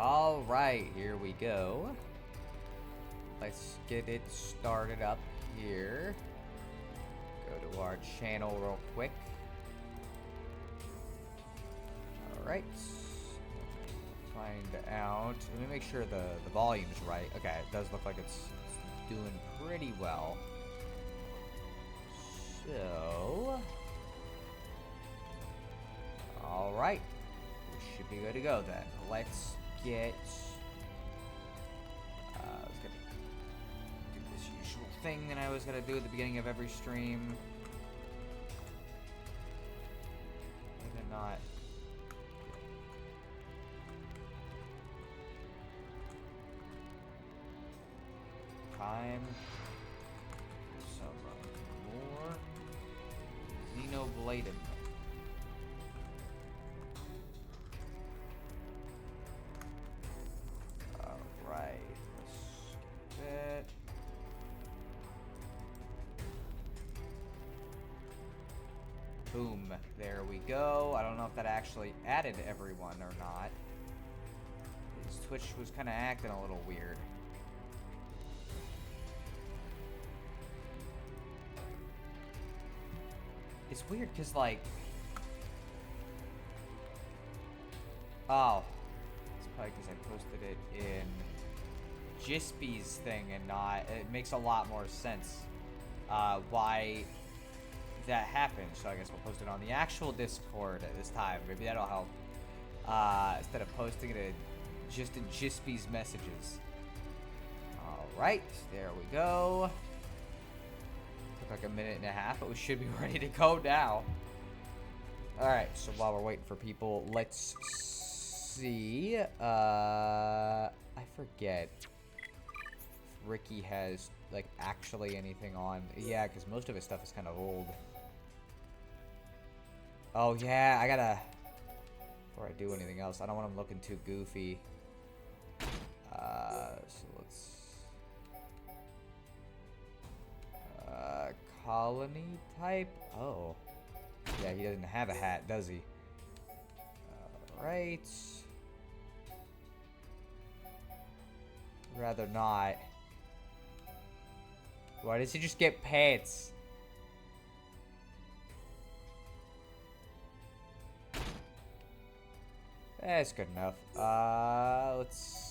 All right, here we go. Let's get it started up here. Go to our channel real quick. All right. Find out. Let me make sure the volume's right. Okay, it does look like it's doing pretty well. So, all right, we should be good to go then. Let's get. Let's do this usual thing that I was gonna do at the beginning of every stream. Maybe not. Time. Some more Xenoblade. Alright, let's skip it. Boom, there we go. I don't know if that actually added everyone or not. His Twitch was kind of acting a little weird. It's weird because, like... Oh. It's probably because I posted it in Jispy's thing and not... It makes a lot more sense why that happened. So I guess we'll post it on the actual Discord at this time. Maybe that'll help. Instead of posting it just in Jispy's messages. Alright, there we go. Like a minute and a half, but we should be ready to go now. Alright, so while we're waiting for people, let's see. I forget if Ricky has, like, actually anything on. Yeah, because most of his stuff is kind of old. Oh, yeah, I gotta... Before I do anything else, I don't want him looking too goofy. So let's... Colony type? Oh. Yeah, he doesn't have a hat, does he? Alright. Rather not. Why does he just get pants? That's good enough. Let's...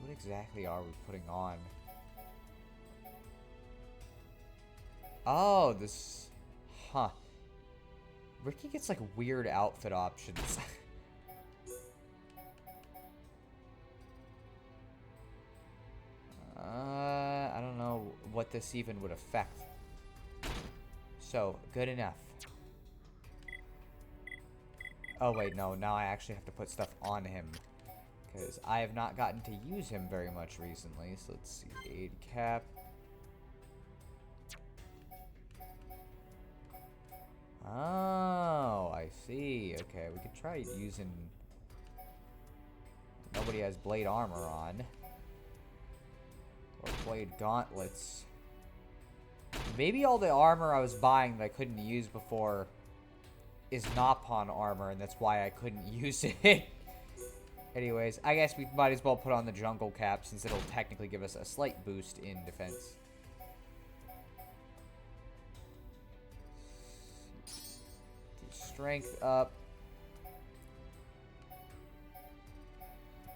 What exactly are we putting on? Oh, this... Huh. Ricky gets, like, weird outfit options. I don't know what this even would affect. So, good enough. Oh, wait, no. Now I actually have to put stuff on him. Because I have not gotten to use him very much recently. So let's see. Aid cap. Oh, I see. Okay, we could try using... Nobody has blade armor on. Or blade gauntlets. Maybe all the armor I was buying that I couldn't use before is Nopon armor, and that's why I couldn't use it. Anyways, I guess we might as well put on the jungle cap since it'll technically give us a slight boost in defense. Strength up.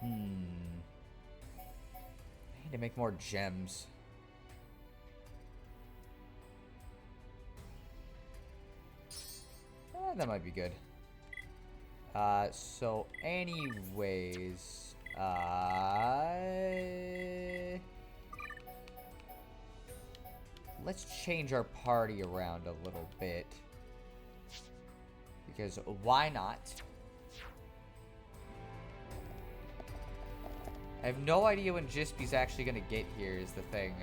I need to make more gems. That might be good. So anyways, let's change our party around a little bit. Because why not? I have no idea when Jispy's actually going to get here is the thing.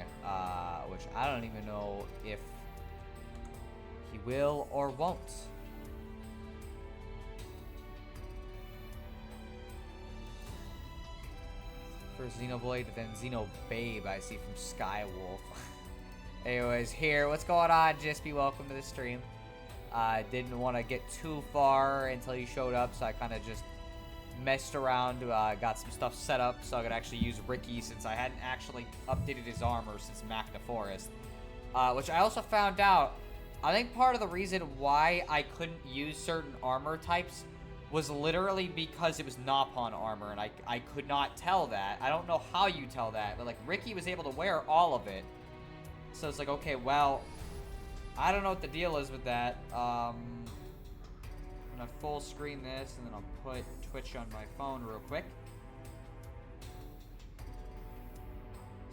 Which I don't even know if he will or won't. First Xenoblade, then Xenobabe I see from Skywolf. Anyways, here, what's going on, Jispy? Welcome to the stream. Didn't want to get too far until he showed up, so I kind of just messed around, got some stuff set up so I could actually use Ricky since I hadn't actually updated his armor since Magna Forest. Which I also found out, I think part of the reason why I couldn't use certain armor types was literally because it was Nopon armor, and I could not tell that. I don't know how you tell that, but like Ricky was able to wear all of it. So it's like, okay, well, I don't know what the deal is with that. I'm gonna full screen this, and then I'll put Twitch on my phone real quick.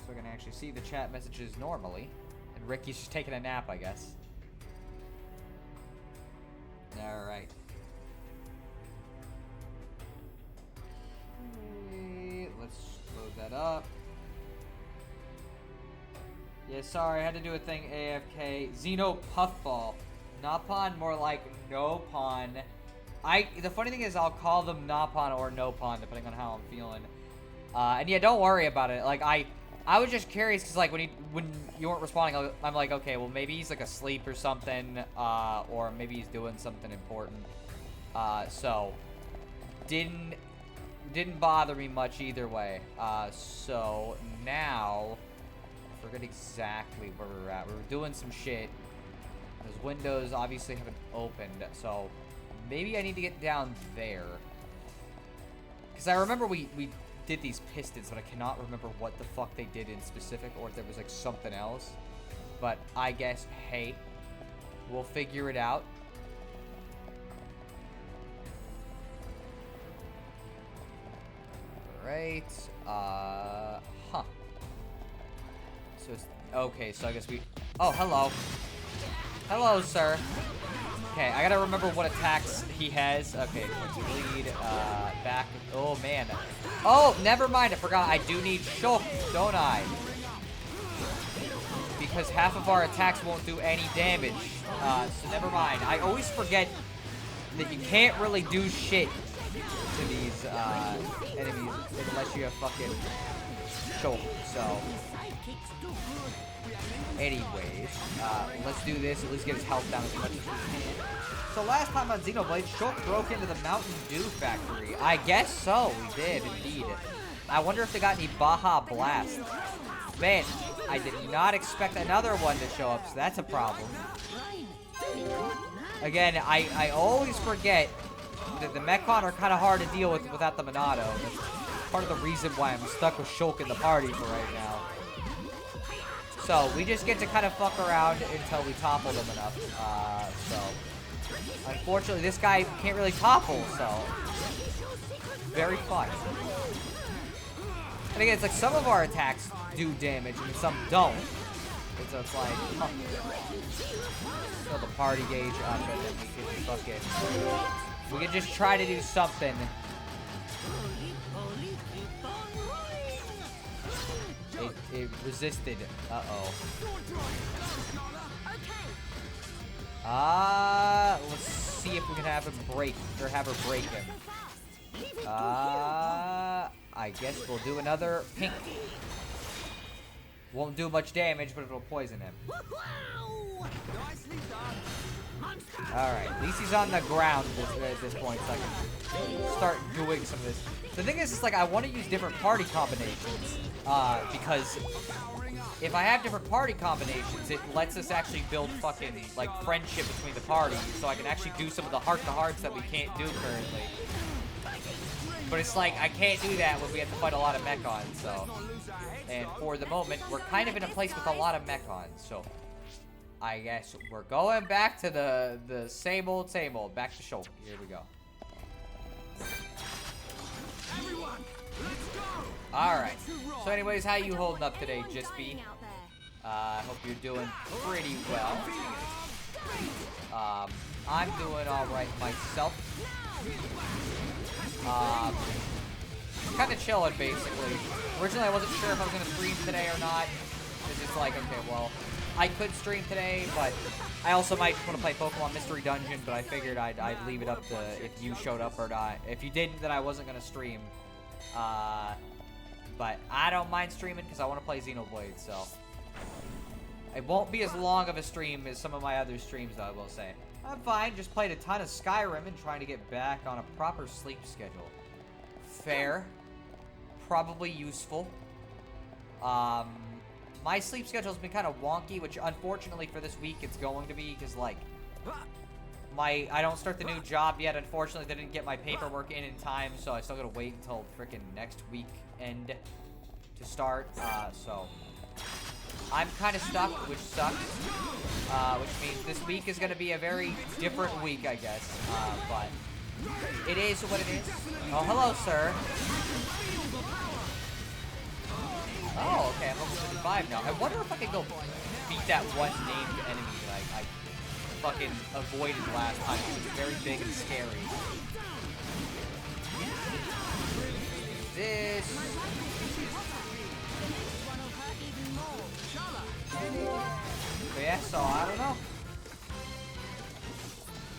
So I can actually see the chat messages normally. And Ricky's just taking a nap, I guess. Alright. Okay, let's load that up. Yeah, sorry, I had to do a thing AFK. Xeno Puffball. Nopon, more like Nopon. The funny thing is I'll call them Nopon or Nopon depending on how I'm feeling. And yeah, don't worry about it. Like I was just curious because like when you weren't responding, I'm like, okay, well maybe he's like asleep or something, or maybe he's doing something important. So didn't bother me much either way. So now I forget exactly where we're at. We were doing some shit. Those windows obviously haven't opened, so maybe I need to get down there. Because I remember we did these pistons, but I cannot remember what the fuck they did in specific, or if there was like something else. But I guess, hey, we'll figure it out. Alright, huh. So it's, okay, so I guess we, oh, hello. Hello, sir. Okay, I gotta remember what attacks he has. Okay, bleed, back. Oh, man. Oh, never mind. I forgot. I do need Shulk, don't I? Because half of our attacks won't do any damage. So never mind. I always forget that you can't really do shit to these, enemies unless you have fucking Shulk, so. Anyways, let's do this. At least get his health down as much as we can. So last time on Xenoblade, Shulk broke into the Mountain Dew factory. I guess so. We did, indeed. I wonder if they got any Baja Blast. Man, I did not expect another one to show up, so that's a problem. Again, I always forget that the Mechon are kind of hard to deal with without the Monado. That's part of the reason why I'm stuck with Shulk in the party for right now. So, we just get to kind of fuck around until we topple them enough. So, unfortunately, this guy can't really topple, so. Very fun. And again, it's like some of our attacks do damage and some don't. And so it's like, huh. Fill the party gauge up and then we can fucking. We can just try to do something. It resisted. Uh-oh. Let's see if we can have him break, or have her break him. I guess we'll do another pink. Won't do much damage, but it'll poison him. Alright, at least he's on the ground at this point, so I can start doing some of this. The thing is, it's like I want to use different party combinations, because if I have different party combinations, it lets us actually build fucking, like, friendship between the parties, so I can actually do some of the heart-to-hearts that we can't do currently. But it's like, I can't do that when we have to fight a lot of Mechons, so. And for the moment, we're kind of in a place with a lot of Mechons, so. I guess we're going back to the same old, back to Shulk. Here we go. Alright. So anyways, how you holding up today, Jispy? I hope you're doing pretty well. I'm doing alright myself. Kind of chilling, basically. Originally, I wasn't sure if I was going to stream today or not. It's just like, okay, well, I could stream today, but I also might want to play Pokemon Mystery Dungeon, but I figured I'd leave it up to if you showed up or not. If you didn't, then I wasn't going to stream. But I don't mind streaming because I want to play Xenoblade, so. It won't be as long of a stream as some of my other streams, though, I will say. I'm fine. Just played a ton of Skyrim and trying to get back on a proper sleep schedule. Fair. Probably useful. My sleep schedule's been kind of wonky, which unfortunately for this week it's going to be, because, like, I don't start the new job yet. Unfortunately, they didn't get my paperwork in time, so I still gotta wait until freaking next week end to start. So I'm kind of stuck, which sucks. Which means this week is gonna be a very different week, I guess. But it is what it is. Oh, hello, sir. Oh, okay, I'm level 55 now. I wonder if I can go beat that one named enemy that I fucking avoided last time. It was very big and scary. This. But yeah, so I don't know.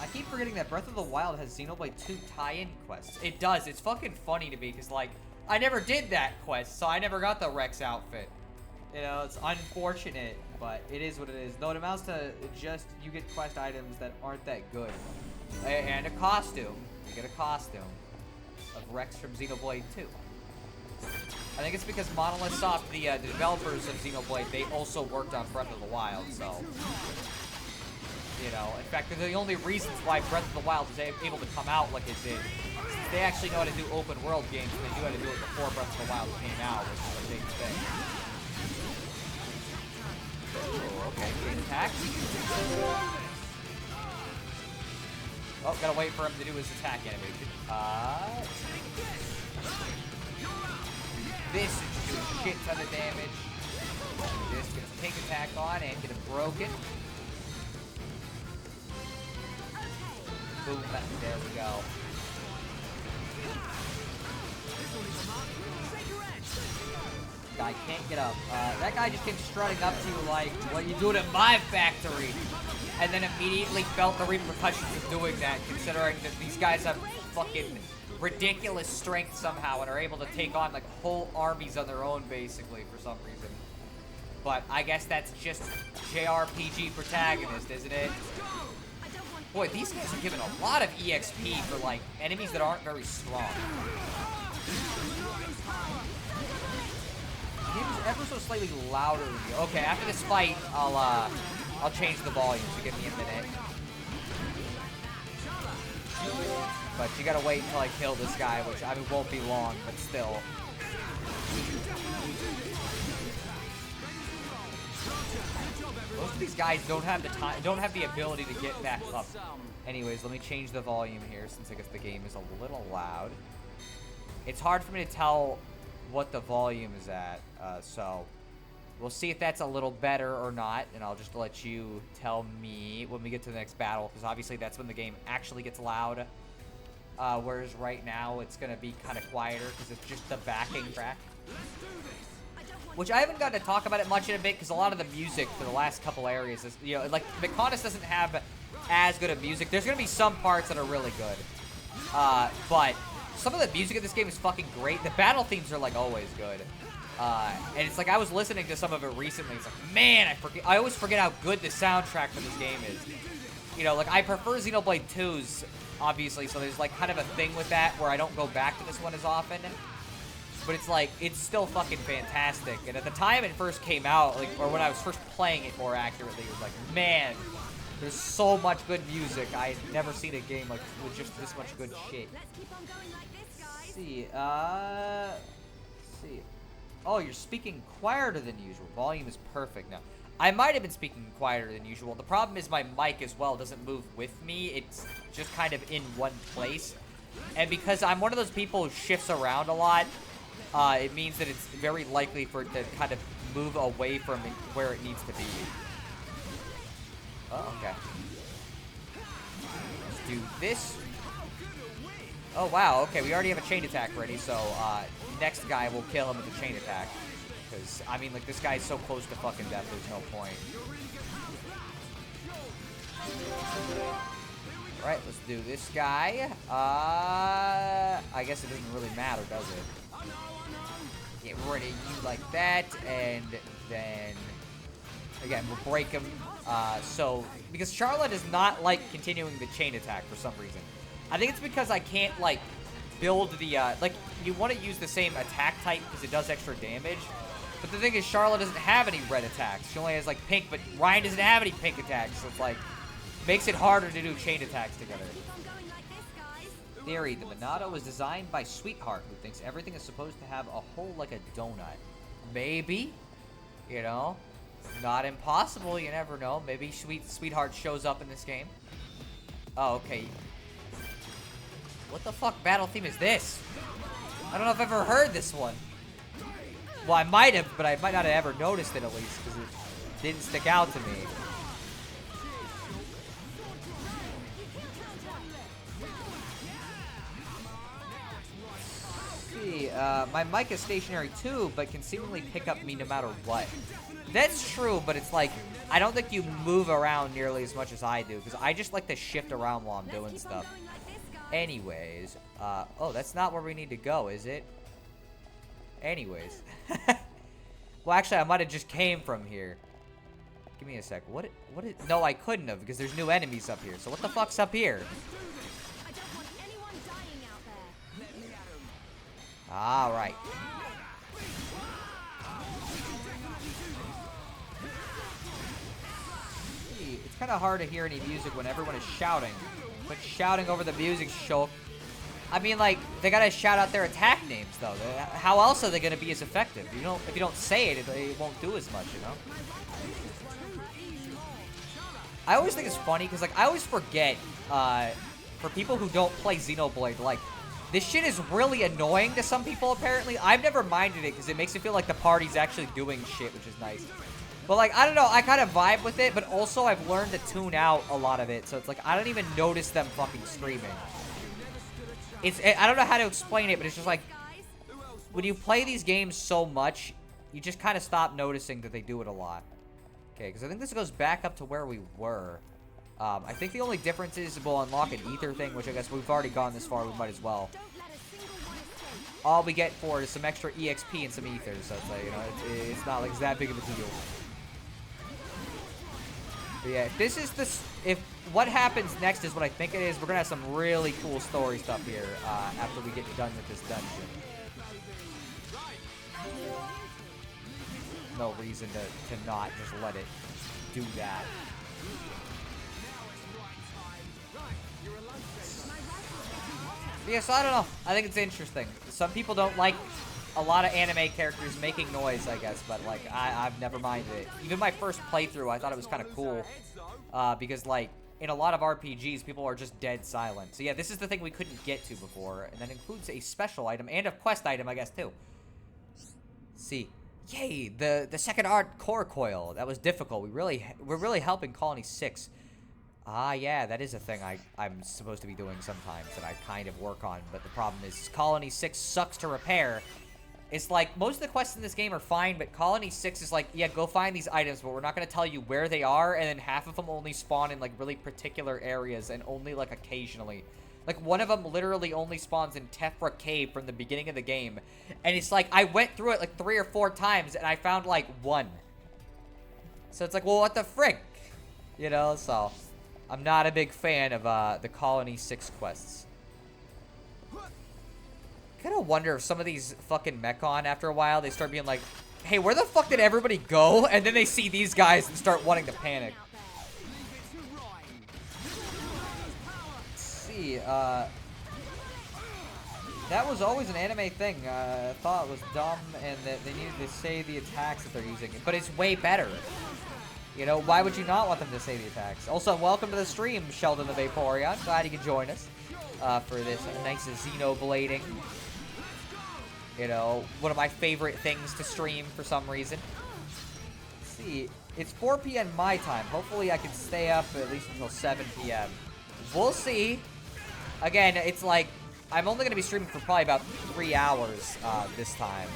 I keep forgetting that Breath of the Wild has Xenoblade 2 tie-in quests. It does. It's fucking funny to me because, like, I never did that quest, so I never got the Rex outfit. You know, it's unfortunate, but it is what it is. Though it amounts to just, you get quest items that aren't that good. And a costume. You get a costume of Rex from Xenoblade 2. I think it's because Monolith Soft, the developers of Xenoblade, they also worked on Breath of the Wild, so... You know, in fact, they're the only reasons why Breath of the Wild is able to come out like it did. They actually know how to do open world games, and they knew how to do it before Breath of the Wild came out, which is a big thing. Oh, okay, game attack. Oh, gotta wait for him to do his attack animation. This is doing a shit ton of damage. This gets a pink attack on and get him broken. Boom, there we go. Guy can't get up. That guy just came strutting up to you like, what you doing at my factory? And then immediately felt the repercussions of doing that, considering that these guys have fucking ridiculous strength somehow and are able to take on like whole armies on their own, basically, for some reason. But I guess that's just JRPG protagonist, isn't it? Boy, these guys are giving a lot of EXP for, like, enemies that aren't very strong. Game's ever so slightly louder than you. Okay, after this fight, I'll change the volume, so give me a minute. But you gotta wait until I kill this guy, which, I mean, won't be long, but still. Most of these guys don't have the time, don't have the ability to get back up. Anyways, let me change the volume here since I guess the game is a little loud. It's hard for me to tell what the volume is at, so we'll see if that's a little better or not, and I'll just let you tell me when we get to the next battle, because obviously that's when the game actually gets loud. Whereas right now it's gonna be kind of quieter because it's just the backing track. Which I haven't gotten to talk about it much in a bit because a lot of the music for the last couple areas is, you know, like, Mechonis doesn't have as good of music. There's going to be some parts that are really good. But some of the music in this game is fucking great. The battle themes are, like, always good. And it's like, I was listening to some of it recently. It's like, man, I always forget how good the soundtrack for this game is. You know, like, I prefer Xenoblade 2's, obviously, so there's, like, kind of a thing with that where I don't go back to this one as often. But it's like, it's still fucking fantastic. And at the time it first came out, like, or when I was first playing it more accurately, it was like, man, there's so much good music. I've never seen a game like with just this much good shit. Let's keep on going like this, guys. Let's see. Oh, you're speaking quieter than usual. Volume is perfect now. I might have been speaking quieter than usual. The problem is my mic as well doesn't move with me. It's just kind of in one place. And because I'm one of those people who shifts around a lot, it means that it's very likely for it to kind of move away from where it needs to be. Oh, okay. Let's do this. Oh, wow. Okay, we already have a chain attack ready, so next guy will kill him with a chain attack. Because, I mean, like, this guy's so close to fucking death, there's no point. Alright, let's do this guy. I guess it doesn't really matter, does it? Get rid of you like that, and then again we'll break him So, because Charlotte does not like continuing the chain attack for some reason. I think it's because I can't, like, build the, like, you want to use the same attack type because it does extra damage. But the thing is, Charlotte doesn't have any red attacks. She only has, like, pink, but Ryan doesn't have any pink attacks. So it's, like, makes it harder to do chain attacks together. Theory, the Monado was designed by Sweetheart, who thinks everything is supposed to have a hole like a donut. Maybe, you know, not impossible, you never know. Maybe Sweetheart shows up in this game. Oh, okay. What the fuck battle theme is this? I don't know if I've ever heard this one. Well, I might have, but I might not have ever noticed it at least, because it didn't stick out to me. My mic is stationary too, but can seemingly pick up me no matter what. That's true, but it's like, I don't think you move around nearly as much as I do, because I just like to shift around while I'm doing stuff. Anyways, oh, that's not where we need to go, is it? Anyways. Well, actually, I might have just came from here. Give me a sec. What is... No, I couldn't have, because there's new enemies up here. So what the fuck's up here? All right. See, it's kind of hard to hear any music when everyone is shouting. But shouting over the music, Shulk. I mean, like, they gotta shout out their attack names, though. How else are they gonna be as effective? If you don't say it, it won't do as much, you know? I always think it's funny, because, like, I always forget, for people who don't play Xenoblade, like, this shit is really annoying to some people, apparently. I've never minded it, because it makes it feel like the party's actually doing shit, which is nice. But, like, I don't know, I kind of vibe with it, but also I've learned to tune out a lot of it, so it's like, I don't even notice them fucking screaming. I don't know how to explain it, but it's just like, when you play these games so much, you just kind of stop noticing that they do it a lot. Okay, because I think this goes back up to where we were. I think the only difference is we'll unlock an ether thing, which I guess we've already gone this far, we might as well. All we get for it is some extra EXP and some ethers, so it's like, you know, it's not like it's that big of a deal. But yeah, if what happens next is what I think it is, we're gonna have some really cool story stuff here, after we get done with this dungeon. No reason to not just let it do that. Yeah, so I don't know. I think it's interesting. Some people don't like a lot of anime characters making noise, I guess, but, like, I've never minded it. Even my first playthrough, I thought it was kind of cool, because, like, in a lot of RPGs, people are just dead silent. So, yeah, this is the thing we couldn't get to before, and that includes a special item and a quest item, I guess, too. See. Yay, the second art core coil. That was difficult. We're really helping Colony 6. Ah, yeah, that is a thing I'm supposed to be doing sometimes that I kind of work on, but the problem is Colony 6 sucks to repair. It's like, most of the quests in this game are fine, but Colony 6 is like, yeah, go find these items, but we're not going to tell you where they are, and then half of them only spawn in, like, really particular areas, and only, like, occasionally. Like, one of them literally only spawns in Tefra Cave from the beginning of the game, and it's like, I went through it, like, 3 or 4 times, and I found, like, 1. So it's like, well, what the frick? You know, so... I'm not a big fan of the Colony 6 quests. Kind of wonder if some of these fucking Mechon, after a while, they start being like, hey, where the fuck did everybody go? And then they see these guys and start wanting to panic. Let's see, that was always an anime thing. I thought it was dumb and that they needed to say the attacks that they're using. But it's way better. You know, why would you not want them to say the attacks? Also, welcome to the stream, Sheldon the Vaporeon. Glad you could join us for this nice Xenoblading. You know, one of my favorite things to stream for some reason. Let's see, it's 4 p.m. my time. Hopefully I can stay up at least until 7 p.m. We'll see. Again, it's like, I'm only going to be streaming for probably about 3 hours this time.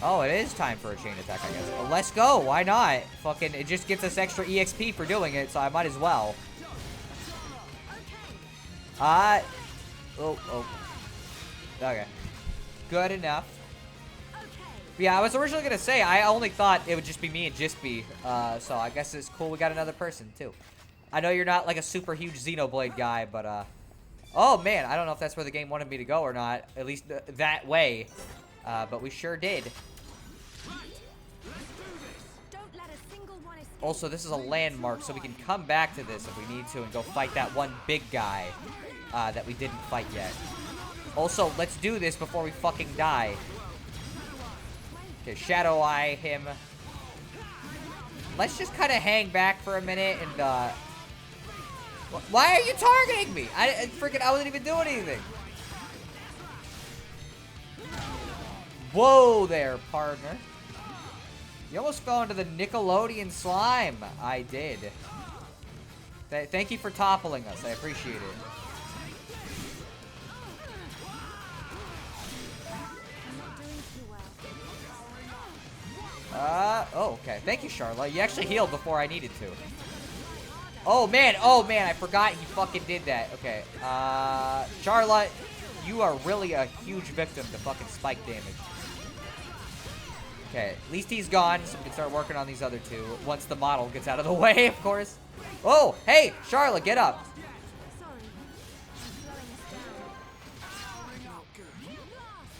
Oh, it is time for a chain attack, I guess. Well, let's go. Why not? Fucking, it just gets us extra EXP for doing it, so I might as well. Oh. Okay. Good enough. Yeah, I was originally gonna say I only thought it would just be me and Jispy, so I guess it's cool we got another person too. I know you're not like a super huge Xenoblade guy, but oh man, I don't know if that's where the game wanted me to go or not. At least that way, but we sure did. Don't let a single one escape. Also, this is a landmark, so we can come back to this if we need to and go fight that one big guy that we didn't fight yet. Also, let's do this before we fucking die. Okay, Shadow Eye him. Let's just kind of hang back for a minute and, why are you targeting me? I wasn't even doing anything. Whoa there, partner. You almost fell into the Nickelodeon slime. I did. Thank you for toppling us. I appreciate it. Oh, okay. Thank you, Charlotte. You actually healed before I needed to. Oh, man, I forgot he fucking did that. Okay, Charlotte, you are really a huge victim to fucking spike damage. Okay, at least he's gone, so we can start working on these other two once the model gets out of the way, of course. Oh, hey, Charlotte, get up. Sorry.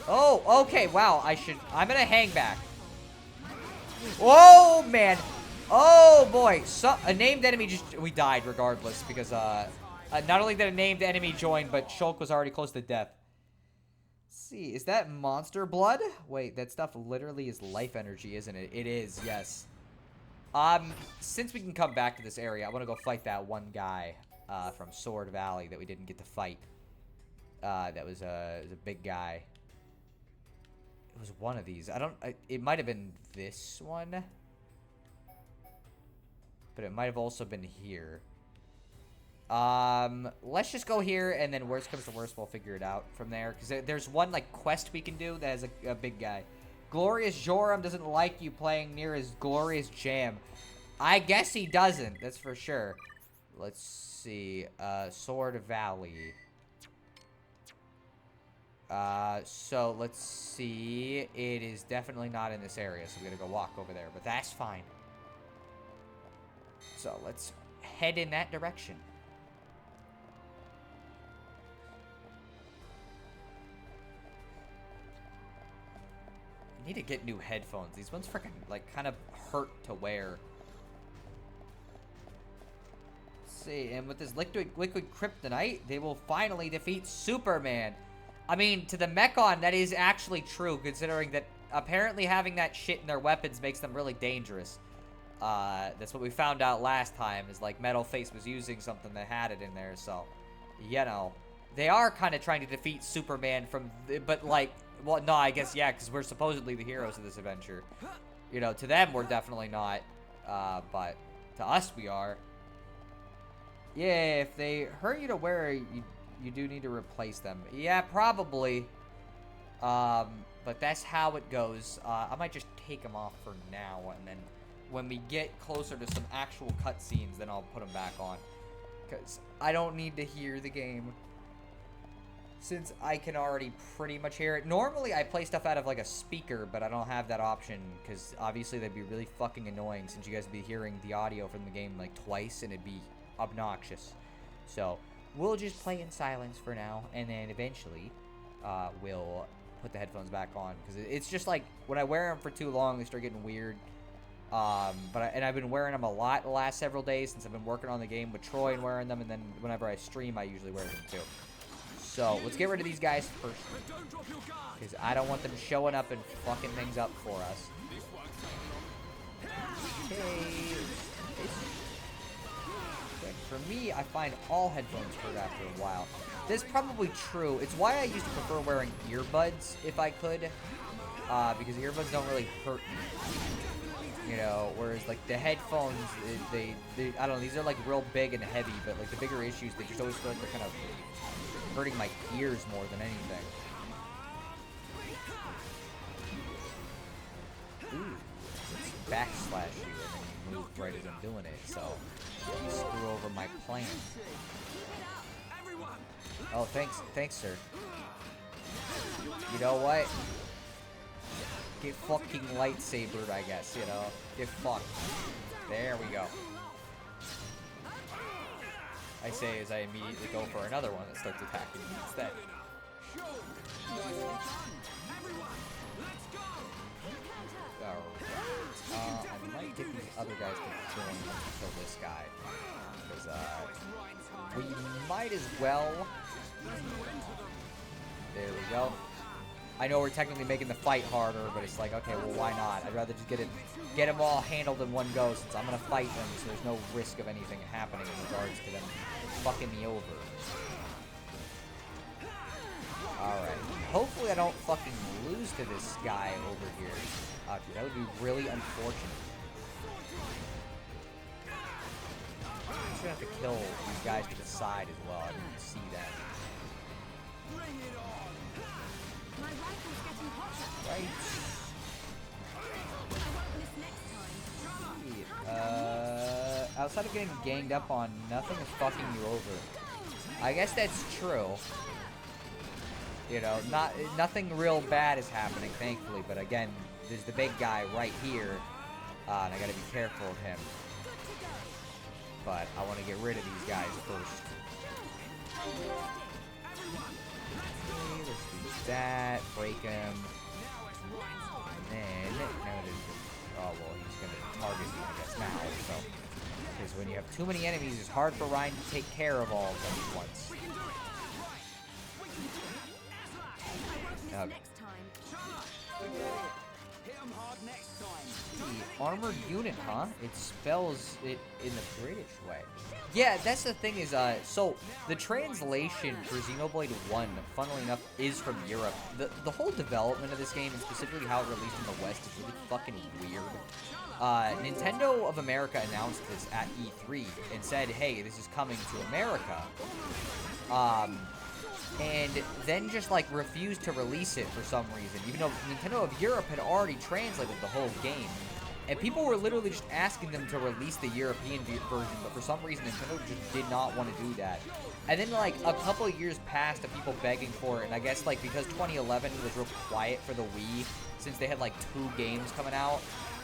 Oh, okay, wow, I'm gonna hang back. Oh, man. Oh, boy. A named enemy we died regardless because, not only did a named enemy join, but Shulk was already close to death. Let's see, is that monster blood? Wait, that stuff literally is life energy, isn't it? It is, yes. Since we can come back to this area, I want to go fight that one guy, from Sword Valley that we didn't get to fight. That was a big guy. It was one of these. It might have been this one. But it might have also been here. Let's just go here, and then worst comes to worst, we'll figure it out from there. Because there's one, like, quest we can do that has a big guy. Glorious Joram doesn't like you playing near his glorious jam. I guess he doesn't, that's for sure. Let's see. Sword Valley. So let's see. It is definitely not in this area, so we're gonna go walk over there, but that's fine. So let's head in that direction. I need to get new headphones. These ones freaking, like, kind of hurt to wear. Let's see, and with this liquid kryptonite, they will finally defeat Superman. I mean, to the Mechon, that is actually true, considering that apparently having that shit in their weapons makes them really dangerous. That's what we found out last time, is like Metal Face was using something that had it in there, so, you know. They are kind of trying to defeat Superman but like, well, no, I guess, yeah, because we're supposedly the heroes of this adventure. You know, to them, we're definitely not, but to us, we are. Yeah, if they hurt you to wear, you do need to replace them. Yeah, probably. But that's how it goes. I might just take them off for now, and then when we get closer to some actual cutscenes, then I'll put them back on. Because I don't need to hear the game, since I can already pretty much hear it. Normally, I play stuff out of, like, a speaker, but I don't have that option, because obviously that'd be really fucking annoying, since you guys would be hearing the audio from the game, like, twice, and it'd be obnoxious. So we'll just play in silence for now, and then eventually we'll put the headphones back on, because it's just like when I wear them for too long, they start getting weird. And I've been wearing them a lot the last several days since I've been working on the game with Troy and wearing them, and then whenever I stream, I usually wear them too. So let's get rid of these guys first, because I don't want them showing up and fucking things up for us. Okay. For me, I find all headphones hurt after a while. This is probably true. It's why I used to prefer wearing earbuds if I could, because earbuds don't really hurt me. You know, whereas like the headphones, they I don't know, these are like real big and heavy, but like the bigger issues, they just always feel like they're kind of hurting my ears more than anything. Ooh, let's backslash you and then you move right as I'm doing it, so you screw over my plan. Oh, thanks, sir. You know what? Get fucking lightsabered, I guess, you know? Get fucked. There we go. I say as I immediately go for another one that starts attacking me instead. Alright. I might get these other guys to join to kill this guy. Because, we might as well. There we go. I know we're technically making the fight harder, but it's like, okay, well, why not? I'd rather just get them all handled in one go, since I'm gonna fight them, so there's no risk of anything happening in regards to them fucking me over. Alright. Hopefully I don't fucking lose to this guy over here. Dude, that would be really unfortunate. I'm just gonna have to kill these guys to the side as well. I didn't see that. Right. Outside of getting ganged up on, nothing is fucking you over. I guess that's true. You know, nothing real bad is happening, thankfully. But again, there's the big guy right here, and I gotta be careful of him. But I want to get rid of these guys first. Okay, let's do that. Break him. And then, oh well, he's gonna target me, I guess, now. So, because when you have too many enemies, it's hard for Ryan to take care of all of them at once. Okay. The armored unit, huh? It spells it in the British way. Yeah, that's the thing is, so the translation for Xenoblade 1, funnily enough, is from Europe. The whole development of this game, and specifically how it released in the West, is really fucking weird. Nintendo of America announced this at E3 and said, hey, this is coming to America. And then just, like, refused to release it for some reason, even though Nintendo of Europe had already translated the whole game. And people were literally just asking them to release the European version, but for some reason Nintendo just did not want to do that. And then, like, a couple of years passed of people begging for it, and I guess, like, because 2011 was real quiet for the Wii, since they had, like, 2 games coming out,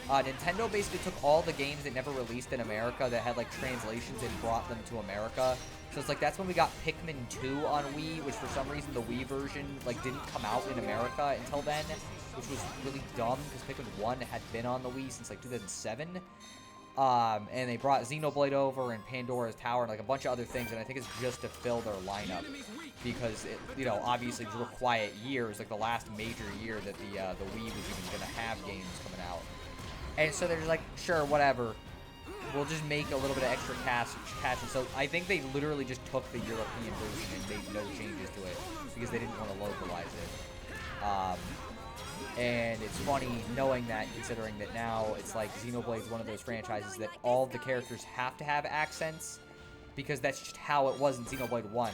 Nintendo basically took all the games that never released in America that had, like, translations and brought them to America. So it's like, that's when we got Pikmin 2 on Wii, which for some reason the Wii version, like, didn't come out in America until then, which was really dumb, because Pikmin 1 had been on the Wii since, like, 2007. And they brought Xenoblade over and Pandora's Tower and, like, a bunch of other things, and I think it's just to fill their lineup, because, it, you know, obviously it was a real quiet year. It was, like, the last major year that the Wii was even going to have games coming out. And so they're just like, sure, whatever. We'll just make a little bit of extra cash. And so I think they literally just took the European version and made no changes to it because they didn't want to localize it. And it's funny knowing that, considering that now it's like Xenoblade is one of those franchises that all of the characters have to have accents, because that's just how it was in Xenoblade 1.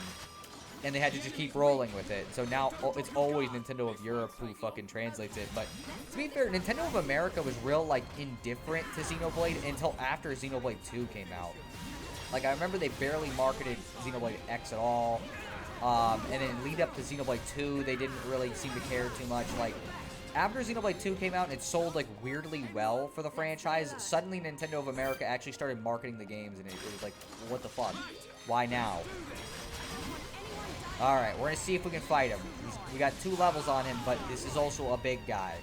And they had to just keep rolling with it. So now it's always Nintendo of Europe who fucking translates it. But to be fair, Nintendo of America was real, like, indifferent to Xenoblade until after Xenoblade 2 came out. Like, I remember they barely marketed Xenoblade X at all. And then lead up to Xenoblade 2, they didn't really seem to care too much. Like, after Xenoblade 2 came out and it sold, like, weirdly well for the franchise, suddenly Nintendo of America actually started marketing the games, and it was like, what the fuck? Why now? Alright, we're going to see if we can fight him. We got 2 levels on him, but this is also a big guy.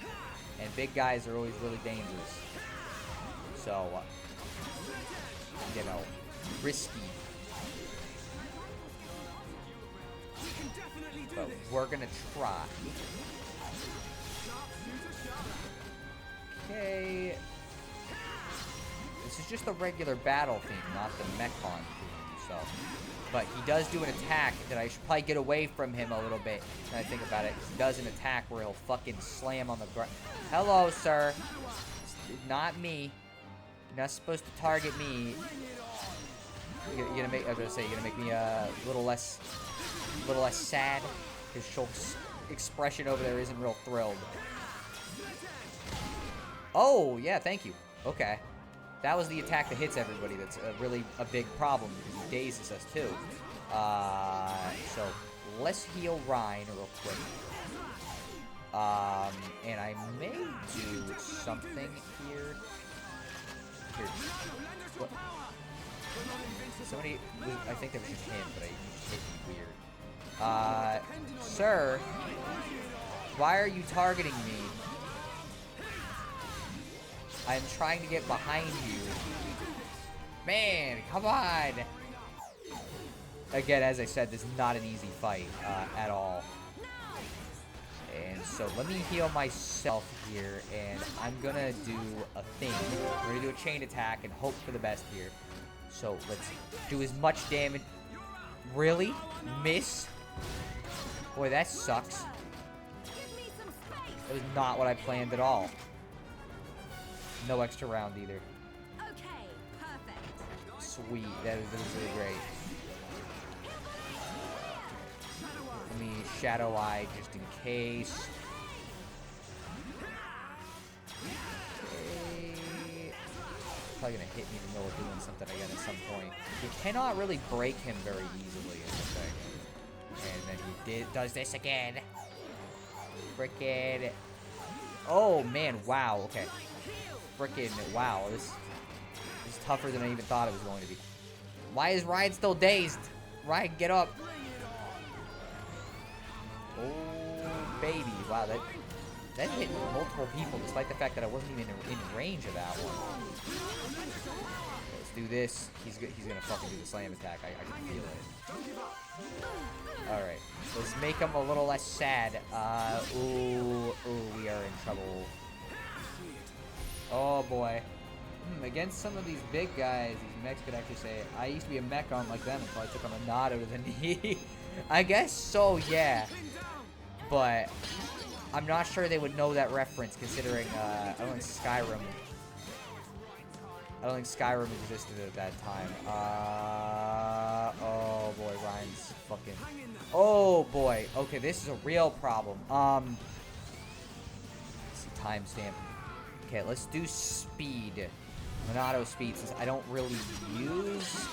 And big guys are always really dangerous. So, you know, risky. But we're going to try. Okay. This is just the regular battle theme, not the Mechon theme, so... But he does do an attack that I should probably get away from him a little bit when I think about it. He does an attack where he'll fucking slam on the ground. Hello, sir. Not me. You're not supposed to target me. You're gonna make, I was gonna say, you're gonna make me a little less sad, because Shulk's expression over there isn't real thrilled. Oh, yeah, thank you. Okay. That was the attack that hits everybody. That's really a big problem, because he dazes us too. So let's heal Ryan real quick. And I may do something here. Here. What? Somebody, I think that was just him, but he hit me weird. Sir, why are you targeting me? I'm trying to get behind you. Man, come on! Again, as I said, this is not an easy fight at all. And so let me heal myself here, and I'm gonna do a thing. We're gonna do a chain attack and hope for the best here. So let's do as much damage. Really? Miss? Boy, that sucks. That was not what I planned at all. No extra round either. Okay, perfect. Sweet. That was really great. Let me Shadow Eye just in case. Okay. Probably gonna hit me in the middle of doing something again at some point. You cannot really break him very easily is the thing. And then he does this again. Frickin'. Oh man, wow, okay. Frickin' wow, this is tougher than I even thought it was going to be. Why is Ryan still dazed? Ryan, get up. Oh, baby. Wow, that hit multiple people despite the fact that I wasn't even in range of that one. Let's do this. He's gonna fucking do the slam attack. I can feel it. Alright. Let's make him a little less sad. Ooh, we are in trouble. Oh, boy. Against some of these big guys, these mechs could actually say, I used to be a mech on like them until I took on a nod over the knee. I guess so, yeah. But I'm not sure they would know that reference considering, I don't think Skyrim existed at that time. Oh boy, Ryan's fucking... Oh boy. Okay, this is a real problem. Let's see, timestamp. Okay, let's do speed. Monado speed, since I don't really use...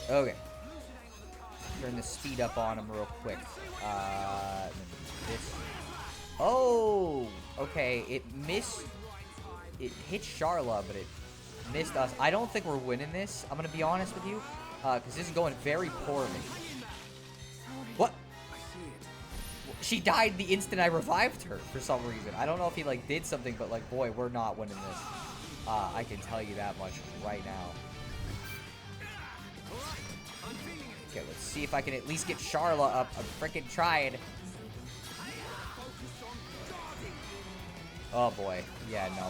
Okay. Turn the speed up on him real quick. This. Oh! Okay, it missed... It hit Charla, but it missed us. I don't think we're winning this, I'm gonna be honest with you. Because this is going very poorly. What? She died the instant I revived her for some reason. I don't know if he, like, did something, but, like, boy, we're not winning this. I can tell you that much right now. Okay, let's see if I can at least get Charla up. I'm freaking trying. Oh, boy. Yeah, no,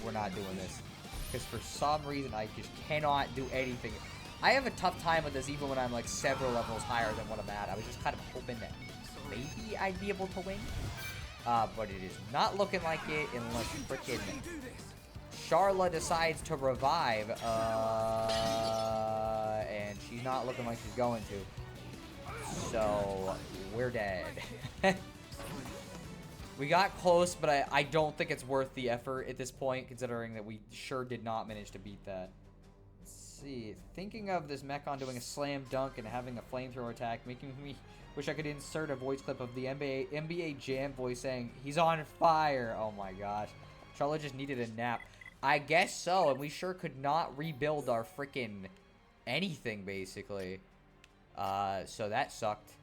we're not doing this. Because for some reason, I just cannot do anything. I have a tough time with this even when I'm, like, several levels higher than what I'm at. I was just kind of hoping that maybe I'd be able to win. But it is not looking like it unless freaking Charla decides to revive. And she's not looking like she's going to. So, we're dead. We got close, but I don't think it's worth the effort at this point, considering that we sure did not manage to beat that. Let's see. Thinking of this Mechon doing a slam dunk and having a flamethrower attack, making me wish I could insert a voice clip of the NBA Jam voice saying, "He's on fire." Oh my gosh. Charlotte just needed a nap. I guess so, and we sure could not rebuild our freaking anything, basically. So that sucked.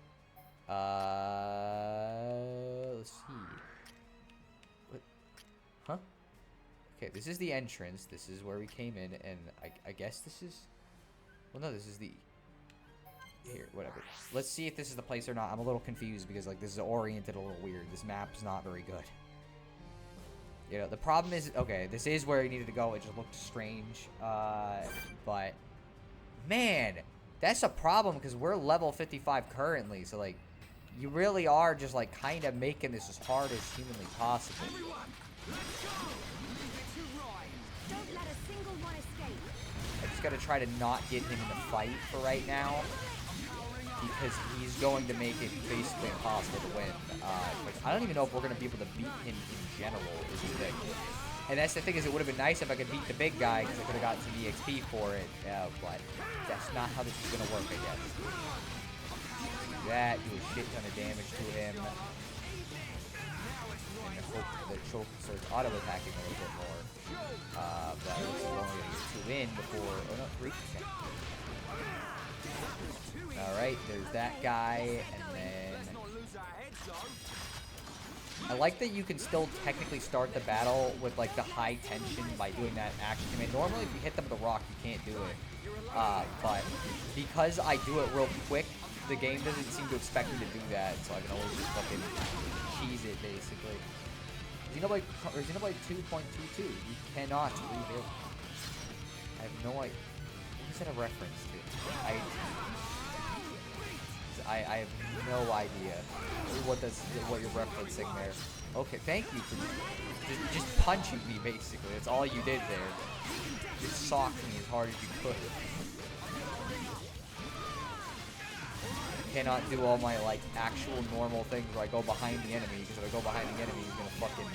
Let's see. What? Huh? Okay, this is the entrance. This is where we came in, and I guess this is... Well, no, this is the... Here, whatever. Let's see if this is the place or not. I'm a little confused because, like, this is oriented a little weird. This map's not very good. You know, the problem is... Okay, this is where you needed to go. It just looked strange. But... Man! That's a problem because we're level 55 currently, so, like... You really are just, like, kind of making this as hard as humanly possible. Don't let a single one escape. I just gotta try to not get him in the fight for right now. Because he's going to make it basically impossible to win. Like, I don't even know if we're going to be able to beat him in general, is the thing. And that's the thing, is it would have been nice if I could beat the big guy, because I could have gotten some EXP for it. But that's not how this is going to work, I guess. that, do a shit ton of damage to him. And hope that Shulk starts auto-attacking a little bit more. But he's only going to get 2 in before... Oh no, 3. Okay. Alright, there's that guy, and then... I like that you can still technically start the battle with like the high tension by doing that action command. Normally if you hit them with a rock, you can't do it. But because I do it real quick, the game doesn't seem to expect me to do that, so I can always just fucking cheese it, basically. Xenoblade 2.22, you cannot rebuild. I have no idea. What is that a reference to? I have no idea what you're referencing there. Okay, thank you for just punching me, basically. That's all you did there. Just socked me as hard as you could. I cannot do all my, like, actual normal things where I go behind the enemy, because if I go behind the enemy, he's gonna fucking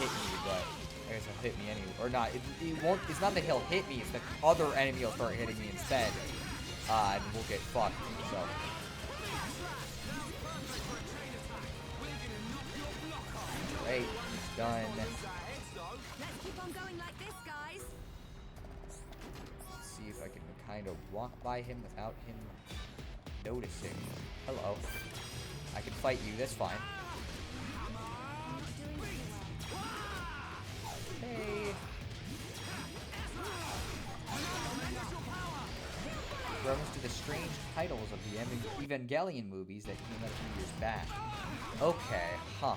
hit me, but I guess he'll hit me anyway. Or not, it won't, it's not that he'll hit me, it's that other enemy will start hitting me instead. And we'll get fucked, so... Great, he's done. Let's keep on going like this, guys. Let's see if I can kind of walk by him without him noticing. Hello. I can fight you, that's fine. Hey. Reference to the strange titles of the Evangelion movies that came out a few years back. Okay, huh.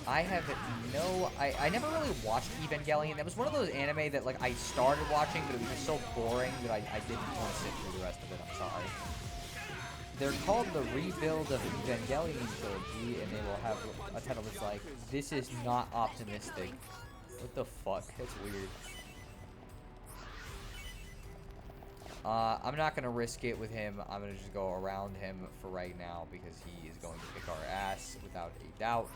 I have no... I never really watched Evangelion. That was one of those anime that, like, I started watching, but it was just so boring that I didn't want to sit through the rest of it. I'm sorry. They're called the Rebuild of Evangelion Trilogy, and they will have a title that's like, This is Not Optimistic. What the fuck? That's weird. I'm not going to risk it with him. I'm going to just go around him for right now because he is going to kick our ass without a doubt.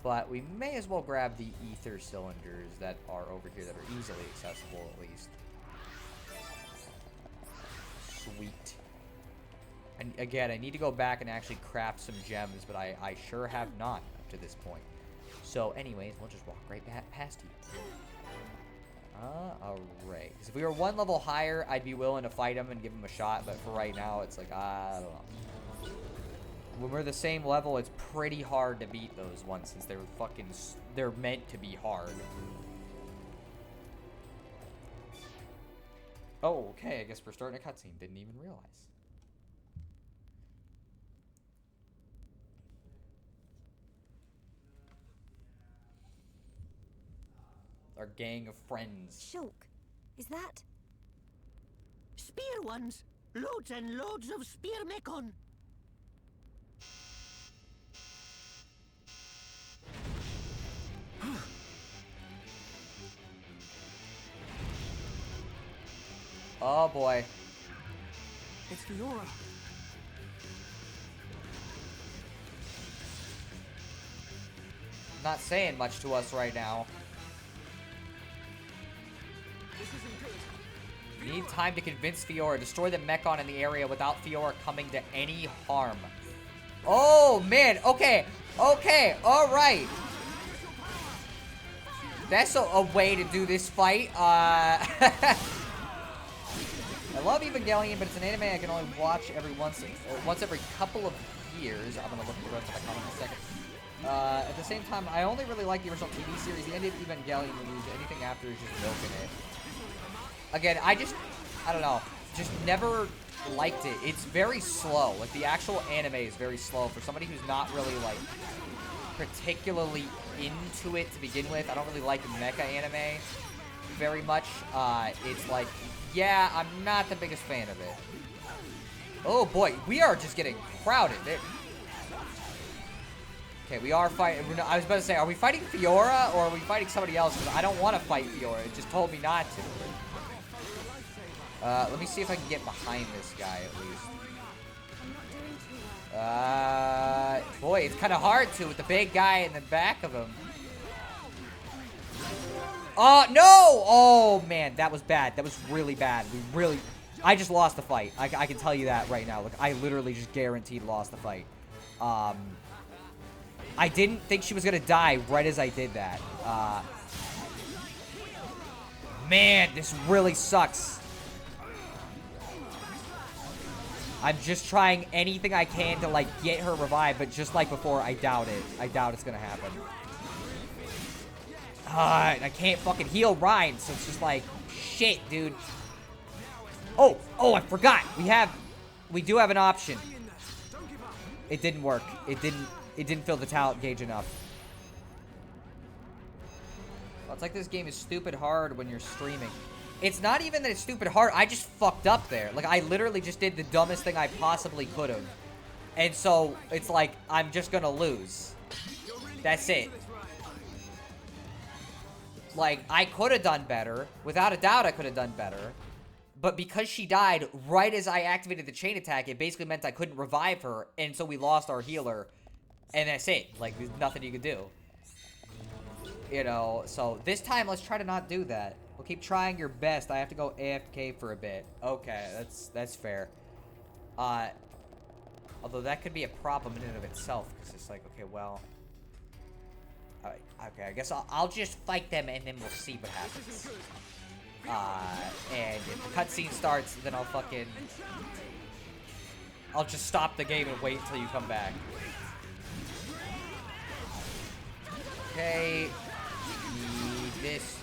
But we may as well grab the ether cylinders that are over here that are easily accessible at least. Sweet. And again, I need to go back and actually craft some gems, but I sure have not up to this point. So anyways, we'll just walk right past you. Alright. Because if we were 1 level higher, I'd be willing to fight him and give him a shot. But for right now, it's like, I don't know. When we're the same level, it's pretty hard to beat those ones since they're fucking... They're meant to be hard. Oh, okay. I guess we're starting a cutscene. Didn't even realize. Our gang of friends. Shulk, is that? Spear ones! Loads and loads of spear mechon! Oh boy. It's Fiora. Not saying much to us right now. We need time to convince Fiora. Destroy the Mechon in the area without Fiora coming to any harm. Oh, man. Okay. Okay. All right. That's a way to do this fight. I love Evangelion, but it's an anime I can only watch once every couple of years. I'm going to look at the rest of my comment in a second. At the same time, I only really like the original TV series. The end of Evangelion movies, anything after is just milking it. Again, I don't know, just never liked it. It's very slow. Like, the actual anime is very slow. For somebody who's not really, like, particularly into it to begin with, I don't really like mecha anime very much. It's like, yeah, I'm not the biggest fan of it. Oh, boy, we are just getting crowded. Okay, we are fighting. I was about to say, are we fighting Fiora or are we fighting somebody else? Because I don't want to fight Fiora. It just told me not to. Let me see if I can get behind this guy at least. Boy, it's kind of hard to with the big guy in the back of him. Oh, no! Oh, man, that was bad. That was really bad. I just lost the fight. I can tell you that right now. Look, I literally just guaranteed lost the fight. I didn't think she was gonna die right as I did that. Man, this really sucks. I'm just trying anything I can to, like, get her revived, but just like before, I doubt it. I doubt it's gonna happen. I can't fucking heal Ryan, so it's just like, shit, dude. Oh, I forgot. We do have an option. It didn't work. It didn't fill the talent gauge enough. Well, it's like this game is stupid hard when you're streaming. It's not even that it's stupid hard. I just fucked up there. Like, I literally just did the dumbest thing I possibly could have. And so, it's like, I'm just gonna lose. That's it. Like, I could have done better. Without a doubt, I could have done better. But because she died right as I activated the chain attack, it basically meant I couldn't revive her. And so we lost our healer. And that's it. Like, there's nothing you could do. You know, so this time, let's try to not do that. We'll keep trying your best. I have to go AFK for a bit. Okay, that's fair. Although that could be a problem in and of itself. Because it's like, okay, well... okay, I guess I'll just fight them and then we'll see what happens. And if the cutscene starts, then I'll just stop the game and wait until you come back. Okay. Need this.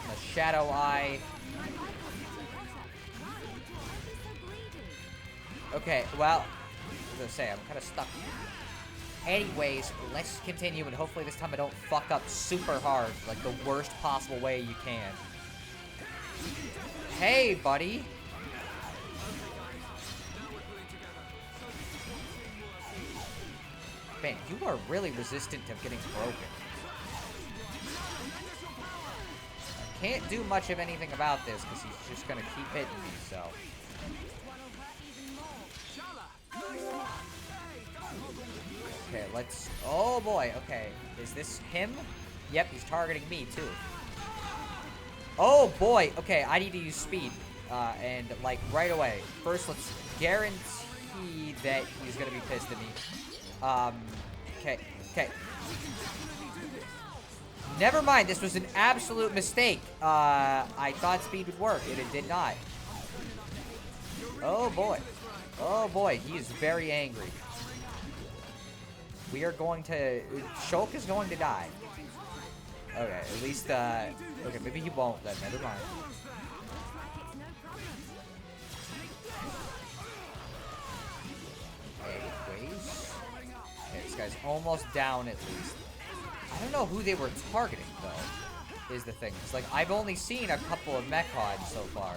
The Shadow Eye. Okay, well, as I say, I'm kind of stuck. Anyways, let's continue, and hopefully this time I don't fuck up super hard, like the worst possible way you can. Hey, buddy. Man, you are really resistant to getting broken. Can't do much of anything about this, because he's just gonna keep hitting me, so... Okay, let's... Oh, boy. Okay. Is this him? Yep, he's targeting me, too. Oh, boy. Okay, I need to use speed. And, like, right away. First, let's guarantee that he's going to be pissed at me. Okay. Okay. Never mind. This was an absolute mistake. I thought speed would work, and it did not. Oh, boy. Oh, boy. He is very angry. We are going to... Shulk is going to die. Okay, at least, okay, maybe he won't then. Never mind. Anyways. Okay, this guy's almost down at least. I don't know who they were targeting, though, is the thing. It's like, I've only seen a couple of Mechods so far.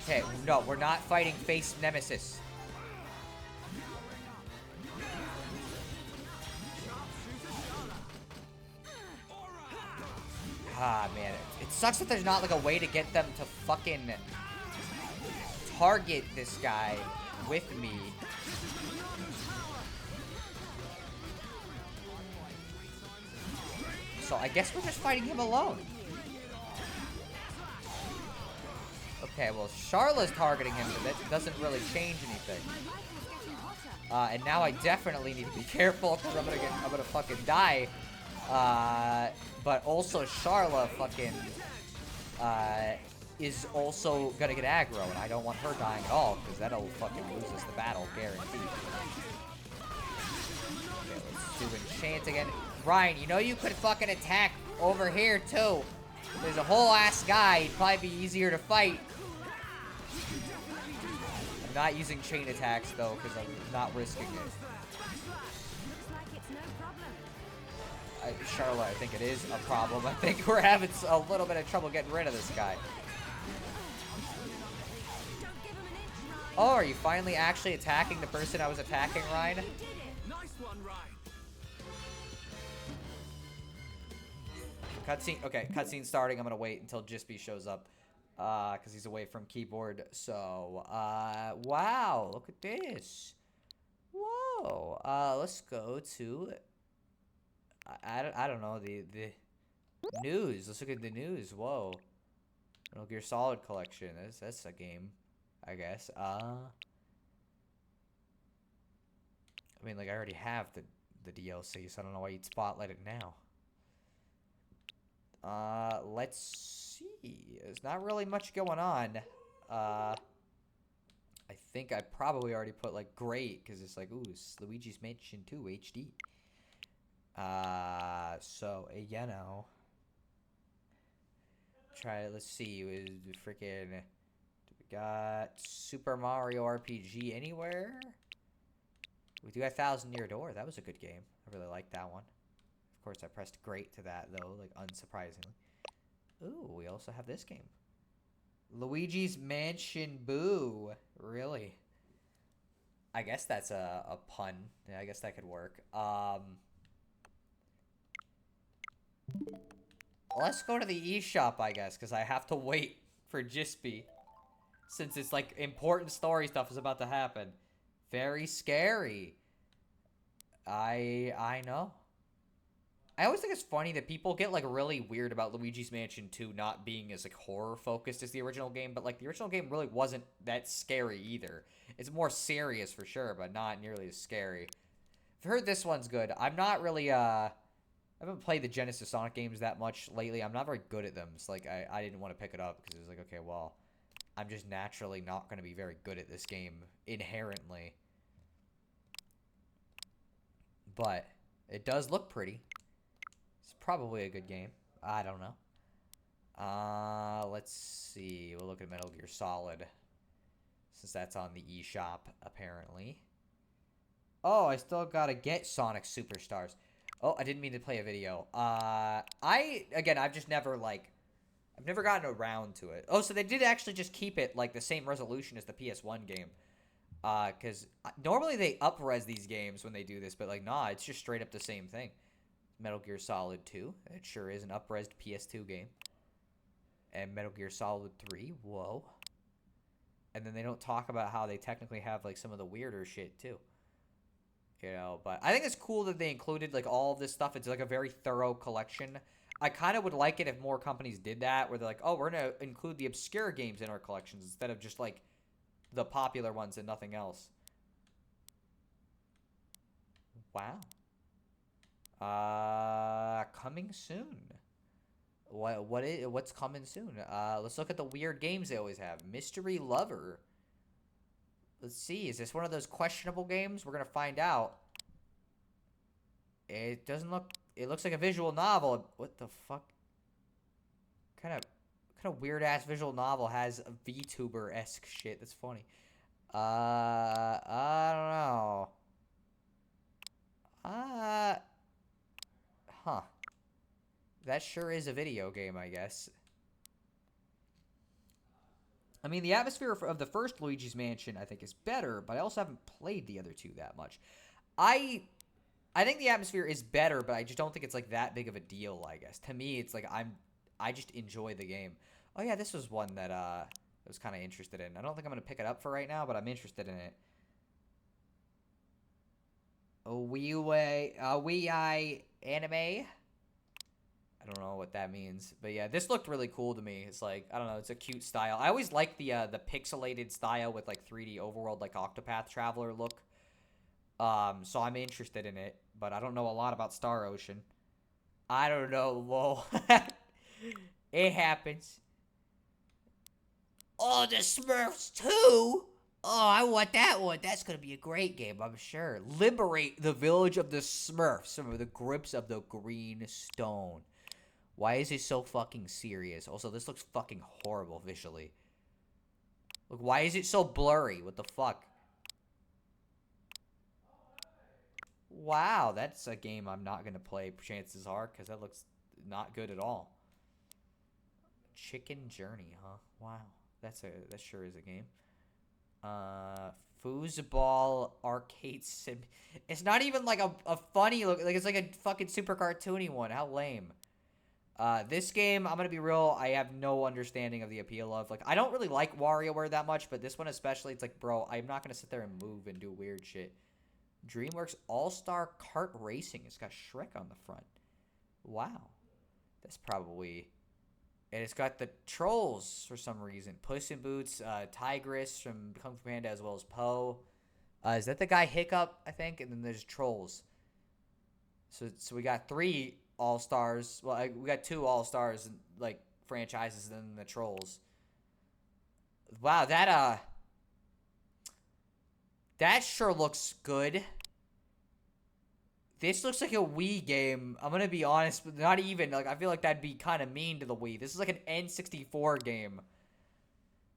Okay, no, we're not fighting face nemesis. Ah, man. It sucks that there's not, like, a way to get them to fucking target this guy with me. So I guess we're just fighting him alone. Okay, well, Charla's targeting him, but that doesn't really change anything. And now I definitely need to be careful, because I'm gonna fucking die. But also Charla fucking, is also gonna get aggro, and I don't want her dying at all, because that'll fucking lose us the battle, guaranteed. Okay, let's do enchant again. Ryan, you know you could fucking attack over here, too. There's a whole ass guy. He'd probably be easier to fight. I'm not using chain attacks, though, because I'm not risking it. Charlotte, I think it is a problem. I think we're having a little bit of trouble getting rid of this guy. Oh, are you finally actually attacking the person I was attacking, Ryan? Nice one, Ryan. Cutscene. Okay, cutscene starting. I'm gonna wait until Jispy shows up, because he's away from keyboard. So, wow, look at this. Whoa. Let's go to. I don't know, the News. Let's look at the news. Whoa. Metal Gear Solid collection. That's a game, I guess. I mean, like, I already have the DLC, so I don't know why you'd spotlight it now. Let's see. There's not really much going on. I think I probably already put, like, great, because it's like, ooh, it's Luigi's Mansion 2 HD. So, you know. Let's see. Freaking. We got Super Mario RPG anywhere? We do have 1,000 Year Door. That was a good game. I really liked that one. Of course, I pressed great to that, though, like, unsurprisingly. Ooh, we also have this game. Luigi's Mansion Boo. Really? I guess that's a pun. Yeah, I guess that could work. Let's go to the eShop, I guess, because I have to wait for Jispy. Since it's, like, important story stuff is about to happen. Very scary. I know. I always think it's funny that people get, like, really weird about Luigi's Mansion 2 not being as, like, horror-focused as the original game, but, like, the original game really wasn't that scary either. It's more serious for sure, but not nearly as scary. I've heard this one's good. I'm not really, I haven't played the Genesis Sonic games that much lately. I'm not very good at them, so, like, I didn't want to pick it up, because it was like, okay, well, I'm just naturally not going to be very good at this game, inherently. But it does look pretty. It's probably a good game. I don't know. Let's see. We'll look at Metal Gear Solid. Since that's on the eShop, apparently. Oh, I still gotta get Sonic Superstars. Oh, I didn't mean to play a video. Again, I've just never, like... I've never gotten around to it. Oh, so they did actually just keep it, like, the same resolution as the PS1 game. Because normally they up-res these games when they do this, but, like, nah, it's just straight up the same thing. Metal Gear Solid 2. It sure is an up-resed PS2 game. And Metal Gear Solid 3. Whoa. And then they don't talk about how they technically have, like, some of the weirder shit, too. You know, but I think it's cool that they included, like, all of this stuff. It's, like, a very thorough collection. I kind of would like it if more companies did that, where they're like, oh, we're going to include the obscure games in our collections instead of just, like, the popular ones and nothing else. Wow. Coming soon. What's coming soon? Let's look at the weird games they always have. Mystery Lover. Let's see. Is this one of those questionable games? We're gonna find out. It doesn't look. It looks like a visual novel. What the fuck? Kind of weird ass visual novel has a VTuber-esque shit. That's funny. I don't know. Huh. That sure is a video game, I guess. I mean, the atmosphere of the first Luigi's Mansion, I think, is better, but I also haven't played the other two that much. I think the atmosphere is better, but I just don't think it's, like, that big of a deal, I guess. To me, it's like I just enjoy the game. Oh, yeah, this was one that I was kind of interested in. I don't think I'm going to pick it up for right now, but I'm interested in it. Wii anime? I don't know what that means, but yeah, this looked really cool to me. It's like, I don't know, it's a cute style. I always like the pixelated style with, like, 3D overworld, like Octopath Traveler look. So I'm interested in it, but I don't know a lot about Star Ocean. I don't know, lol. It happens. Oh, the Smurfs 2? Oh, I want that one. That's going to be a great game, I'm sure. Liberate the village of the Smurfs from the grips of the green stone. Why is it so fucking serious? Also, this looks fucking horrible visually. Look, why is it so blurry? What the fuck? Wow, that's a game I'm not going to play, chances are, because that looks not good at all. Chicken Journey, huh? Wow. That sure is a game. Foosball Arcade Sim. It's not even like a funny look. Like, it's like a fucking super cartoony one. How lame. This game, I'm gonna be real, I have no understanding of the appeal of. Like, I don't really like WarioWare that much, but this one especially, it's like, bro, I'm not gonna sit there and move and do weird shit. DreamWorks All-Star Kart Racing. It's got Shrek on the front. Wow. That's probably... And it's got the trolls for some reason. Puss in Boots, Tigress from Kung Fu Panda, as well as Poe. Is that the guy Hiccup, I think? And then there's trolls. So we got 3 all-stars. Well, we got 2 all-stars, like, franchises, and then the trolls. Wow, that sure looks good. This looks like a Wii game. I'm gonna be honest, but not even. Like, I feel like that'd be kind of mean to the Wii. This is like an N64 game.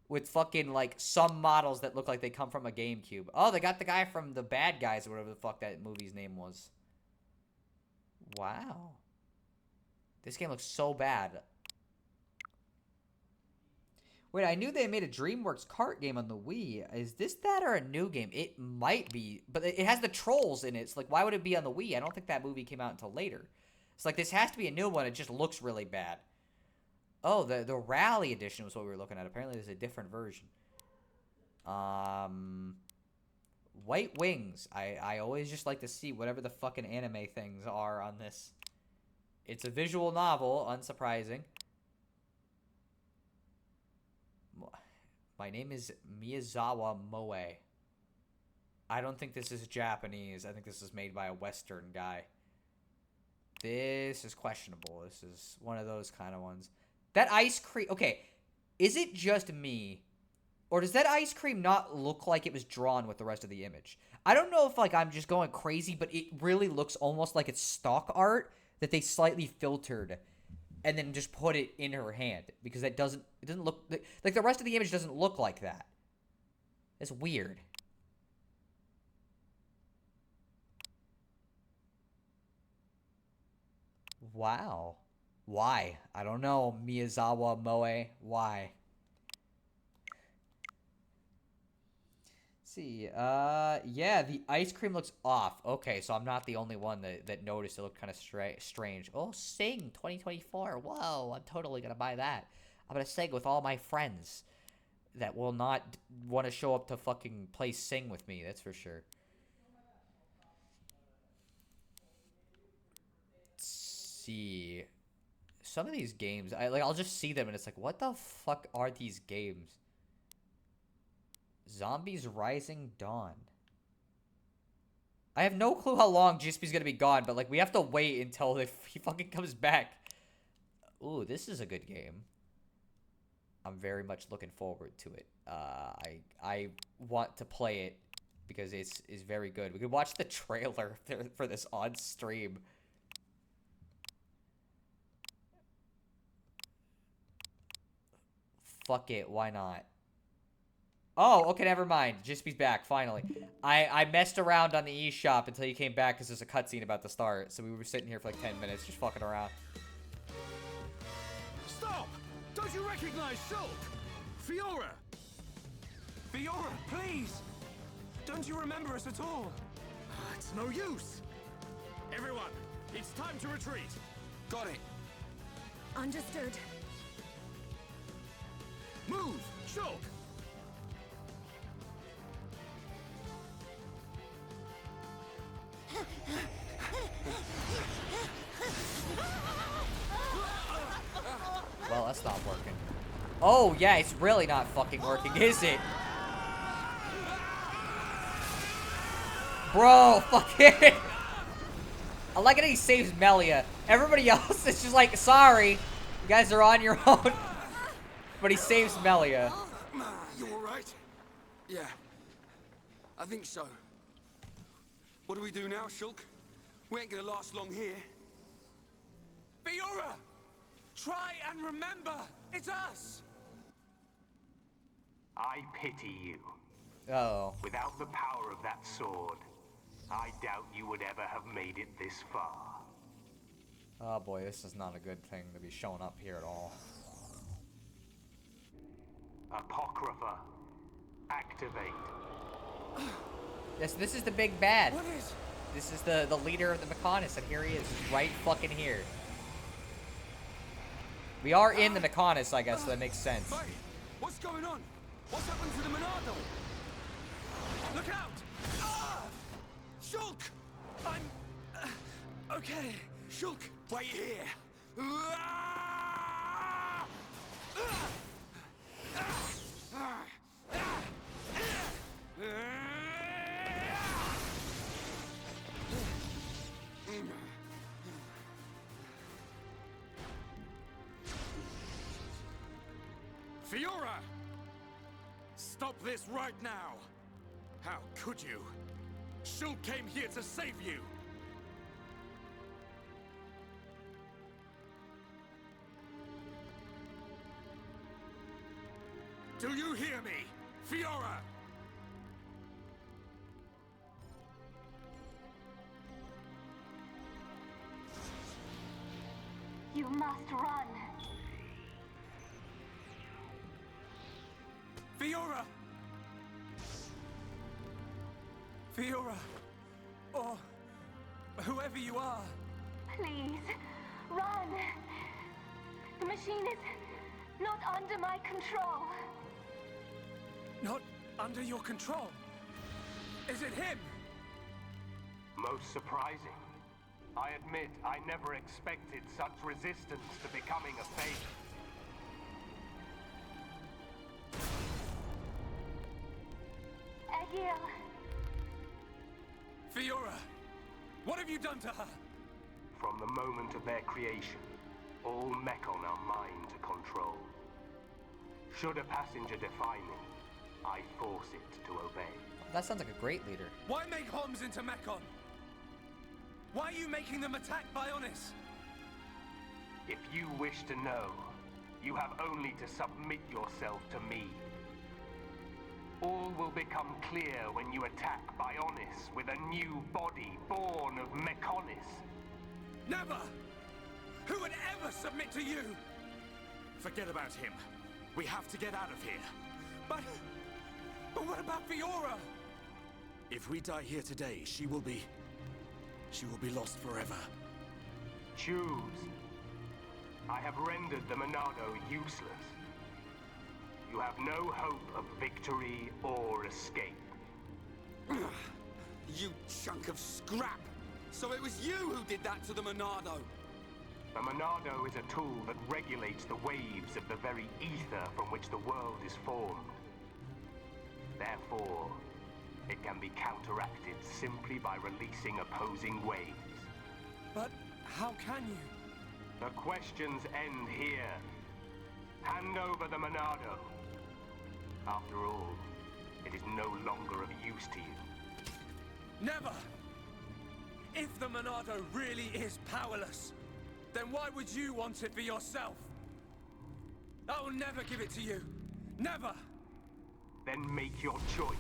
With fucking, like, some models that look like they come from a GameCube. Oh, they got the guy from The Bad Guys, or whatever the fuck that movie's name was. Wow. This game looks so bad. Wait, I knew they made a DreamWorks kart game on the Wii. Is this that or a new game? It might be, but it has the trolls in it. It's like, why would it be on the Wii? I don't think that movie came out until later. It's like, this has to be a new one. It just looks really bad. Oh, the Rally Edition was what we were looking at. Apparently, there's a different version. White Wings. I always just like to see whatever the fucking anime things are on this. It's a visual novel, unsurprising. My name is Miyazawa Moe. I don't think this is Japanese. I think this is made by a Western guy. This is questionable. This is one of those kind of ones. That ice cream... Okay, is it just me? Or does that ice cream not look like it was drawn with the rest of the image? I don't know if, like, I'm just going crazy, but it really looks almost like it's stock art that they slightly filtered and then just put it in her hand, because it doesn't look like the rest of the image doesn't look like that. It's weird. Wow. Why? I don't know, Miyazawa Moe. Why? Let's see. Yeah, the ice cream looks off. Okay, so I'm not the only one that noticed it looked kind of strange. Oh, Sing 2024. Whoa, I'm totally gonna buy that. I'm gonna sing with all my friends that will not want to show up to fucking play Sing with me. That's for sure. Let's see. Some of these games, I'll just see them and it's like, what the fuck are these games? Zombies Rising Dawn. I have no clue how long GSP's gonna be gone, but, like, we have to wait until he fucking comes back. Ooh, this is a good game. I'm very much looking forward to it. I want to play it because it's very good. We could watch the trailer for this on stream. Fuck it, why not? Oh, okay, never mind. Jispy's back, finally. I messed around on the eShop until you came back because there's a cutscene about to start. So we were sitting here for like 10 minutes just fucking around. Stop! Don't you recognize Shulk? Fiora! Fiora, please! Don't you remember us at all? It's no use! Everyone, it's time to retreat! Got it! Understood. Move! Shulk! Well, that's not working. Oh, yeah, it's really not fucking working, is it? Bro, fuck it. I like it he saves Melia. Everybody else is just like, sorry, you guys are on your own. But he saves Melia. You alright? Yeah, I think so. What do we do now, Shulk? We ain't gonna last long here. Fiora! Try and remember! It's us! I pity you. Uh-oh. Without the power of that sword, I doubt you would ever have made it this far. Oh boy, this is not a good thing to be showing up here at all. Apocrypha, activate. This is the big bad. What is? This is the leader of the Mechonis, and here he is, right fucking here. We are in the Mechonis, I guess, so that makes sense. Hey, what's going on? What's happened to the Monado? Look out! Ah! Shulk! I'm... okay. Shulk, wait here. Fiora! Stop this right now! How could you? Shulk came here to save you! Do you hear me, Fiora? You must run. Fiora! Fiora! Or whoever you are. Please, run. The machine is not under my control. Not under your control. Is it him? Most surprising. I admit I never expected such resistance to becoming a fate. Egil. Fiora! What have you done to her? From the moment of their creation, all Mechon are mine to control. Should a passenger defy me, I force it to obey. That sounds like a great leader. Why make Homs into Mechon? Why are you making them attack Bionis? If you wish to know, you have only to submit yourself to me. All will become clear when you attack Bionis with a new body born of Mechonis. Never! Who would ever submit to you? Forget about him. We have to get out of here. But what about Fiora? If we die here today, she will be lost forever. Choose. I have rendered the Monado useless. You have no hope of victory or escape. You chunk of scrap! So it was you who did that to the Monado! The Monado is a tool that regulates the waves of the very ether from which the world is formed. Therefore, it can be counteracted simply by releasing opposing waves. But how can you? The questions end here. Hand over the Monado. After all, it is no longer of use to you. Never! If the Monado really is powerless, then why would you want it for yourself? I will never give it to you. Never! Then make your choice.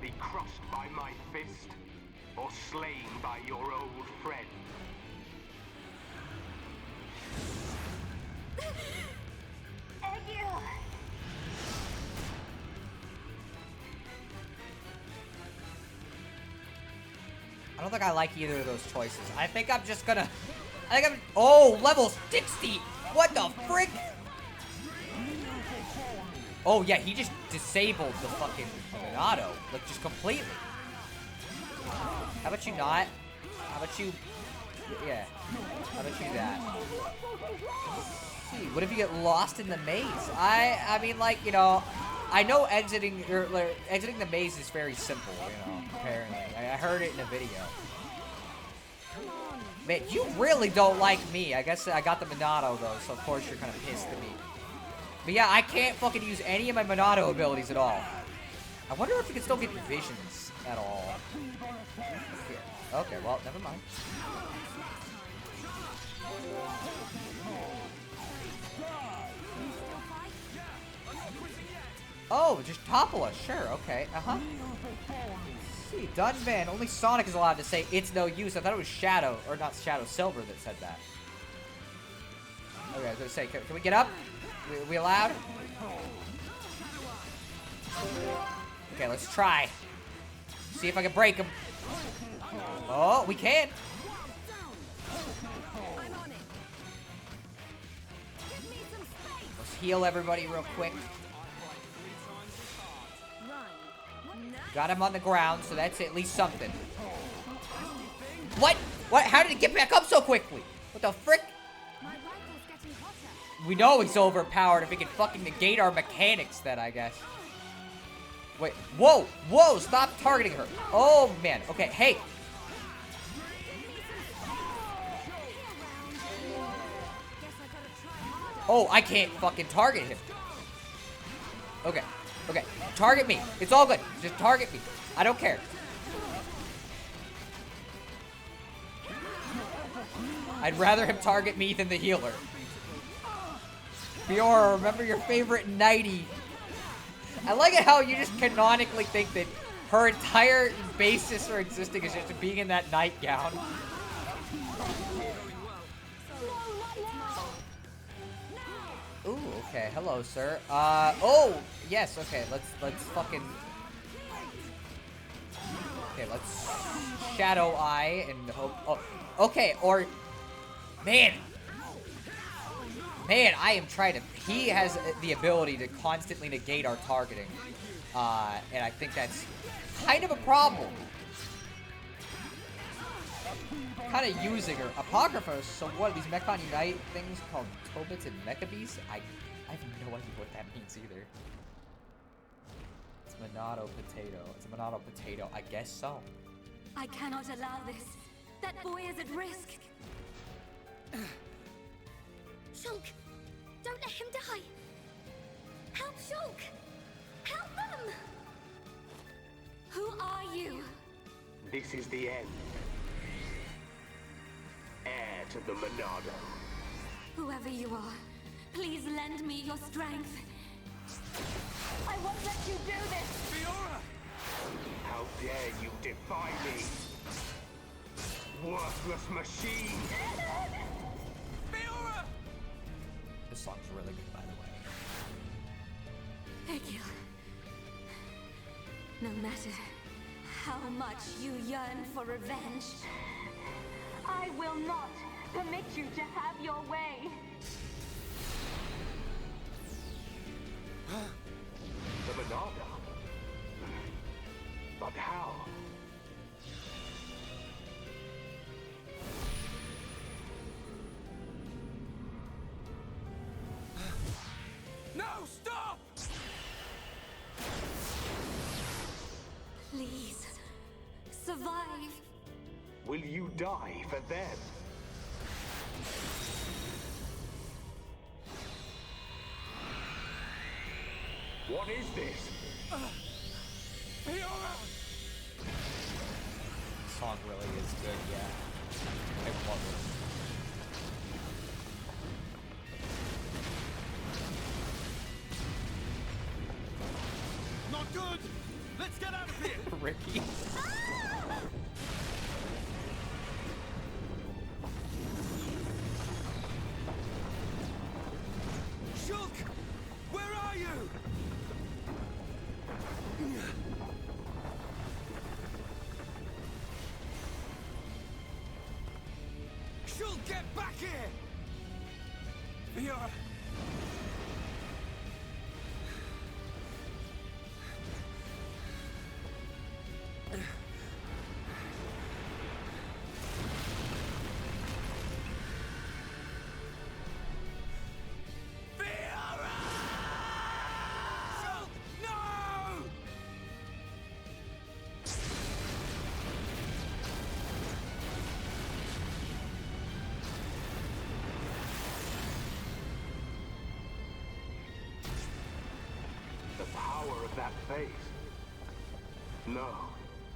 Be crushed by my fist, or slain by your old friend. Egil! I don't think I like either of those choices. I think I'm just gonna... Oh, level 60! What the frick? Oh, yeah, he just disabled the fucking Monado. Like, just completely. How about you not? How about you... Yeah. How about you that? Gee, what if you get lost in the maze? I mean, like, you know... I know exiting the maze is very simple, you know, apparently. I heard it in a video. Man, you really don't like me. I guess I got the Monado, though, so of course you're kind of pissed at me. But yeah, I can't fucking use any of my Monado abilities at all. I wonder if you can still get visions at all. Here. Okay, well, never mind. Oh, just topple us. Sure, okay. Uh-huh. See, Dunban. Only Sonic is allowed to say it's no use. I thought it was Shadow, or not Shadow, Silver that said that. Okay, I was gonna say, can we get up? We allowed? Okay, let's try. See if I can break him. Oh, we can. Let's heal everybody real quick. Got him on the ground, so that's at least something. What? What? How did it get back up so quickly? What the frick? We know he's overpowered if he can fucking negate our mechanics then, I guess. Wait, whoa, whoa, stop targeting her. Oh, man, okay, hey. Oh, I can't fucking target him. Okay, okay, target me. It's all good, just target me. I don't care. I'd rather him target me than the healer. Fiora, remember your favorite nightie. I like it how you just canonically think that her entire basis for existing is just being in that nightgown. Ooh, okay. Hello, sir. Oh, yes. Okay, let's fucking. Okay, let's Shadow Eye and hope. Oh, okay. Or, man, I am trying to. He has the ability to constantly negate our targeting, and I think that's kind of a problem. Kind of using her. Apocryphos, so what are these Mechon Unite things called Tobits and Mechabes? I have no idea what that means either. It's Monado Potato. It's a Monado Potato. I guess so. I cannot allow this. That boy is at risk. Shulk, don't let him die. Help Shulk. Help them. Who are you? This is the end. Heir to the Monado. Whoever you are, please lend me your strength. I won't let you do this! Fiora! How dare you defy me? Worthless machine! Fiora! This song's really good, by the way. Egil. No matter how much you yearn for revenge, I will not permit you to have your way. The Monado? But how? No, stop! Please, survive. Will you die for them? What is this? Fiora! This song really is good, yeah. I love it. Not good! Let's get out of here! Ricky. Shulk! Where are you? Shulk, get back here! Fiora! The power of that face. No,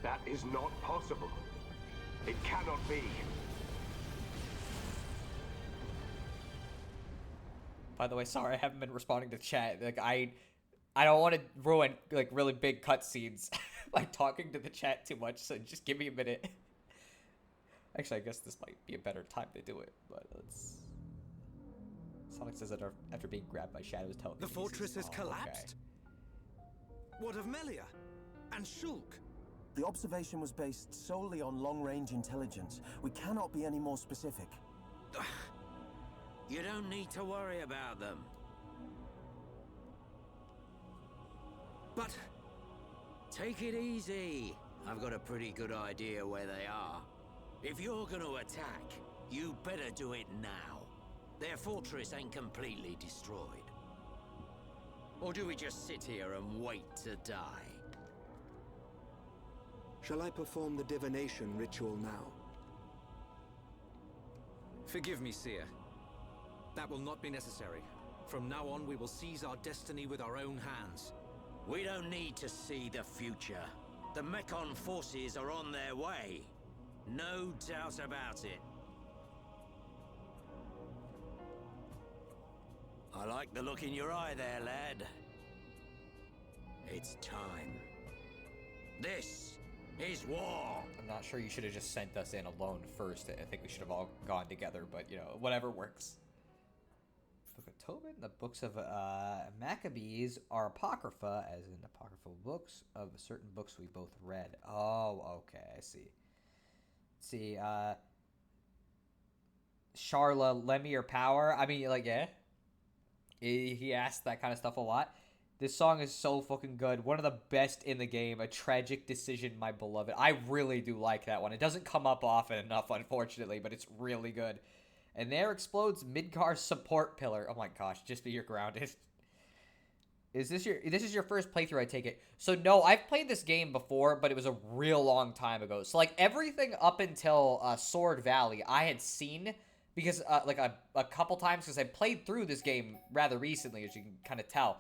that is not possible. It cannot be. By the way, sorry, I haven't been responding to chat. Like, I don't want to ruin, like, really big cutscenes by talking to the chat too much, so just give me a minute. Actually, I guess this might be a better time to do it, but let's... Sonic says that after being grabbed by shadows, telekinesis. The fortress has collapsed? Okay. What of Melia? And Shulk? The observation was based solely on long-range intelligence. We cannot be any more specific. You don't need to worry about them. But... Take it easy. I've got a pretty good idea where they are. If you're gonna attack, you better do it now. their fortress ain't completely destroyed? Or do we just sit here and wait to die? Shall I perform the divination ritual now? Forgive me, Seer. That will not be necessary. From now on, we will seize our destiny with our own hands. We don't need to see the future. The Mechon forces are on their way. No doubt about it. I like the look in your eye there, lad. It's time. This is war. I'm not sure you should have just sent us in alone first. I think we should have all gone together, but, you know, whatever works. Book of Tobit, the books of Maccabees are apocrypha, as in apocryphal books of certain books we both read. Oh, okay, I see. Let's see, Charla, lend me your power. I mean, like, yeah. He asked that kind of stuff a lot. This song is so fucking good. One of the best in the game. A tragic decision, my beloved. I really do like that one. It doesn't come up often enough, unfortunately, but it's really good. And there explodes Midgar's support pillar. Oh my gosh, just be your grounded. This is your first playthrough, I take it. So no, I've played this game before, but it was a real long time ago. So like everything up until Sword Valley, I had seen because like a couple times because I played through this game rather recently, as you can kind of tell.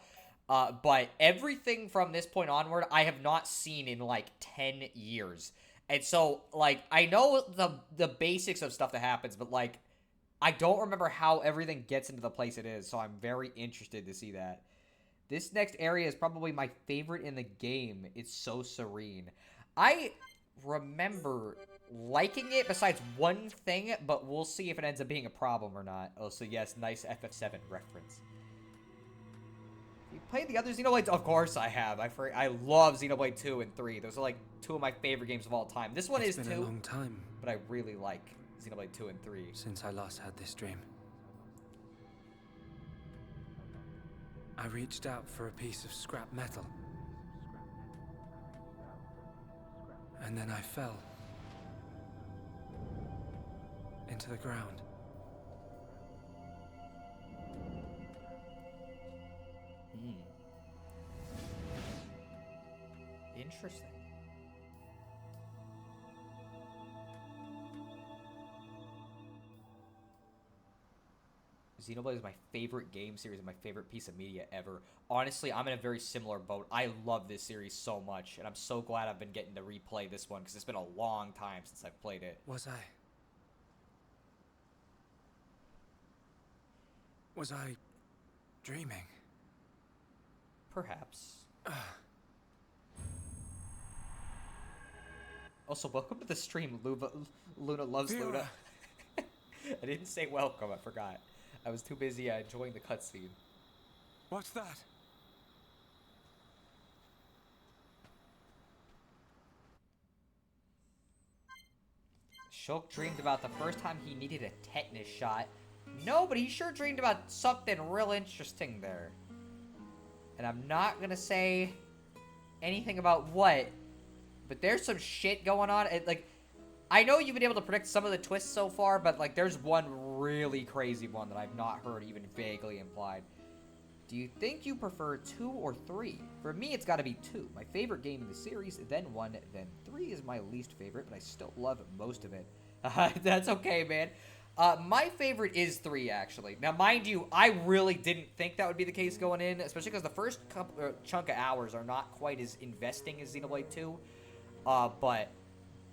But everything from this point onward, I have not seen in like 10 years. And so like I know the basics of stuff that happens, but like I don't remember how everything gets into the place it is, so I'm very interested to see that. This next area is probably my favorite in the game. It's so serene. I remember liking it besides one thing, but we'll see if it ends up being a problem or not. Oh, so yes, nice FF7 reference. You played the other Xenoblades? Of course I have. I love Xenoblade 2 and 3. Those are like two of my favorite games of all time. This one is 2. It's been a long time. But I really like Xenoblade 2 and 3. Since I last had this dream. I reached out for a piece of scrap metal. And then I fell. Into the ground. Interesting. Xenoblade is my favorite game series and my favorite piece of media ever. Honestly, I'm in a very similar boat. I love this series so much, and I'm so glad I've been getting to replay this one, because it's been a long time since I've played it. Was I dreaming? Perhaps. Also, welcome to the stream, Luna loves Fiora. Luna. I didn't say welcome, I forgot. I was too busy enjoying the cutscene. What's that? Shulk dreamed about the first time he needed a tetanus shot. No, but he sure dreamed about something real interesting there. And I'm not gonna say anything about what, but there's some shit going on. Like, I know you've been able to predict some of the twists so far, but like there's one really crazy one that I've not heard even vaguely implied. Do you think you prefer 2 or 3? For me, it's got to be 2. My favorite game in the series, then 1, then 3 is my least favorite, but I still love most of it. That's okay, man. My favorite is 3, actually. Now, mind you, I really didn't think that would be the case going in, especially because the first chunk of hours are not quite as investing as Xenoblade 2. But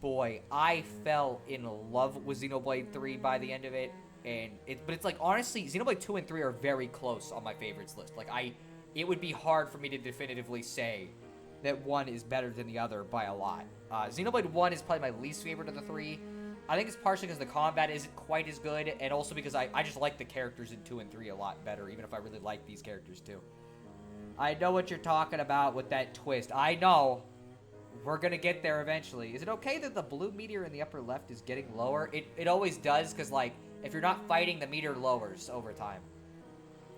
boy, I fell in love with Xenoblade 3 by the end of it. But it's like, honestly, Xenoblade 2 and 3 are very close on my favorites list. Like, it would be hard for me to definitively say that one is better than the other by a lot. Xenoblade 1 is probably my least favorite of the 3. I think it's partially because the combat isn't quite as good, and also because I just like the characters in 2 and 3 a lot better, even if I really like these characters too. I know what you're talking about with that twist. I know. We're gonna get there eventually. Is it okay that the blue meteor in the upper left is getting lower? It always does, because, like, if you're not fighting, the meter lowers over time.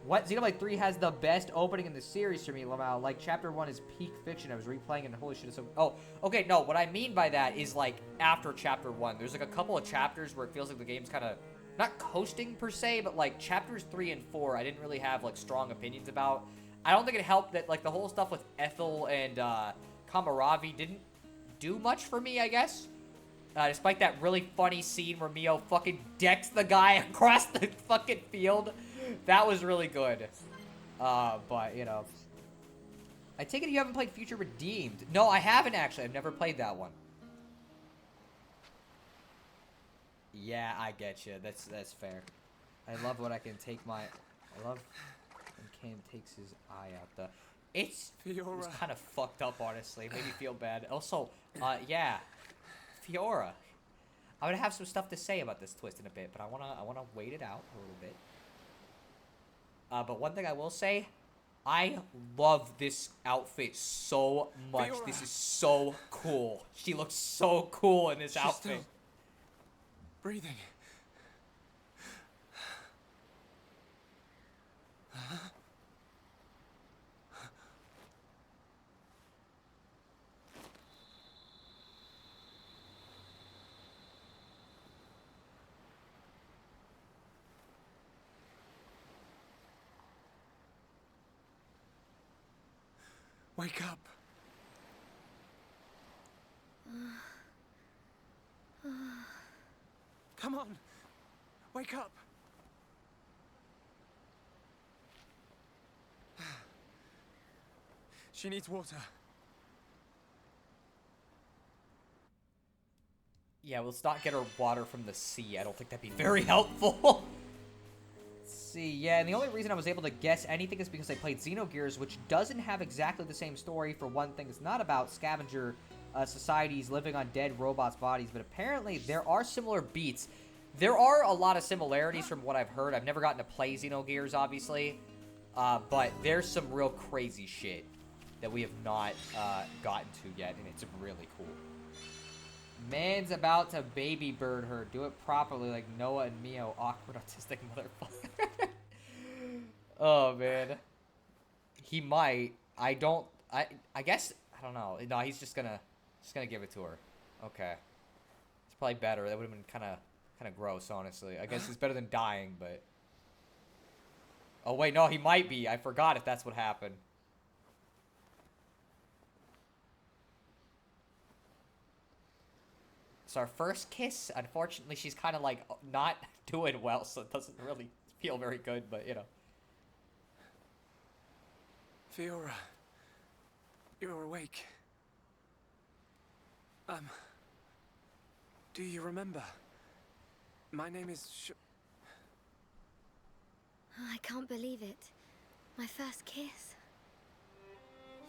What? Xenoblade 3 has the best opening in the series for me, Lamau. Like, Chapter 1 is peak fiction. I was replaying and holy shit, it's so... Oh, okay, no, what I mean by that is, like, after Chapter 1. There's, like, a couple of chapters where it feels like the game's kind of not coasting per se, but like chapters 3 and 4, I didn't really have like strong opinions about. I don't think it helped that like the whole stuff with Ethel and Kamaravi didn't do much for me, I guess. Despite that really funny scene where Mio fucking decks the guy across the fucking field. That was really good. But, you know. I take it you haven't played Future Redeemed. No, I haven't actually. I've never played that one. Yeah, I get you. That's fair. I love when I can take my... I love when Cam takes his eye out. It's kind of fucked up, honestly. It made me feel bad. Also, yeah. Fiora. I'm gonna have some stuff to say about this twist in a bit, but I wanna wait it out a little bit. But one thing I will say, I love this outfit so much. Fiora. This is so cool. She looks so cool in this outfit. Still breathing. Wake up. Come on. Wake up. She needs water. Yeah, let's not get her water from the sea. I don't think that'd be very helpful. Let's see. Yeah, and the only reason I was able to guess anything is because I played Xenogears, which doesn't have exactly the same story. For one thing, it's not about scavenger societies living on dead robots' bodies, but apparently there are similar beats. There are a lot of similarities from what I've heard. I've never gotten to play Xenogears, obviously, but there's some real crazy shit that we have not gotten to yet, and it's really cool. Man's about to baby bird her. Do it properly like Noah and Mio. Awkward autistic motherfucker. Oh, man. He might. I guess, I don't know. No, he's just gonna give it to her. Okay. It's probably better. That would have been kind of gross, honestly. I guess it's better than dying, but... Oh, wait, no, he might be. I forgot if that's what happened. It's our first kiss. Unfortunately, she's kind of, like, not doing well, so it doesn't really feel very good, but, you know. Fiora. You're awake. Do you remember? My name is I can't believe it. My first kiss.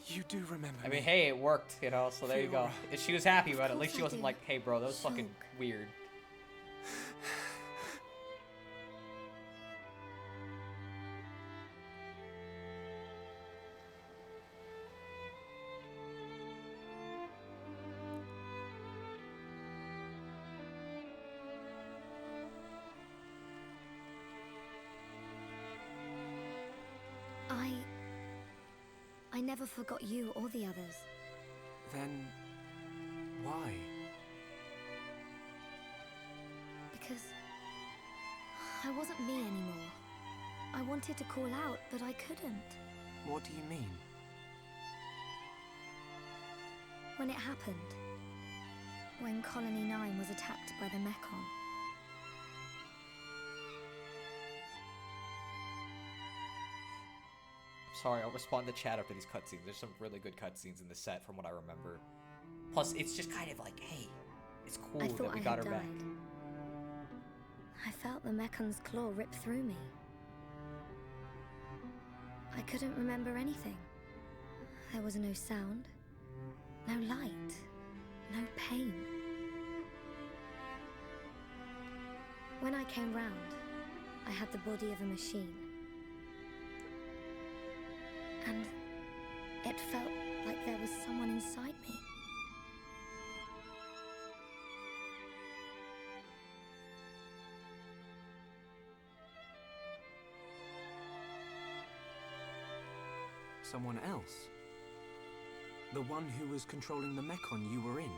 You do remember I mean, hey, it worked, you know, so there you go. Fiora. She was happy about it. At least course she I wasn't do. like, hey, bro, that was fucking Shulk. weird. I never forgot you or the others. Then why? Because I wasn't me anymore. I wanted to call out, but I couldn't. What do you mean? When it happened, when Colony 9 was attacked by the Mechon, Sorry, I'll respond to chat after these cutscenes. There's some really good cutscenes in the set from what I remember. Plus, it's just kind of like, hey, it's cool I that thought we I got had her died. back. I felt the Mechon's claw rip through me. I couldn't remember anything. There was no sound, no light, no pain. When I came round, I had the body of a machine. And it felt like there was someone inside me. Someone else? The one who was controlling the Mechon you were in?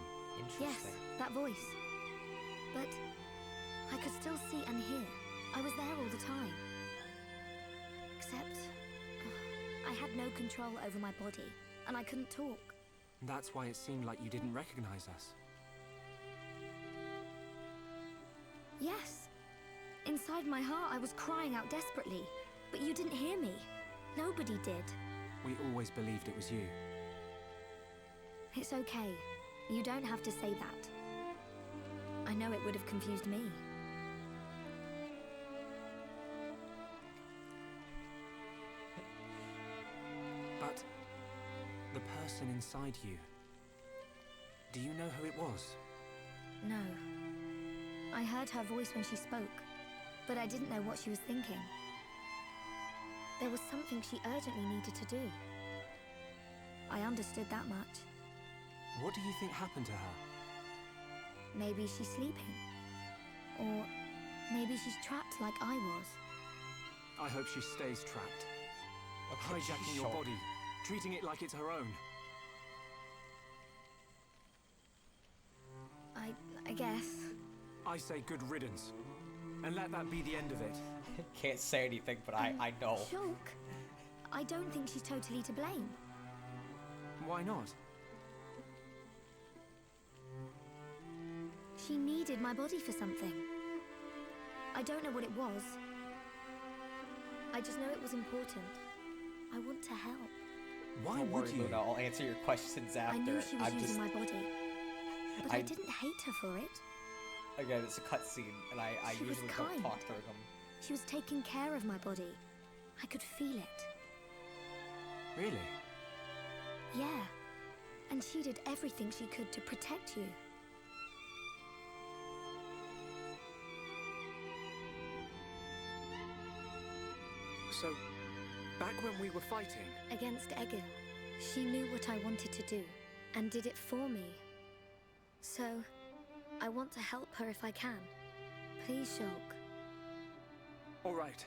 Yes, that voice. But I could still see and hear. I was there all the time. Except, I had no control over my body, and I couldn't talk. That's why it seemed like you didn't recognize us. Yes. Inside my heart, I was crying out desperately, but you didn't hear me. Nobody did. We always believed it was you. It's okay. You don't have to say that. I know it would have confused me. But the person inside you, do you know who it was? No. I heard her voice when she spoke, but I didn't know what she was thinking. There was something she urgently needed to do. I understood that much. What do you think happened to her? Maybe she's sleeping. Or maybe she's trapped like I was. I hope she stays trapped. Hijacking your body, treating it like it's her own. I guess. I say good riddance. And let that be the end of it. Can't say anything, but I know. Shulk, I don't think she's totally to blame. Why not? She needed my body for something. I don't know what it was. I just know it was important. I want to help. Why Don't would worry, you? Luna, I'll answer your questions after. I knew she was I'm using just, my body. But I didn't hate her for it. again, it's a cutscene, and I She was usually don't kind. talk through them. She was taking care of my body. I could feel it. Really? Yeah. And she did everything she could to protect you. So, back when we were fighting, Against Egil, she knew what I wanted to do, and did it for me. So, I want to help her if I can. Please, Shulk. all right.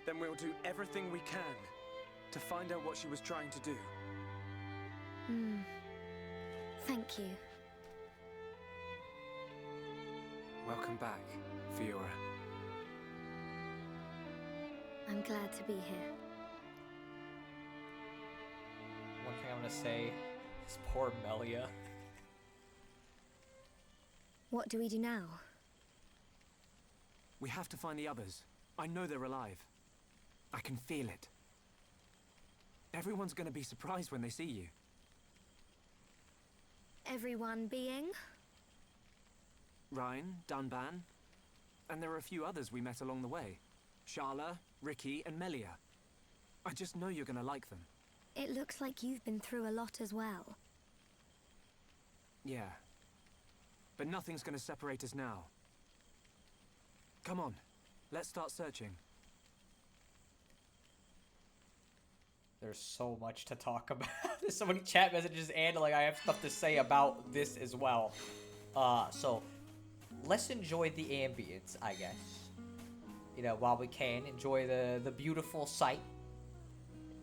Then we'll do everything we can to find out what she was trying to do. Thank you. Welcome back, Fiora. I'm glad to be here. One thing I'm gonna say is poor Melia. What do we do now? We have to find the others. I know they're alive. I can feel it. Everyone's gonna be surprised when they see you. Everyone being? Ryan, Dunban, and there are a few others we met along the way. Sharla, Ricky, and Melia. I just know you're gonna like them. It looks like you've been through a lot as well. Yeah. But nothing's gonna separate us now. Come on, let's start searching. There's so much to talk about. There's so many chat messages, and like I have stuff to say about this as well. So let's enjoy the ambience, I guess. You know, while we can enjoy the beautiful sight.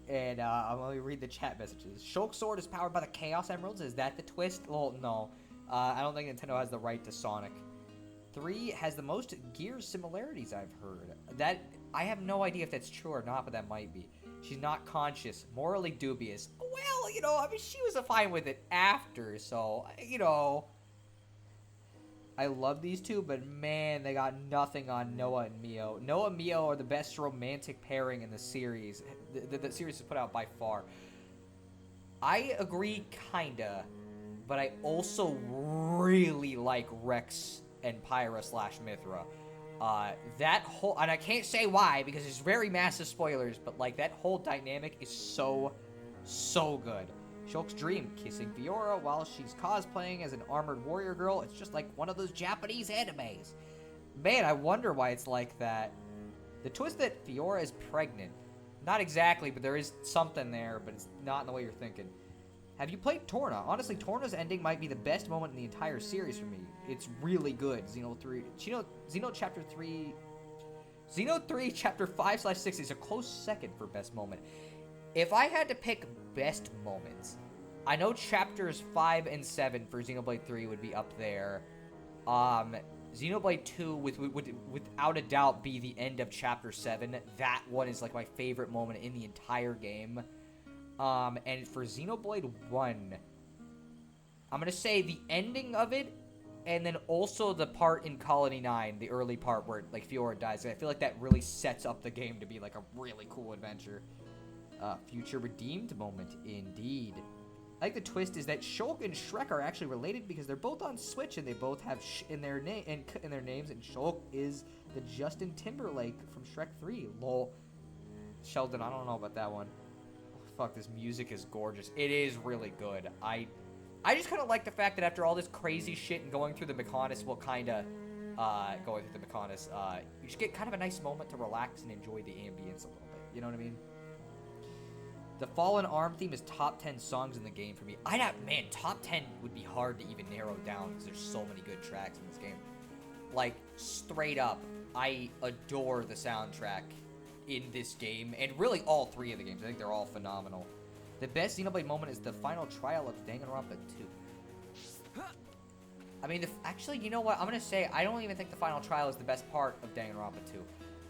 And I'm gonna read the chat messages. Shulk's sword is powered by the Chaos Emeralds. Is that the twist? Well, no. I don't think Nintendo has the right to Sonic. 3 has the most Gears similarities I've heard. That I have no idea if that's true or not, but that might be. She's not conscious, morally dubious. Well, you know, I mean, she was fine with it after, so, you know. I love these two, but man, they got nothing on Noah and Mio. Noah and Mio are the best romantic pairing in the series. The series is put out by far. I agree, kinda, but I also really like Rex and Pyra / Mithra. That whole, and I can't say why because it's very massive spoilers, but like that whole dynamic is so good. Shulk's dream, kissing Fiora while she's cosplaying as an armored warrior girl. It's just like one of those Japanese animes. Man, I wonder why it's like that. The twist that Fiora is pregnant. Not exactly, but there is something there, but it's not in the way you're thinking. Have you played Torna? Honestly, Torna's ending might be the best moment in the entire series for me. It's really good. Xeno 3 Chapter 5/6 is a close second for best moment. If I had to pick best moments, I know chapters 5 and 7 for Xenoblade 3 would be up there. Xenoblade 2 would without a doubt be the end of Chapter 7. That one is like my favorite moment in the entire game. And for Xenoblade 1, I'm going to say the ending of it, and then also the part in Colony 9, the early part where like Fiora dies. I feel like that really sets up the game to be like a really cool adventure. Future redeemed moment, indeed. I think the twist is that Shulk and Shrek are actually related because they're both on Switch and they both have in their names. And Shulk is the Justin Timberlake from Shrek 3. Lol. Sheldon, I don't know about that one. Oh, fuck, this music is gorgeous. It is really good. I just kind of like the fact that after all this crazy shit and going through the Mechonis, you just get kind of a nice moment to relax and enjoy the ambience a little bit. You know what I mean? The Fallen Arm theme is top 10 songs in the game for me. Man, top 10 would be hard to even narrow down because there's so many good tracks in this game. Like, straight up, I adore the soundtrack in this game, and really all three of the games. I think they're all phenomenal. The best Xenoblade moment is the final trial of Danganronpa 2. I mean, actually, you know what? I'm going to say I don't even think the final trial is the best part of Danganronpa 2.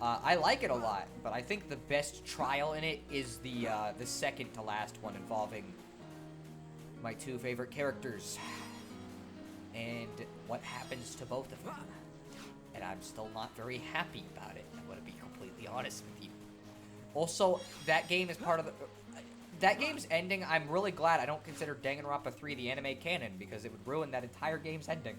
I like it a lot, but I think the best trial in it is the second to last one involving my two favorite characters and what happens to both of them. And I'm still not very happy about it. I'm going to be completely honest with you. Also, that game is part of the... That game's ending, I'm really glad I don't consider Danganronpa 3 the anime canon because it would ruin that entire game's ending.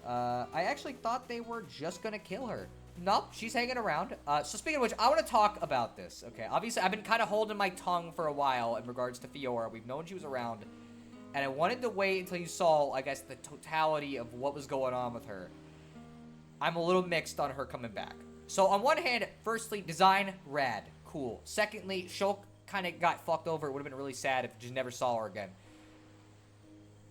I actually thought they were just going to kill her. Nope, she's hanging around. So speaking of which, I want to talk about this, okay? Obviously, I've been kind of holding my tongue for a while in regards to Fiora. We've known she was around. And I wanted to wait until you saw, I guess, the totality of what was going on with her. I'm a little mixed on her coming back. So on one hand, firstly, design, rad, cool. Secondly, Shulk kind of got fucked over. It would have been really sad if you just never saw her again.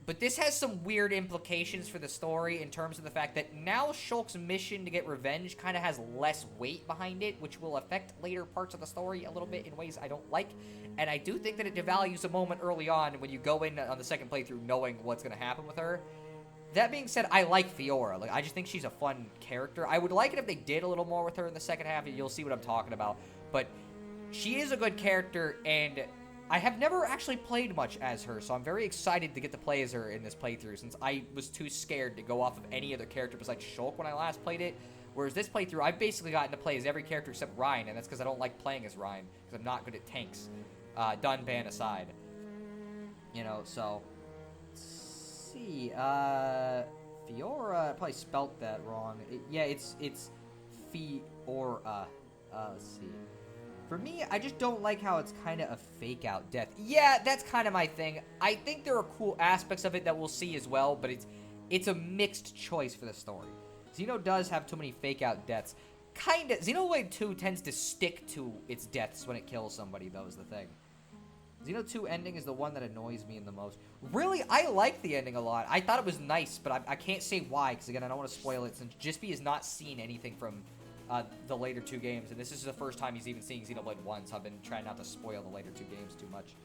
But this has some weird implications for the story in terms of the fact that now Shulk's mission to get revenge kind of has less weight behind it, which will affect later parts of the story a little bit in ways I don't like. And I do think that it devalues a moment early on when you go in on the second playthrough knowing what's going to happen with her. That being said, I like Fiora. Like, I just think she's a fun character. I would like it if they did a little more with her in the second half, and you'll see what I'm talking about. But she is a good character, and I have never actually played much as her, so I'm very excited to get to play as her in this playthrough, since I was too scared to go off of any other character besides Shulk when I last played it. Whereas this playthrough, I've basically gotten to play as every character except Ryan, and that's because I don't like playing as Ryan, because I'm not good at tanks. Dunban aside. You know, so... Let's see, Fiora, I probably spelt that wrong. It's Fiora. Let's see. For me, I just don't like how it's kind of a fake-out death. Yeah, that's kind of my thing. I think there are cool aspects of it that we'll see as well, but it's a mixed choice for the story. Xeno does have too many fake-out deaths. Kinda. Xenoblade 2 tends to stick to its deaths when it kills somebody, though, is the thing. Xeno 2 ending is the one that annoys me the most. Really, I like the ending a lot. I thought it was nice, but I can't say why, because again, I don't want to spoil it, since Jispy has not seen anything from the later two games, and this is the first time he's even seeing Xenoblade 1, so I've been trying not to spoil the later two games too much.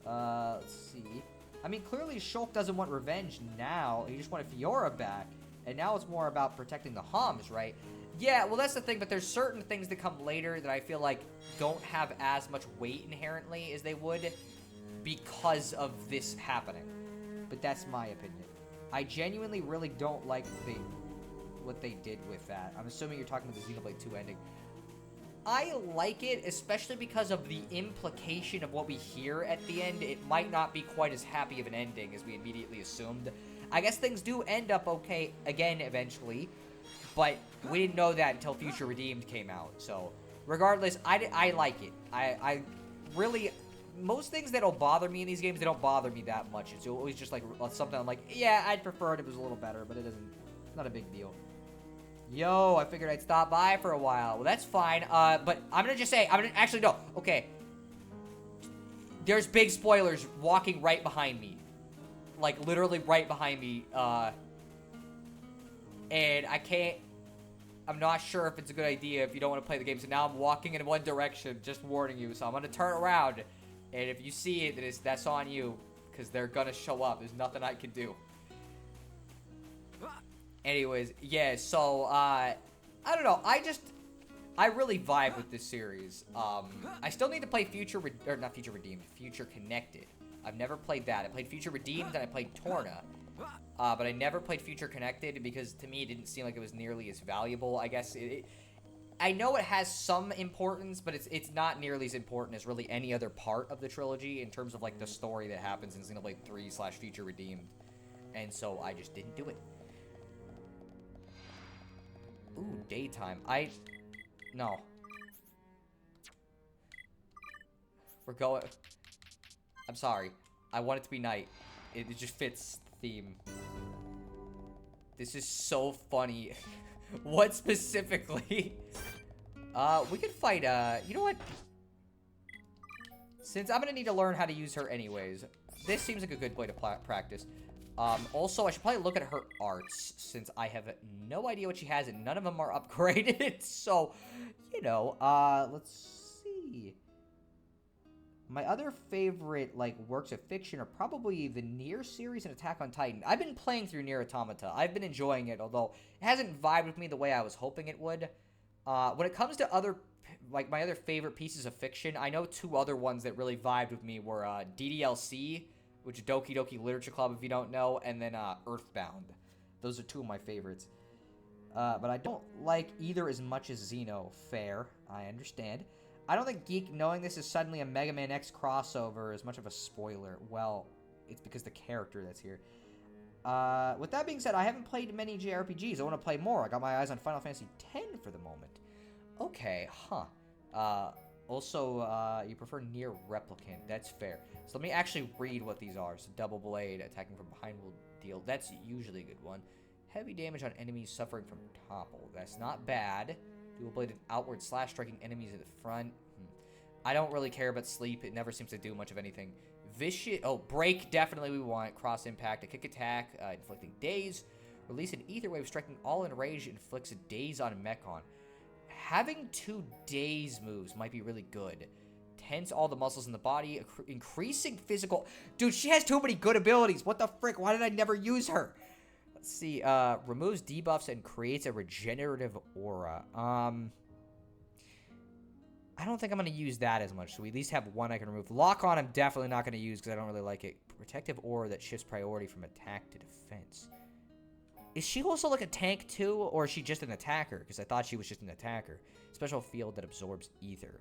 Let's see. I mean, clearly Shulk doesn't want revenge now. He just wanted Fiora back, and now it's more about protecting the Homs, right? Yeah, well, that's the thing, but there's certain things that come later that I feel like don't have as much weight inherently as they would because of this happening. But that's my opinion. I genuinely really don't like what they did with that. I'm assuming you're talking about the Xenoblade 2 ending. I like it, especially because of the implication of what we hear at the end. It might not be quite as happy of an ending as we immediately assumed. I guess things do end up okay again eventually, but we didn't know that until Future Redeemed came out. So, regardless, I like it. I really... Most things that'll bother me in these games, they don't bother me that much. It's always just like something I'm like, yeah, I'd prefer it if it was a little better, but it doesn't... It's not a big deal. Yo, I figured I'd stop by for a while. Well, that's fine. But I'm gonna just say, actually, no. Okay. There's big spoilers walking right behind me. Like, literally right behind me. And I can't... I'm not sure if it's a good idea if you don't want to play the game. So now I'm walking in one direction, just warning you. So I'm gonna turn around. And if you see it, that's on you. Because they're gonna show up. There's nothing I can do. Anyways, yeah, so, I don't know. I really vibe with this series. I still need to play Future Connected. I've never played that. I played Future Redeemed and I played Torna. But I never played Future Connected because to me it didn't seem like it was nearly as valuable. I guess I know it has some importance, but it's not nearly as important as really any other part of the trilogy in terms of like the story that happens in Xenoblade 3/Future Redeemed. And so I just didn't do it. Ooh, daytime. No. We're going... I'm sorry. I want it to be night. It just fits the theme. This is so funny. What specifically? We could fight, you know what? Since I'm gonna need to learn how to use her anyways, this seems like a good way to practice. Also, I should probably look at her arts, since I have no idea what she has, and none of them are upgraded. So, you know, let's see. My other favorite, like, works of fiction are probably the Nier series and Attack on Titan. I've been playing through Nier Automata. I've been enjoying it, although it hasn't vibed with me the way I was hoping it would. When it comes to other, like, my other favorite pieces of fiction, I know two other ones that really vibed with me were, DDLC, which is Doki Doki Literature Club, if you don't know, and then, Earthbound. Those are two of my favorites. But I don't like either as much as Xeno. Fair. I understand. I don't think Geek knowing this is suddenly a Mega Man X crossover is much of a spoiler. Well, it's because the character that's here. With that being said, I haven't played many JRPGs. I want to play more. I got my eyes on Final Fantasy X for the moment. Okay, huh. Also, you prefer Nier Replicant. That's fair. So let me actually read what these are. So Double Blade, attacking from behind will deal. That's usually a good one. Heavy damage on enemies suffering from topple. That's not bad. Dual bladed outward slash, striking enemies at the front. I don't really care about sleep. It never seems to do much of anything. Vicious. Oh, break. Definitely we want. Cross impact. A kick attack. Inflicting daze. Release an ether wave, striking all in range. Inflicts a daze on Mechon. Having 2 daze moves might be really good. Tense all the muscles in the body. Increasing physical. Dude, she has too many good abilities. What the frick? Why did I never use her? Let's see, removes debuffs and creates a regenerative aura. I don't think I'm going to use that as much, so we at least have one I can remove. Lock on I'm definitely not going to use because I don't really like it. Protective aura that shifts priority from attack to defense. Is she also like a tank too, or is she just an attacker? Because I thought she was just an attacker. Special field that absorbs ether.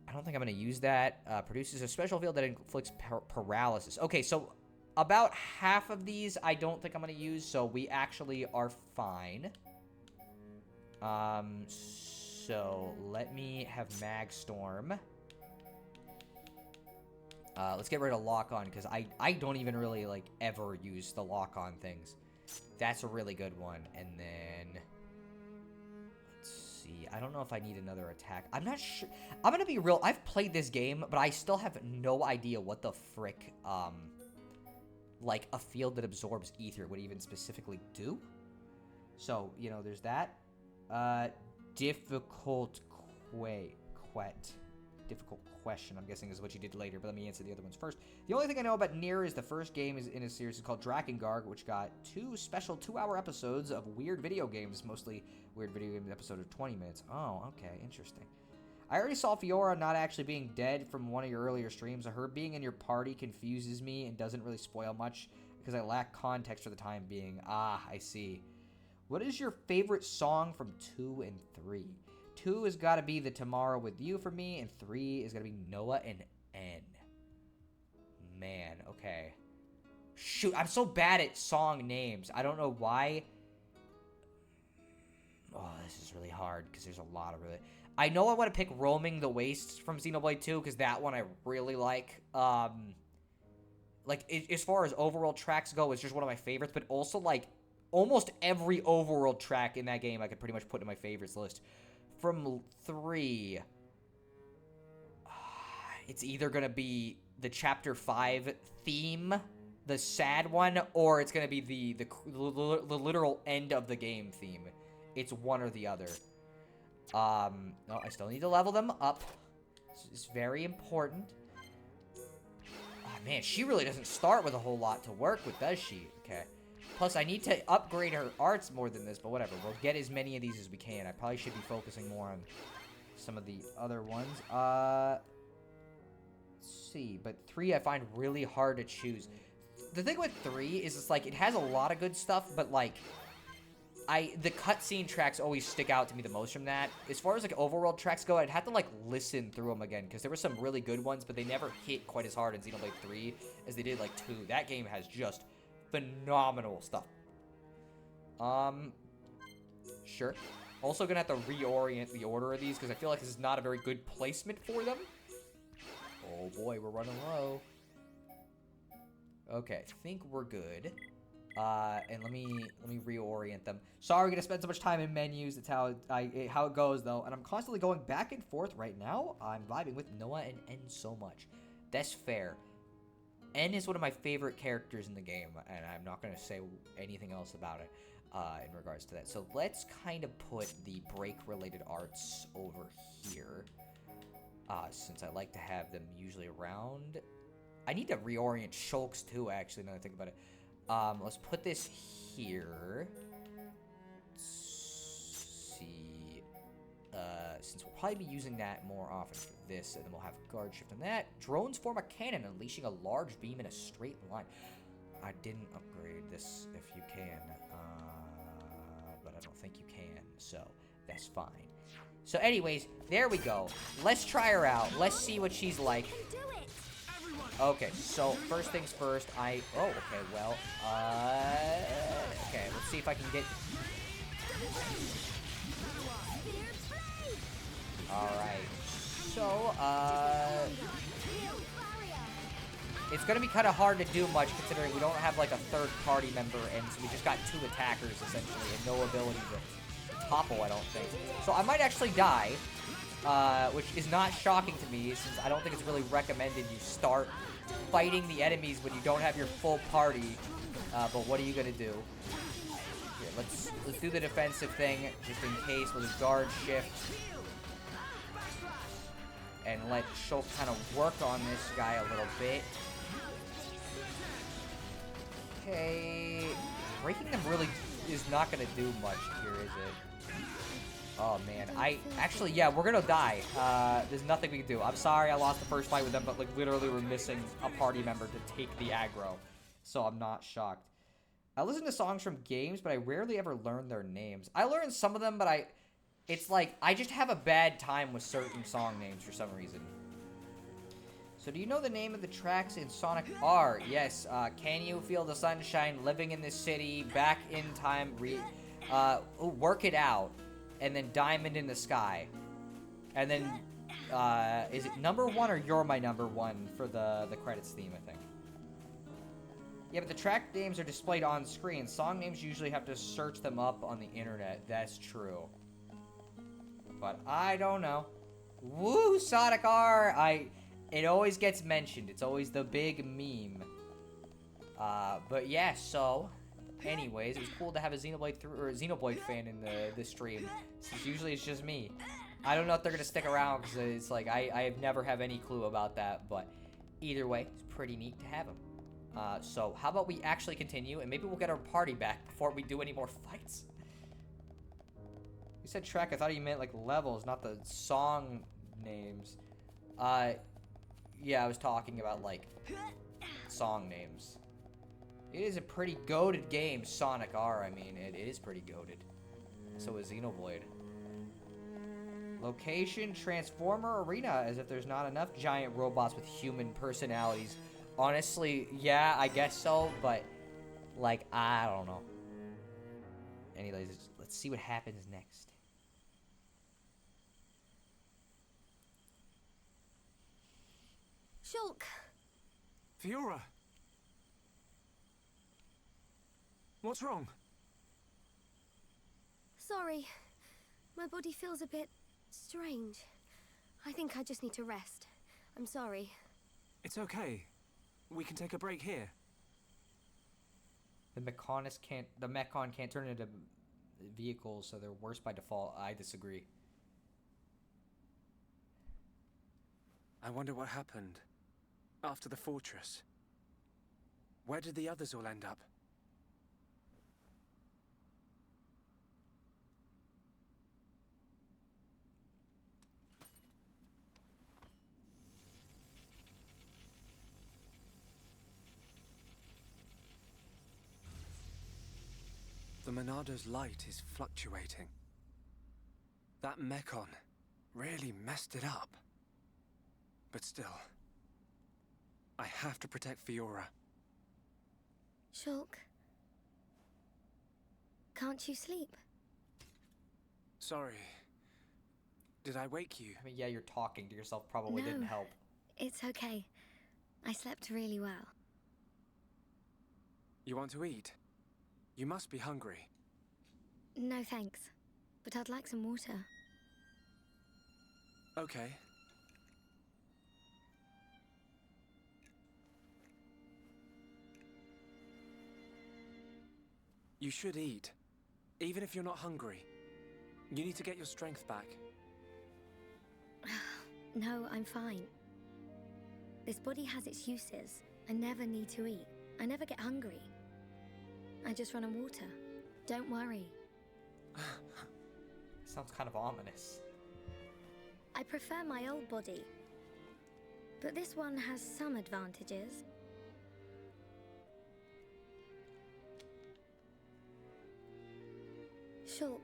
I don't think I'm going to use that. Produces a special field that inflicts paralysis. Okay, so... about half of these I don't think I'm going to use, so we actually are fine. So let me have Magstorm. Let's get rid of Lock-On, because I don't even really, like, ever use the Lock-On things. That's a really good one. And then... let's see. I don't know if I need another attack. I'm not sure. I'm going to be real. I've played this game, but I still have no idea what the frick, like, a field that absorbs ether would even specifically do. So, you know, there's that. Difficult question, I'm guessing is what you did later, but let me answer the other ones first. The only thing I know about Nier is the first game is in a series called Drakengard, which got 2 special 2-hour episodes of weird video games, mostly weird video games episode of 20 minutes. Oh, okay, interesting. I already saw Fiora not actually being dead from one of your earlier streams. Her being in your party confuses me and doesn't really spoil much because I lack context for the time being. Ah, I see. What is your favorite song from 2 and 3? 2 has got to be the Tomorrow With You for me, and 3 is going to be Noah and N. Man, okay. Shoot, I'm so bad at song names. I don't know why. Oh, this is really hard because there's a lot of really... I know I want to pick Roaming the Wastes from Xenoblade 2 because that one I really like. As far as overworld tracks go, it's just one of my favorites, but also, like, almost every overworld track in that game I could pretty much put in my favorites list. From 3, it's either going to be the Chapter 5 theme, the sad one, or it's going to be the literal end of the game theme. It's one or the other. No, I still need to level them up. This is very important. Oh, man, she really doesn't start with a whole lot to work with, does she? Okay. Plus, I need to upgrade her arts more than this, but whatever. We'll get as many of these as we can. I probably should be focusing more on some of the other ones. Let's see. But 3 I find really hard to choose. The thing with 3 is it's like, it has a lot of good stuff, but like, the cutscene tracks always stick out to me the most from that. As far as like overworld tracks go, I'd have to like listen through them again, because there were some really good ones, but they never hit quite as hard in Xenoblade 3 as they did like 2. That game has just phenomenal stuff. Sure. Also gonna have to reorient the order of these, because I feel like this is not a very good placement for them. Oh boy, we're running low. Okay, I think we're good. And let me reorient them. Sorry, we're gonna spend so much time in menus. That's how it goes, though. And I'm constantly going back and forth right now. I'm vibing with Noah and N so much. That's fair. N is one of my favorite characters in the game, and I'm not gonna say anything else about it in regards to that. So let's kind of put the break-related arts over here, since I like to have them usually around. I need to reorient Shulk's too, actually, now that I think about it. Let's put this here. Let's see. Since we'll probably be using that more often for this, and then we'll have guard shift on that. Drones form a cannon, unleashing a large beam in a straight line. I didn't upgrade this if you can, but I don't think you can, so that's fine. So anyways, there we go. Let's try her out. Let's see what she's like. Okay, so first things first, oh, okay, well, okay, let's see if I can get... Alright, so, it's gonna be kind of hard to do much, considering we don't have, like, a third party member, and so we just got 2 attackers, essentially, and no ability to topple, I don't think. So I might actually die, which is not shocking to me, since I don't think it's really recommended you start fighting the enemies when you don't have your full party, but what are you gonna do? Here, let's do the defensive thing, just in case, with a guard shift, and let Shulk kind of work on this guy a little bit. Okay, breaking them really is not gonna do much here, is it? Oh man, actually, yeah, we're gonna die. There's nothing we can do. I'm sorry I lost the first fight with them, but like literally we're missing a party member to take the aggro. So I'm not shocked. I listen to songs from games, but I rarely ever learn their names. I learn some of them, but it's like, I just have a bad time with certain song names for some reason. So do you know the name of the tracks in Sonic R? Yes, Can You Feel the Sunshine, Living in This City, Back in Time, Work It Out. And then Diamond in the Sky. And then, is it number 1 or You're My Number 1 for the credits theme, I think. Yeah, but the track names are displayed on screen. Song names usually have to search them up on the internet. That's true. But I don't know. Woo, Sonic R! It always gets mentioned. It's always the big meme. But yeah, so... Anyways, it was cool to have a Xenoblade fan in the stream, since usually it's just me. I don't know if they're gonna stick around, because it's like I never have any clue about that, but either way, it's pretty neat to have them. So how about we actually continue, and maybe we'll get our party back before we do any more fights. You said track, I thought you meant like levels, not the song names. Yeah, I was talking about like song names. It is a pretty goated game, Sonic R. I mean, it is pretty goated. So is Xenoblade. Location, Transformer Arena, as if there's not enough giant robots with human personalities. Honestly, yeah, I guess so, but, like, I don't know. Anyways, let's see what happens next. Shulk! Fiora! What's wrong? Sorry. My body feels a bit strange. I think I just need to rest. I'm sorry. It's okay. We can take a break here. The Mechon can't turn into vehicles, so they're worse by default. I disagree. I wonder what happened after the fortress. Where did the others all end up? Monado's light is fluctuating. That Mekon really messed it up. But still, I have to protect Fiora. Shulk, can't you sleep? Sorry. Did I wake you? I mean, yeah, you're talking to yourself probably didn't help. It's okay. I slept really well. You want to eat? You must be hungry. No thanks, but I'd like some water. Okay. You should eat, even if you're not hungry. You need to get your strength back. No, I'm fine. This body has its uses. I never need to eat. I never get hungry. I just run on water. Don't worry. Sounds kind of ominous. I prefer my old body. But this one has some advantages. Shulk.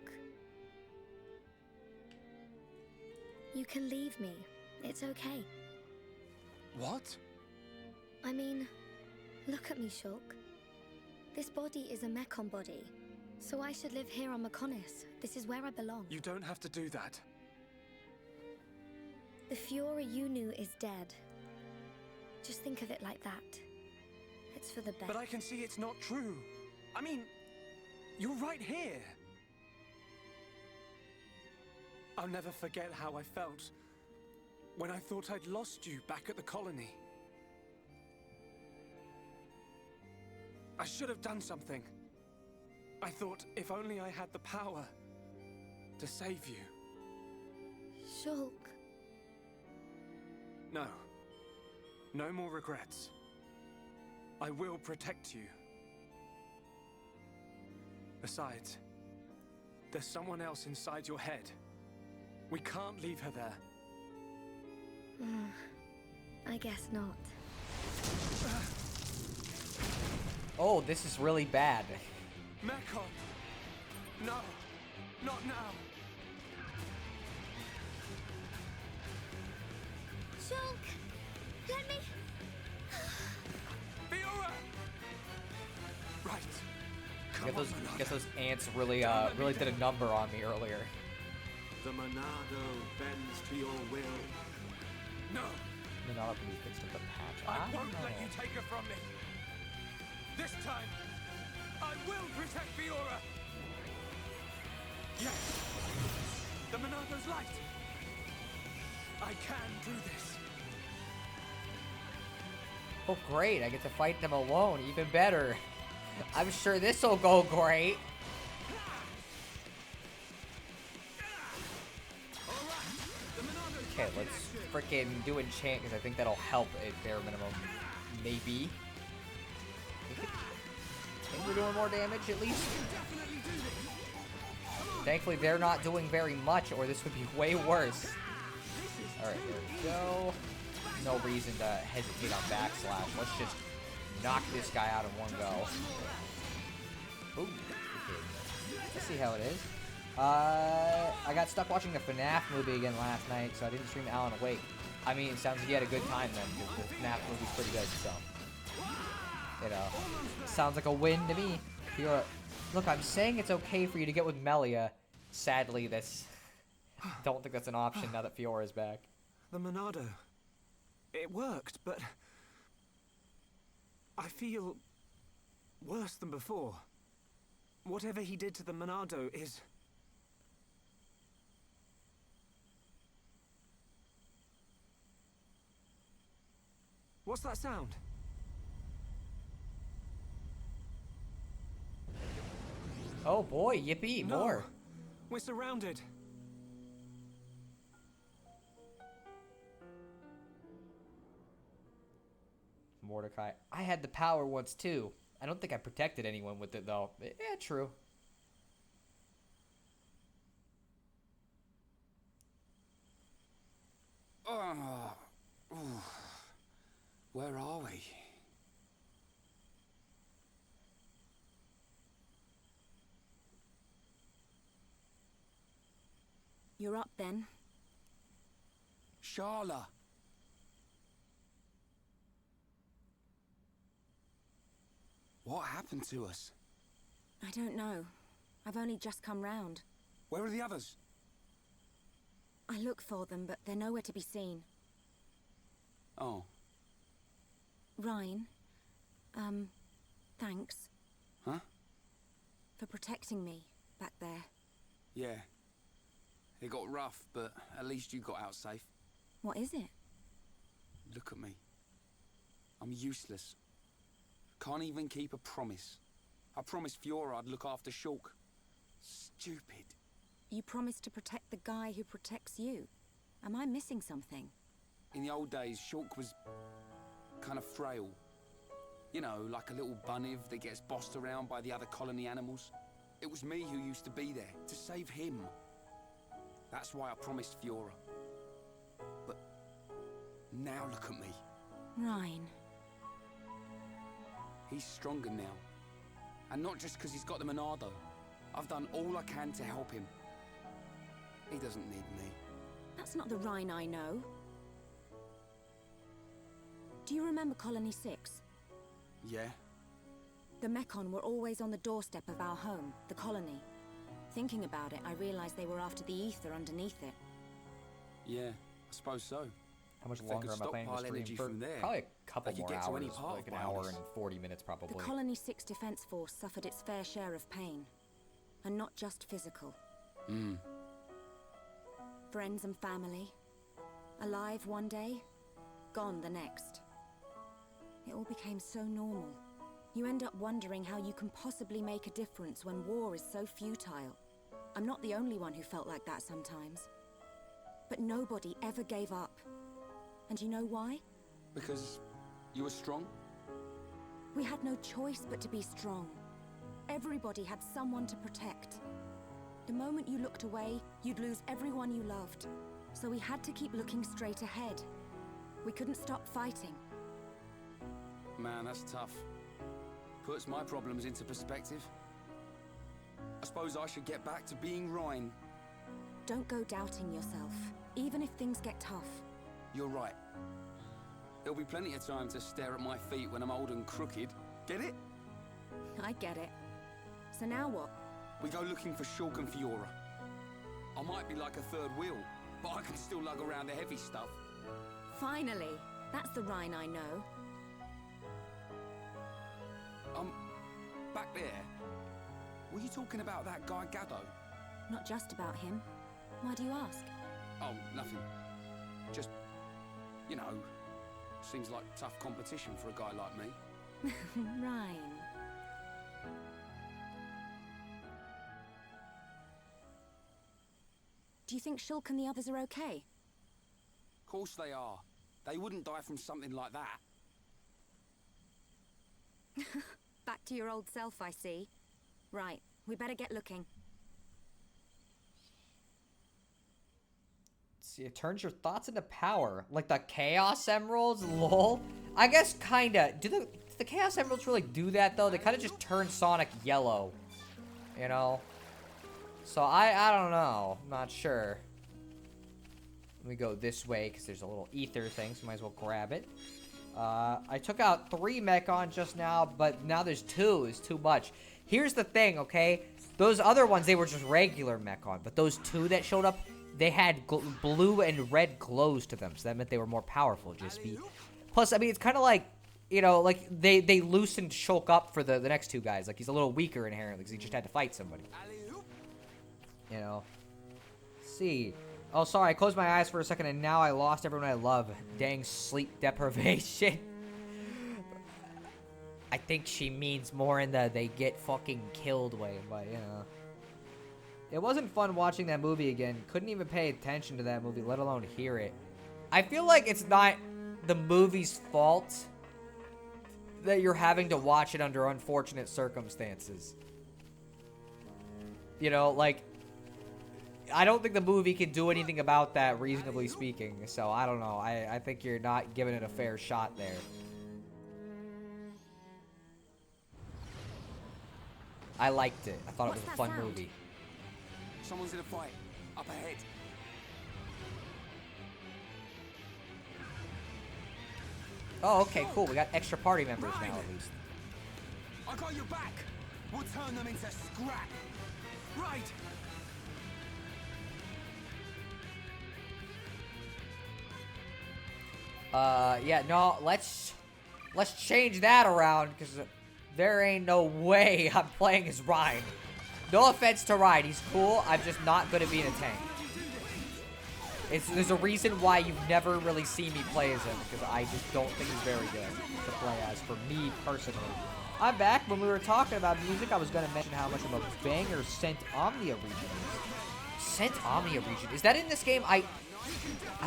You can leave me. It's okay. What? I mean, look at me, Shulk. This body is a Mekon body, so I should live here on Mekonis. This is where I belong. You don't have to do that. The Fiora you knew is dead. Just think of it like that. It's for the best. But I can see it's not true. I mean, you're right here. I'll never forget how I felt when I thought I'd lost you back at the colony. I should have done something. I thought if only I had the power to save you. Shulk. No. No more regrets. I will protect you. Besides, there's someone else inside your head. We can't leave her there. I guess not. Oh, this is really bad. Mekon! No! Not now! Shulk! Let me... Fiora! Right. Guess those ants really really did a number on me earlier. The Monado bends to your will. No! Monado can be fixed with a patch. I won't let you take her from me! This time, I will protect Fiora! Yes! The Monado's light! I can do this! Oh great, I get to fight them alone, even better. I'm sure this'll go great. Okay, let's frickin' do enchant, because I think that'll help at bare minimum. Maybe. Think we're doing more damage, at least? Thankfully, they're not doing very much, or this would be way worse. Alright, there we go. No reason to hesitate on backslash. Let's just knock this guy out in one go. Ooh, okay. Let's see how it is. I got stuck watching the FNAF movie again last night, so I didn't stream Alan Wake. I mean, it sounds like you had a good time then, because the FNAF movie's pretty good, so. You know, sounds like a win to me. Fiora, look, I'm saying it's okay for you to get with Melia. Sadly, that's... don't think that's an option now that Fiora's back. The Monado. It worked, but... I feel... worse than before. Whatever he did to the Monado is... What's that sound? Oh boy, yippee, No. more. We're surrounded. Mordecai. I had the power once too. I don't think I protected anyone with it though. Yeah, true. Where are we? You're up then. Sharla. What happened to us? I don't know. I've only just come round. Where are the others? I look for them, but they're nowhere to be seen. Oh. Ryan, thanks. Huh? For protecting me back there. Yeah. It got rough, but at least you got out safe. What is it? Look at me. I'm useless. Can't even keep a promise. I promised Fiora I'd look after Shulk. Stupid. You promised to protect the guy who protects you. Am I missing something? In the old days, Shulk was kind of frail. You know, like a little bunniv that gets bossed around by the other colony animals. It was me who used to be there, to save him. That's why I promised Fiora. But now look at me. Ryan. He's stronger now. And not just because he's got the Monado. I've done all I can to help him. He doesn't need me. That's not the Ryan I know. Do you remember Colony 6? Yeah? The Mekon were always on the doorstep of our home, the colony. Thinking about it, I realized they were after the ether underneath it. Yeah, I suppose so. How much If they longer could am I playing stockpile this energy stream? For from there, probably a couple they could more get to hours, any part like of an hour Bionis. and 40 minutes The probably. Colony 6 Defense Force suffered its fair share of pain. And not just physical. Friends and family. Alive one day, gone the next. It all became so normal. You end up wondering how you can possibly make a difference when war is so futile. I'm not the only one who felt like that sometimes. But nobody ever gave up. And you know why? Because you were strong? We had no choice but to be strong. Everybody had someone to protect. The moment you looked away, you'd lose everyone you loved. So we had to keep looking straight ahead. We couldn't stop fighting. Man, that's tough. Puts my problems into perspective. I suppose I should get back to being Ryan. Don't go doubting yourself, even if things get tough. You're right. There'll be plenty of time to stare at my feet when I'm old and crooked. Get it? I get it. So now what? We go looking for Shulk and Fiora. I might be like a third wheel, but I can still lug around the heavy stuff. Finally! That's the Rhine I know. Back there. Were you talking about that guy Gaddo? Not just about him. Why do you ask? Oh, nothing. Just, you know, seems like tough competition for a guy like me. Rhine. Do you think Shulk and the others are okay? Of course they are. They wouldn't die from something like that. Back to your old self, I see. Right, we better get looking. See, it turns your thoughts into power. Like the Chaos Emeralds, lol. I guess kinda. Do the Chaos Emeralds really do that, though? They kind of just turn Sonic yellow. You know? So I don't know. I'm not sure. Let me go this way, because there's a little ether thing, so might as well grab it. I took out 3 Mechon just now, but now there's 2. It's too much. Here's the thing, okay? Those other ones, they were just regular Mechon, but those 2 that showed up, they had blue and red glows to them, so that meant they were more powerful. Just be. Plus, I mean, it's kind of like, you know, like they loosened Shulk up for the next 2 guys. Like, he's a little weaker inherently, because he just had to fight somebody. You know? Let's see. Oh, sorry, I closed my eyes for a second, and now I lost everyone I love. Dang sleep deprivation. I think she means more in the they get fucking killed way, but, you know. It wasn't fun watching that movie again. Couldn't even pay attention to that movie, let alone hear it. I feel like it's not the movie's fault that you're having to watch it under unfortunate circumstances. You know, like, I don't think the movie can do anything about that, reasonably speaking. So, I don't know. I think you're not giving it a fair shot there. I liked it. I thought it was a fun movie. Someone's in a fight. Up ahead. Oh, okay, cool. We got extra party members now, at least. I got your back. We'll turn them into scrap. Right. Yeah, no, let's change that around, because there ain't no way I'm playing as Ryan. No offense to Ryan, he's cool. I'm just not good at being a tank. There's a reason why you've never really seen me play as him, because I just don't think he's very good to play as, for me personally. I'm back. When we were talking about music, I was going to mention how much of a banger Scent Omnia region is. Scent Omnia region. Is that in this game? I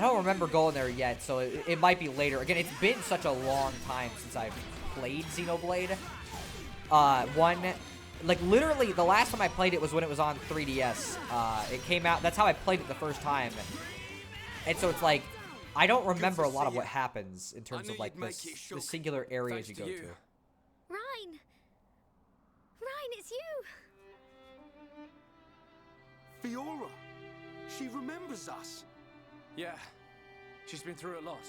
don't remember going there yet, so it might be later. Again, it's been such a long time since I've played Xenoblade. Like, literally, the last time I played it was when it was on 3DS. It came out, that's how I played it the first time. And so it's like, I don't remember a lot of what happens in terms of, like, the singular areas you go to. Ryan! Ryan, it's you! Fiora. She remembers us. Yeah, she's been through a lot.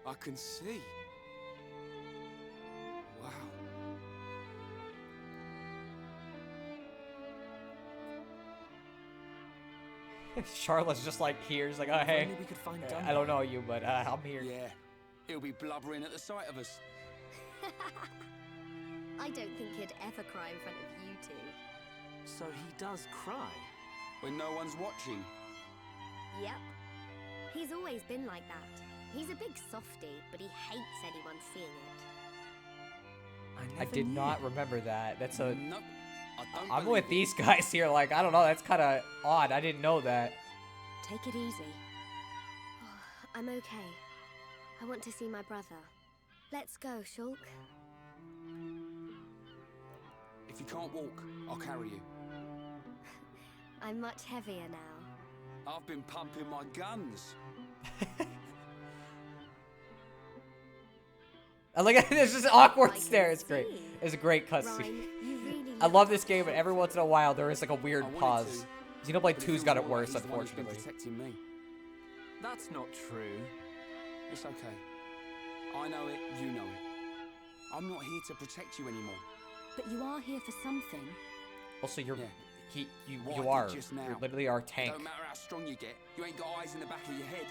I can see. Wow. Charlotte's just like here. He's like, oh, hey. We could find I don't know you, but I'm here. Yeah, he'll be blubbering at the sight of us. I don't think he'd ever cry in front of you two. So he does cry? When no one's watching. Yep. He's always been like that. He's a big softie, but he hates anyone seeing it. I did not remember that. That's a... Nope. I'm with these guys here, like, I don't know, that's kind of odd. I didn't know that. Take it easy. I'm okay. I want to see my brother. Let's go, Shulk. If you can't walk, I'll carry you. I'm much heavier now. I've been pumping my guns. I look at this, just an awkward stare. It's great. It's a great cutscene. I love this game, but every once in a while there is like a weird pause. Xenoblade 2's got it worse, unfortunately. Protecting me. That's not true. It's okay. I know it, you know it. I'm not here to protect you anymore. But you are here for something. Also, you're... Yeah. You are. You're literally our tank. Don't matter how strong you get, you ain't got eyes in the back of your head.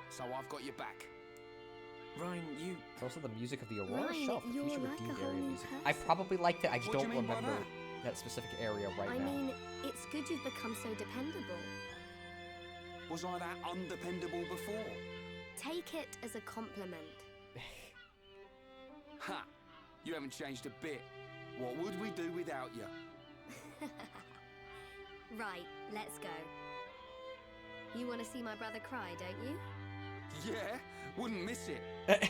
So I've got your back. Ryan, you... It's also the music of the Aurora Ryan, Shelf. you're Future like Redeemed a whole area new music. person. I probably liked it. I just What do don't you mean by remember that? that specific area right I now. mean, it's good you've become so dependable. Was I that undependable before? Take it as a compliment. Ha! You haven't changed a bit. What would we do without you? Right, let's go. You want to see my brother cry, don't you? Yeah, wouldn't miss it.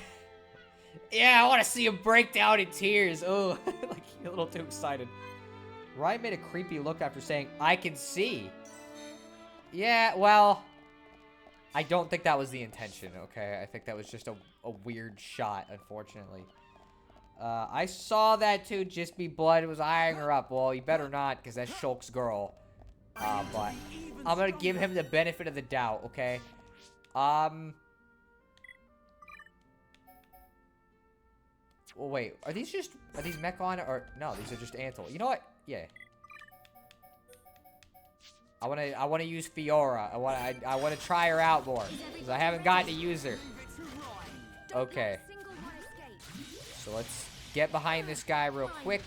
Yeah, I want to see him break down in tears. Oh, like a little too excited. Ryan made a creepy look after saying, I can see. Yeah, well, I don't think that was the intention, okay? I think that was just a weird shot, unfortunately. I saw that too, just be blood was eyeing her up. Well, you better not, because that's Shulk's girl. But I'm gonna give him the benefit of the doubt, okay? Well, wait, are these Mechon or no? These are just Antle. You know what? Yeah. I wanna use Fiora. I wanna try her out more because I haven't gotten to use her. Okay. So let's get behind this guy real quick.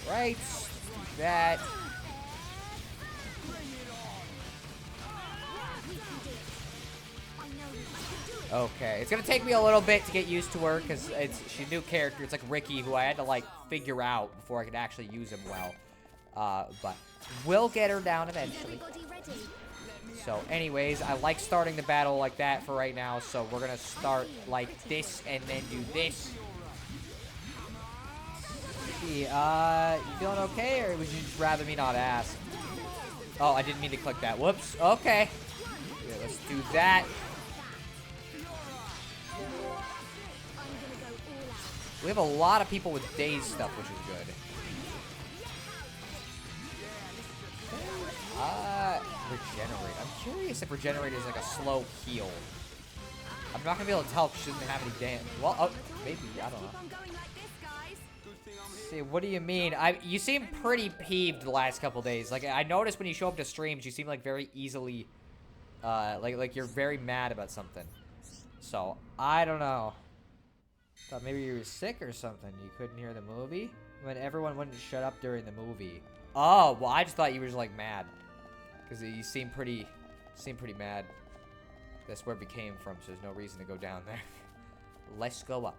Right. Do that. Okay, it's gonna take me a little bit to get used to her because she's a new character. It's like Ricky, who I had to like figure out before I could actually use him well. But we'll get her down eventually. So, anyways, I like starting the battle like that for right now. So we're gonna start like this and then do this. You feeling okay, or would you just rather me not ask? Oh, I didn't mean to click that. Whoops. Okay. Yeah, let's do that. We have a lot of people with daze stuff, which is good. Regenerate. I'm curious if regenerate is like a slow heal. I'm not gonna be able to tell because she doesn't have any damage. Well, oh, maybe, I don't know. See, what do you mean? You seem pretty peeved the last couple days. Like, I noticed when you show up to streams, you seem like very easily, like you're very mad about something. So, I don't know. Thought maybe you were sick or something. You couldn't hear the movie? When everyone wouldn't shut up during the movie. Oh, well, I just thought you were just, like, mad. Because you seem pretty mad. That's where it came from, so there's no reason to go down there. Let's go up.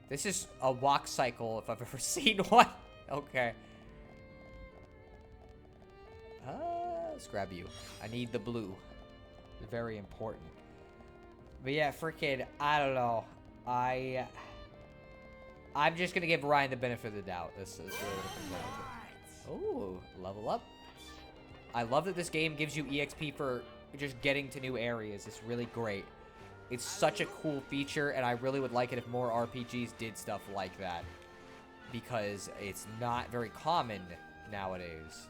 This is a walk cycle if I've ever seen one. Okay. Let's grab you. I need the blue. It's very important. But yeah, freaking, I don't know. I'm just gonna give Ryan the benefit of the doubt. This is really what it comes down to. Ooh, level up. I love that this game gives you EXP for just getting to new areas. It's really great. It's such a cool feature, and I really would like it if more RPGs did stuff like that. Because it's not very common nowadays.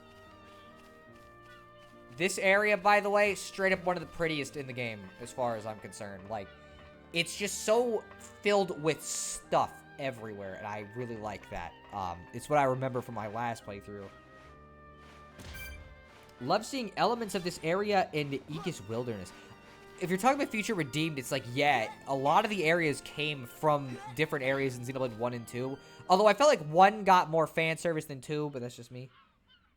This area, by the way, straight up one of the prettiest in the game, as far as I'm concerned. Like, it's just so filled with stuff everywhere, and I really like that. It's what I remember from my last playthrough. Love seeing elements of this area in the Aegis Wilderness. If you're talking about Future Redeemed, it's like, yeah, a lot of the areas came from different areas in Xenoblade 1 and 2. Although I felt like 1 got more fan service than 2, but that's just me.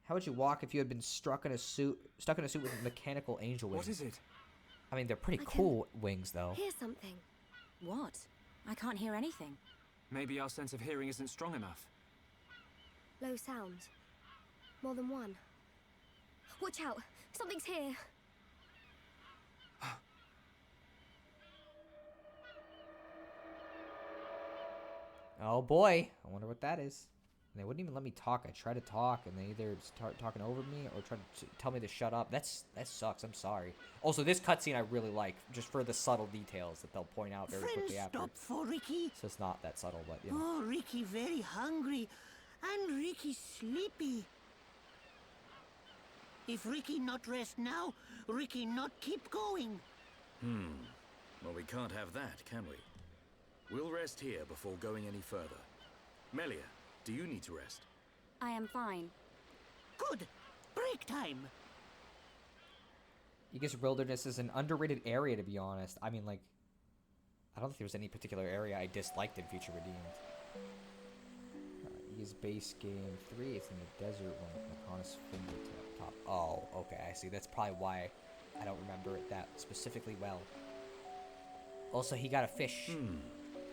How would you walk if you had been stuck in a suit with mechanical angel wings? What is it? I mean, they're pretty cool wings, though. Hear something. What? I can't hear anything. Maybe our sense of hearing isn't strong enough. Low sound. More than one. Watch out! Something's here! Oh boy, I wonder what that is. And they wouldn't even let me talk. I tried to talk, and they either start talking over me or try to tell me to shut up. That sucks. I'm sorry. Also, this cutscene I really like, just for the subtle details that they'll point out very quickly after. Stop for Ricky. So it's not that subtle, but you know. Oh, Ricky very hungry, and Ricky sleepy. If Ricky not rest now, Ricky not keep going. Well, we can't have that, can we? We'll rest here before going any further. Melia, do you need to rest? I am fine. Good. Break time. Aegis Wilderness is an underrated area, to be honest. I mean, like, I don't think there was any particular area I disliked in Future Redeemed. Aegis base game 3, it's in the desert one with Macona's fingertip top. Oh, okay, I see. That's probably why I don't remember it that specifically well. Also, he got a fish.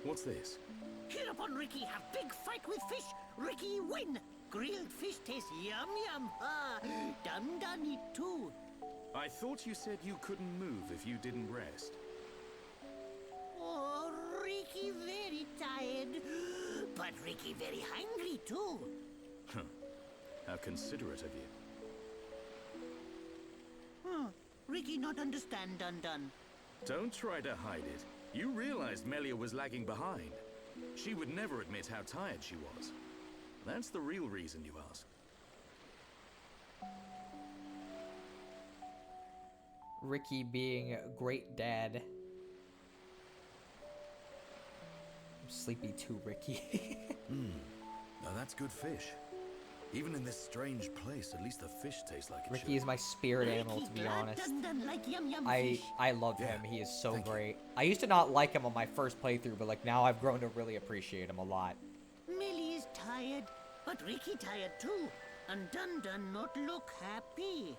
What's this? Hereupon Ricky have big fight with fish. Ricky win. Grilled fish taste yum yum. Ah, done it too. I thought you said you couldn't move if you didn't rest. Oh, Ricky very tired. But Ricky very hungry too. How considerate of you. Ricky not understand done. Don't try to hide it. You realized Melia was lagging behind. She would never admit how tired she was. That's the real reason, you ask. Ricky being a great dad. I'm sleepy too, Ricky. Now that's good fish. Even in this strange place, at least the fish tastes like it Ricky should. is my spirit animal, to be honest. Like yum yum I love him. He is so great. I used to not like him on my first playthrough, but like now I've grown to really appreciate him a lot. Millie is tired, but Ricky tired too. And Dun not look happy.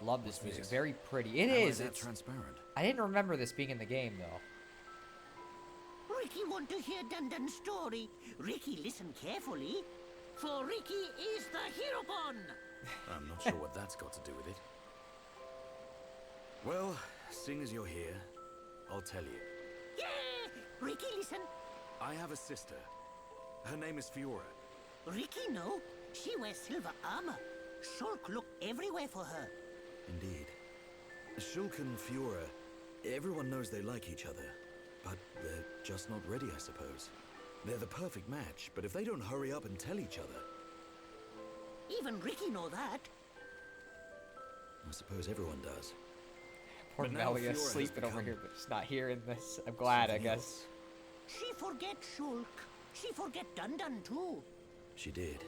Love this music. Very pretty. It How is. that It's transparent. I didn't remember this being in the game though. Ricky want to hear Dun story. Ricky listen carefully. For Ricky is the Heropon. I'm not sure what that's got to do with it. Well, seeing as you're here, I'll tell you. Yeah! Ricky listen. I have a sister. Her name is Fiora. Ricky know. She wears silver armor. Shulk look everywhere for her. Indeed. Shulk and Fiora, everyone knows they like each other. But they're just not ready, I suppose. They're the perfect match, but if they don't hurry up and tell each other... Even Ricky know that. I suppose everyone does. Poor But now Melia Fiora has sleeping over become here, but she's not hearing this. I'm glad, I something guess. else. She forget Shulk. She forget Dun Dun too. She did.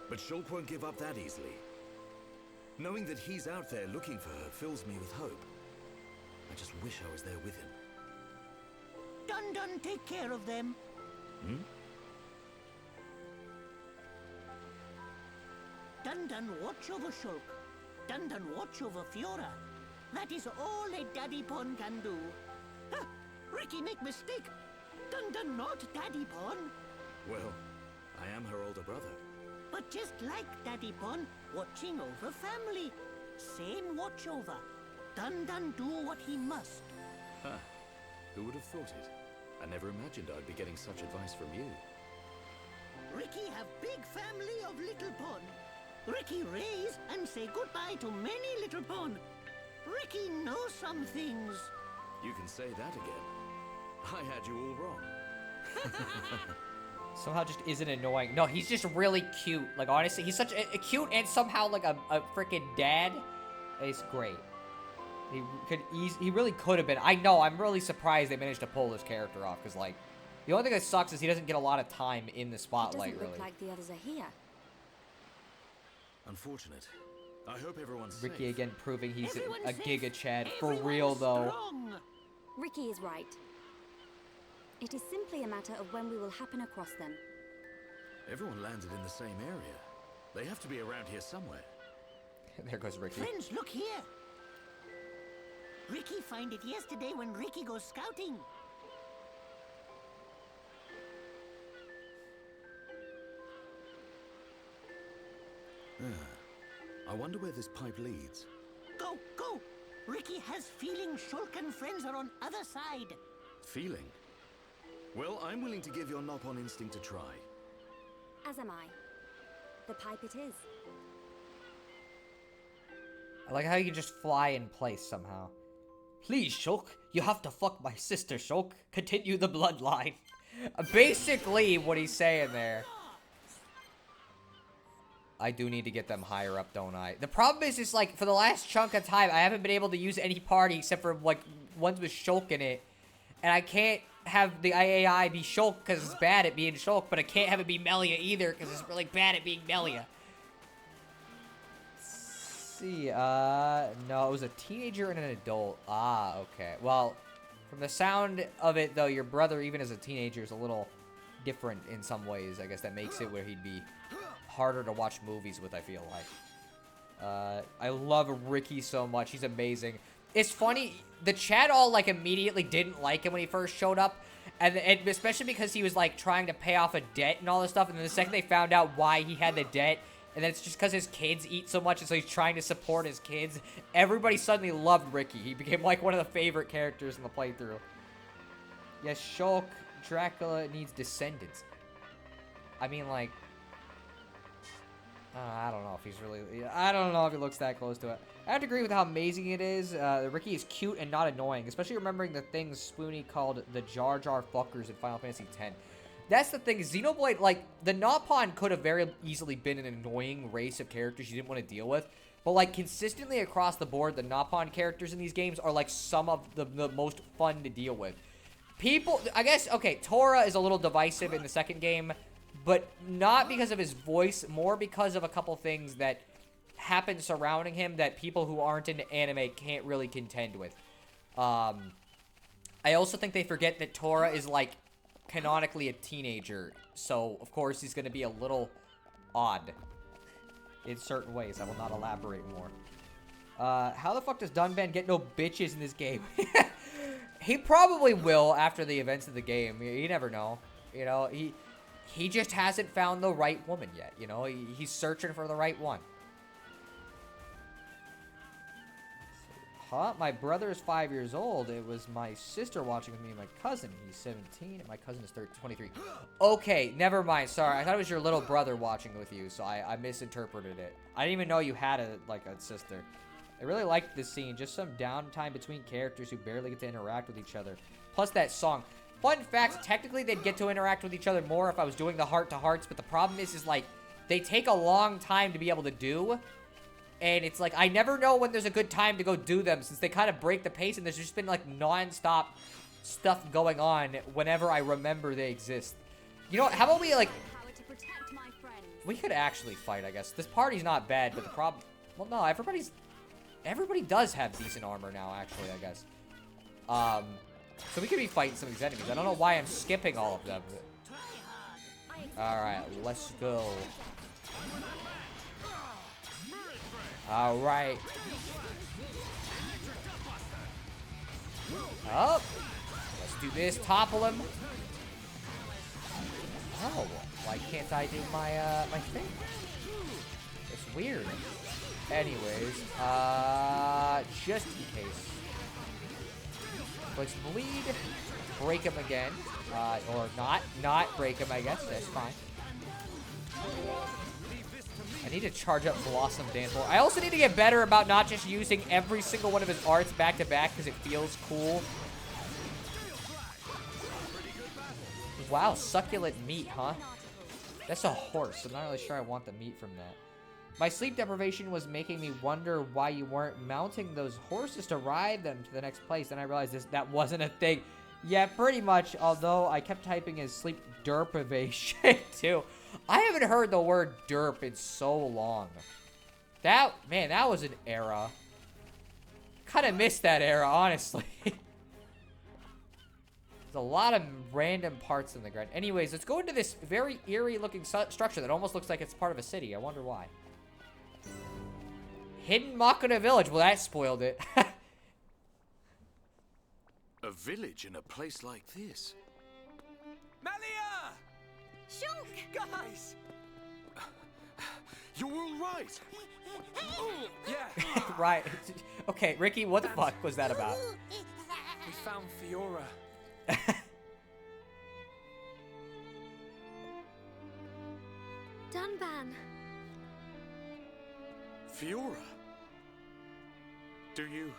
But Shulk won't give up that easily. Knowing that he's out there looking for her fills me with hope. I just wish I was there with him. Dun Dun take care of them. Hmm? Dun Dun watch over Shulk. Dun Dun watch over Fiora. That is all a Daddy Pon can do. Huh, Ricky make mistake. Dun Dun not Daddy Pon. Well, I am her older brother. But just like Daddy Pon, watching over family. Same watch over. Dun Dun do what he must. Huh. Who would have thought it? I never imagined I'd be getting such advice from you. Ricky have big family of Little Pon. Ricky raise and say goodbye to many Little Pon. Ricky knows some things. You can say that again. I had you all wrong. Somehow just isn't annoying. No, he's just really cute. Like, honestly, he's such a cute and somehow like a freaking dad. It's great. He really could have been. I know, I'm really surprised they managed to pull this character off, because, like, the only thing that sucks is he doesn't get a lot of time in the spotlight, It doesn't look really. like the others are here. Unfortunate. I hope everyone's Ricky safe. again proving he's Everyone's a safe. Giga Chad. For Everyone's real, though. strong. Ricky is right. It is simply a matter of when we will happen across them. Everyone landed in the same area. They have to be around here somewhere. There goes Ricky. Friends, look here. Ricky find it yesterday when Ricky goes scouting. I wonder where this pipe leads. Go, go. Ricky has feeling Shulk and friends are on other side. Feeling? Well, I'm willing to give your knock-on instinct a try. As am I. The pipe it is. I like how you can just fly in place somehow. Please, Shulk, you have to fuck my sister, Shulk. Continue the bloodline. Basically, what he's saying there. I do need to get them higher up, don't I? The problem is like, for the last chunk of time, I haven't been able to use any party except for, like, ones with Shulk in it. And I can't have the IAI be Shulk because it's bad at being Shulk, but I can't have it be Melia either because it's really bad at being Melia. See, no, it was a teenager and an adult. Ah, okay. Well, from the sound of it, though, your brother, even as a teenager, is a little different in some ways. I guess that makes it where he'd be harder to watch movies with, I feel like. I love Ricky so much. He's amazing. It's funny, the chat all, like, immediately didn't like him when he first showed up. And especially because he was, like, trying to pay off a debt and all this stuff. And then the second they found out why he had the debt, and then it's just because his kids eat so much, and so he's trying to support his kids. Everybody suddenly loved Ricky. He became, like, one of the favorite characters in the playthrough. Yes, Shulk, Dracula needs descendants. I mean, like... I don't know if he's really... I don't know if he looks that close to it. I have to agree with how amazing it is. Ricky is cute and not annoying, especially remembering the things Spoony called the Jar Jar fuckers in Final Fantasy X. That's the thing. Xenoblade, like, the Nopon could have very easily been an annoying race of characters you didn't want to deal with. But, like, consistently across the board, the Nopon characters in these games are, like, some of the most fun to deal with. People, I guess, okay, Tora is a little divisive in the second game, but not because of his voice, more because of a couple things that happen surrounding him that people who aren't into anime can't really contend with. I also think they forget that Tora is, like, canonically a teenager, so of course he's going to be a little odd in certain ways. I will not elaborate more. How the fuck does Dunban get no bitches in this game? He probably will after the events of the game. You never know. You know, he just hasn't found the right woman yet. You know, he's searching for the right one. Huh? My brother is 5 years old. It was my sister watching with me and my cousin. He's 17 and my cousin is 23. Okay, never mind. Sorry, I thought it was your little brother watching with you, so I misinterpreted it. I didn't even know you had a sister. I really liked this scene. Just some downtime between characters who barely get to interact with each other. Plus that song. Fun fact, technically they'd get to interact with each other more if I was doing the heart-to-hearts, but the problem is like, they take a long time to be able to do. And it's like, I never know when there's a good time to go do them, since they kind of break the pace, and there's just been like non-stop stuff going on whenever I remember they exist. You know what, how about we like... We could actually fight, I guess. This party's not bad, but the problem... Well, no, everybody does have decent armor now, actually, I guess. So we could be fighting some of these enemies. I don't know why I'm skipping all of them. Alright, let's go. Alright. Oh. Let's do this. Topple him. Oh. Why can't I do my, my thing? It's weird. Anyways, just in case. Let's bleed. Break him again. Or not break him, I guess. That's fine. I need to charge up Blossom Dance Floor. I also need to get better about not just using every single one of his arts back to back because it feels cool. Wow, succulent meat, huh? That's a horse. I'm not really sure I want the meat from that. My sleep deprivation was making me wonder why you weren't mounting those horses to ride them to the next place. Then I realized that wasn't a thing. Yeah, pretty much. Although I kept typing in sleep derpivation too. I haven't heard the word derp in so long. Man, that was an era. Kind of missed that era, honestly. There's a lot of random parts in the ground. Anyways, let's go into this very eerie looking structure that almost looks like it's part of a city. I wonder why. Hidden Machina Village. Well, that spoiled it. A village in a place like this? Melia! Shulk! Guys! You're all right. Yeah. Right. Okay, Ricky, what the fuck was that about? We found Fiora. Dunban. Fiora? Do you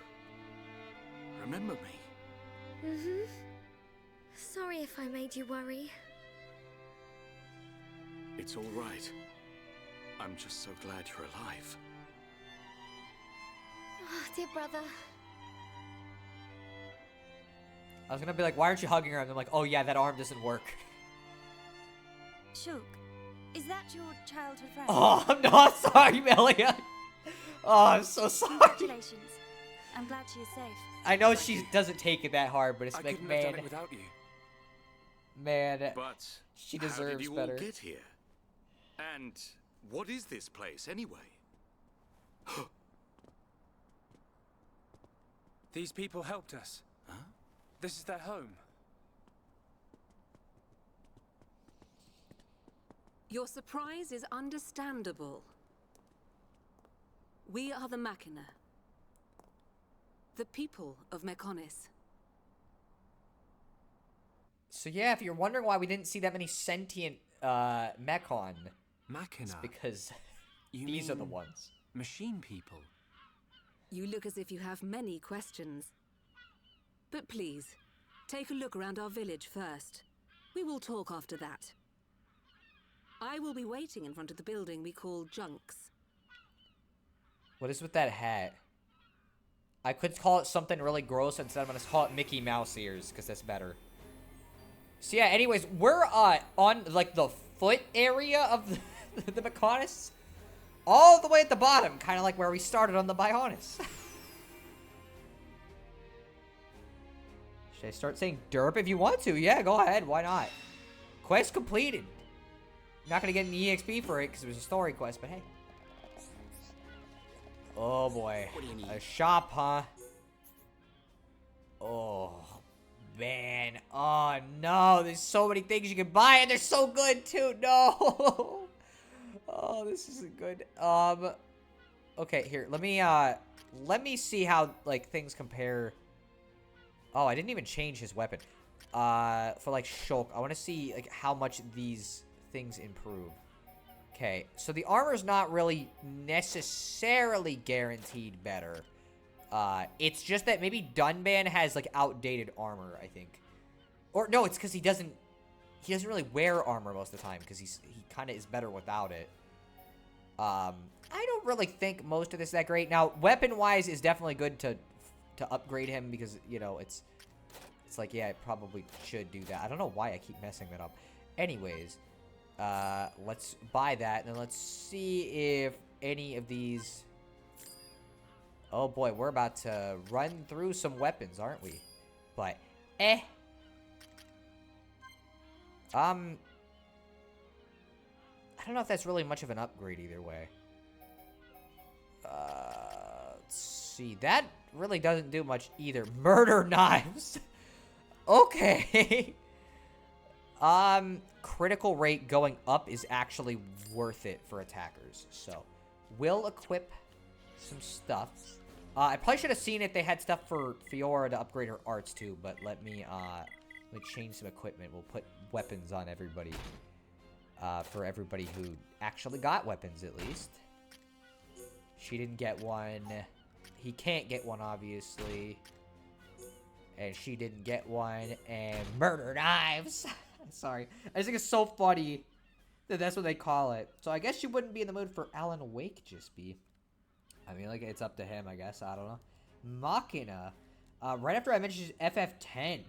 remember me? Mm-hmm. Sorry if I made you worry. It's all right. I'm just so glad you're alive. Oh, dear brother. I was gonna be like, why aren't you hugging her? And I'm like, oh yeah, that arm doesn't work. Shulk, is that your childhood friend? Oh, I'm not sorry, Melia. Oh, I'm so sorry. Congratulations. I'm glad she is safe. I know she doesn't take it that hard, but it's like, couldn't have done man, it without you. Man, But she how deserves did you better. all get here? And what is this place anyway? These people helped us. Huh? This is their home. Your surprise is understandable. We are the Machina. The people of Mechonis. So yeah, if you're wondering why we didn't see that many sentient Mechon, Machina? it's because You these are the mean ones. Machine people. You look as if you have many questions. But please, take a look around our village first. We will talk after that. I will be waiting in front of the building we call Junks. What is with that hat? I could call it something really gross, instead I'm gonna call it Mickey Mouse ears, because that's better. So yeah, anyways, we're on like the foot area of the Mechonis. All the way at the bottom, kind of like where we started on the Bionis. Should I start saying derp if you want to? Yeah, go ahead. Why not? Quest completed. Not going to get any EXP for it because it was a story quest, but hey. Oh, boy. What do you need? A shop, huh? Oh, man. Oh, no. There's so many things you can buy, and they're so good, too. No. Oh, this isn't good. Okay, here. Let me see how, like, things compare. Oh, I didn't even change his weapon. For, like, Shulk. I want to see, like, how much these things improve. Okay, so the armor's not really necessarily guaranteed better. It's just that maybe Dunban has, like, outdated armor, I think. Or no, it's because he doesn't really wear armor most of the time because he kind of is better without it. I don't really think most of this is that great. Now, weapon-wise is definitely good to upgrade him because, you know, it's like, yeah, I probably should do that. I don't know why I keep messing that up. Anyways, let's buy that, and then let's see if any of these... Oh boy, we're about to run through some weapons, aren't we? But, I don't know if that's really much of an upgrade either way. Let's see. That really doesn't do much either. Murder knives. Okay. Critical rate going up is actually worth it for attackers. So, we'll equip some stuff. I probably should have seen if they had stuff for Fiora to upgrade her arts too, but let me change some equipment. We'll put weapons on everybody. For everybody who actually got weapons, at least. She didn't get one. He can't get one, obviously. And she didn't get one. And murder knives. Sorry. I just think it's so funny that that's what they call it. So I guess she wouldn't be in the mood for Alan Wake, just be. I mean, like, it's up to him, I guess. I don't know. Machina. Right after I mentioned FF10.